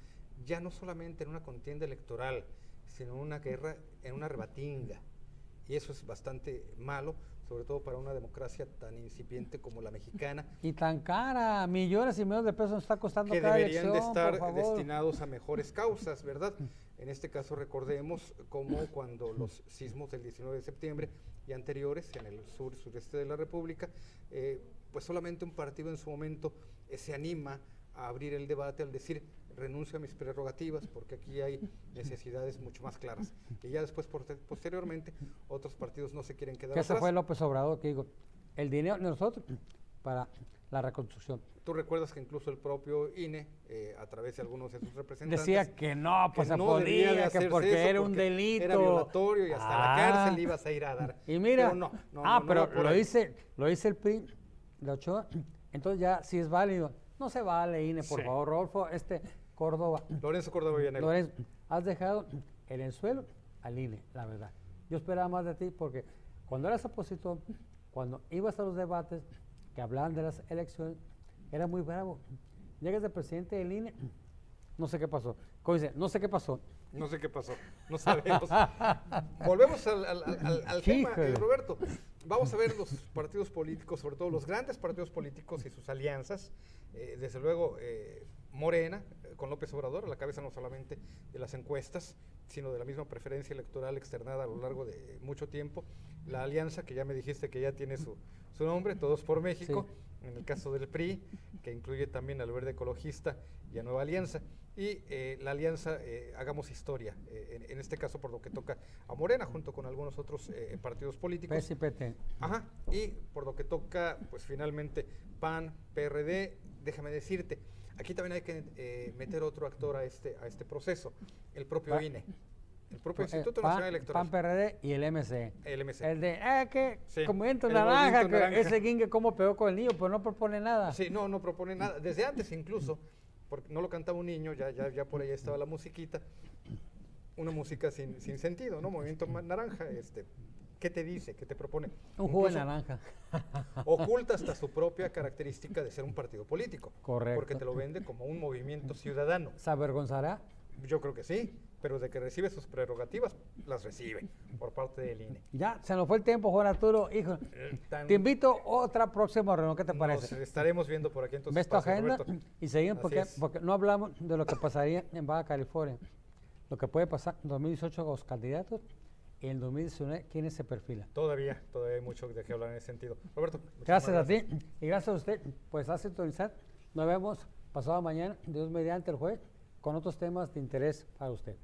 ya no solamente en una contienda electoral, sino en una guerra, en una rebatinga. Y eso es bastante malo, sobre todo para una democracia tan incipiente como la mexicana. Y tan cara, millones y millones de pesos nos está costando Que cada deberían elección, de estar por favor. destinados a mejores causas, ¿verdad? En este caso recordemos cómo cuando los sismos del 19 de septiembre y anteriores en el sureste de la República, pues solamente un partido en su momento se anima a abrir el debate al decir renuncio a mis prerrogativas porque aquí hay necesidades mucho más claras. Y ya después, posteriormente, otros partidos no se quieren quedar Que ese atrás. fue López Obrador que digo, el dinero de nosotros para la reconstrucción. Tú recuerdas que incluso el propio INE, a través de algunos de sus representantes, Decía que no, pues que se no debía de podía, que hacerse porque eso era un delito. Era violatorio y hasta la cárcel ibas a ir a dar. Y mira, pero no, pero va por lo ahí. dice el PRI de Ochoa, entonces ya si es válido. No se vale, INE, por Sí. favor, Rodolfo, Córdoba. Lorenzo Córdoba Villanelo. Lorenzo, has dejado el ensuelo al INE, la verdad. Yo esperaba más de ti porque cuando eras opositor, cuando ibas a los debates que hablaban de las elecciones, era muy bravo. Llegas de presidente del INE, no sé qué pasó. ¿Cómo dice? No sé qué pasó. No sé qué pasó, no sabemos. Volvemos al tema, Híjole. Roberto. Vamos a ver los partidos políticos, sobre todo los grandes partidos políticos y sus alianzas. Desde luego, Morena, con López Obrador, a la cabeza no solamente de las encuestas, sino de la misma preferencia electoral externada a lo largo de mucho tiempo. La alianza, que ya me dijiste que ya tiene su nombre, Todos por México, Sí. en el caso del PRI, que incluye también al Verde Ecologista y a Nueva Alianza. Y la alianza Hagamos Historia, en este caso por lo que toca a Morena, junto con algunos otros partidos políticos. PS y PT. Ajá, y por lo que toca, pues finalmente, PAN, PRD, déjame decirte, aquí también hay que meter otro actor a este proceso, el propio Pa- INE, el propio Instituto Nacional Electoral. PAN, PRD y el MC. El MC. El de, que Sí, movimiento el naranja, movimiento naranja. ese guingue cómo pegó con el niño, pero no propone nada. Sí, no propone nada, desde antes incluso, porque no lo cantaba un niño, ya por ahí estaba la musiquita, una música sin sentido, ¿no? Movimiento naranja, ¿qué te dice? ¿Qué te propone? Un jugo de Incluso naranja. oculta hasta su propia característica de ser un partido político. Correcto. Porque te lo vende como un movimiento ciudadano. ¿Se avergonzará? Yo creo que sí, pero de que recibe sus prerrogativas, las recibe por parte del INE. Ya, se nos fue el tiempo, Juan Arturo. Hijo, te invito a otra próxima reunión, ¿qué te parece? Nos estaremos viendo por aquí entonces. ¿Ves tu agenda? Y seguimos Así porque, es. porque no hablamos de lo que pasaría en Baja California. Lo que puede pasar en 2018 con los candidatos y en 2019 quiénes se perfilan. Todavía hay mucho de qué hablar en ese sentido. Roberto, muchísimas Gracias a ti y gracias a usted. Pues a sintonizar. Nos vemos pasado mañana, Dios mediante el jueves, con otros temas de interés para usted.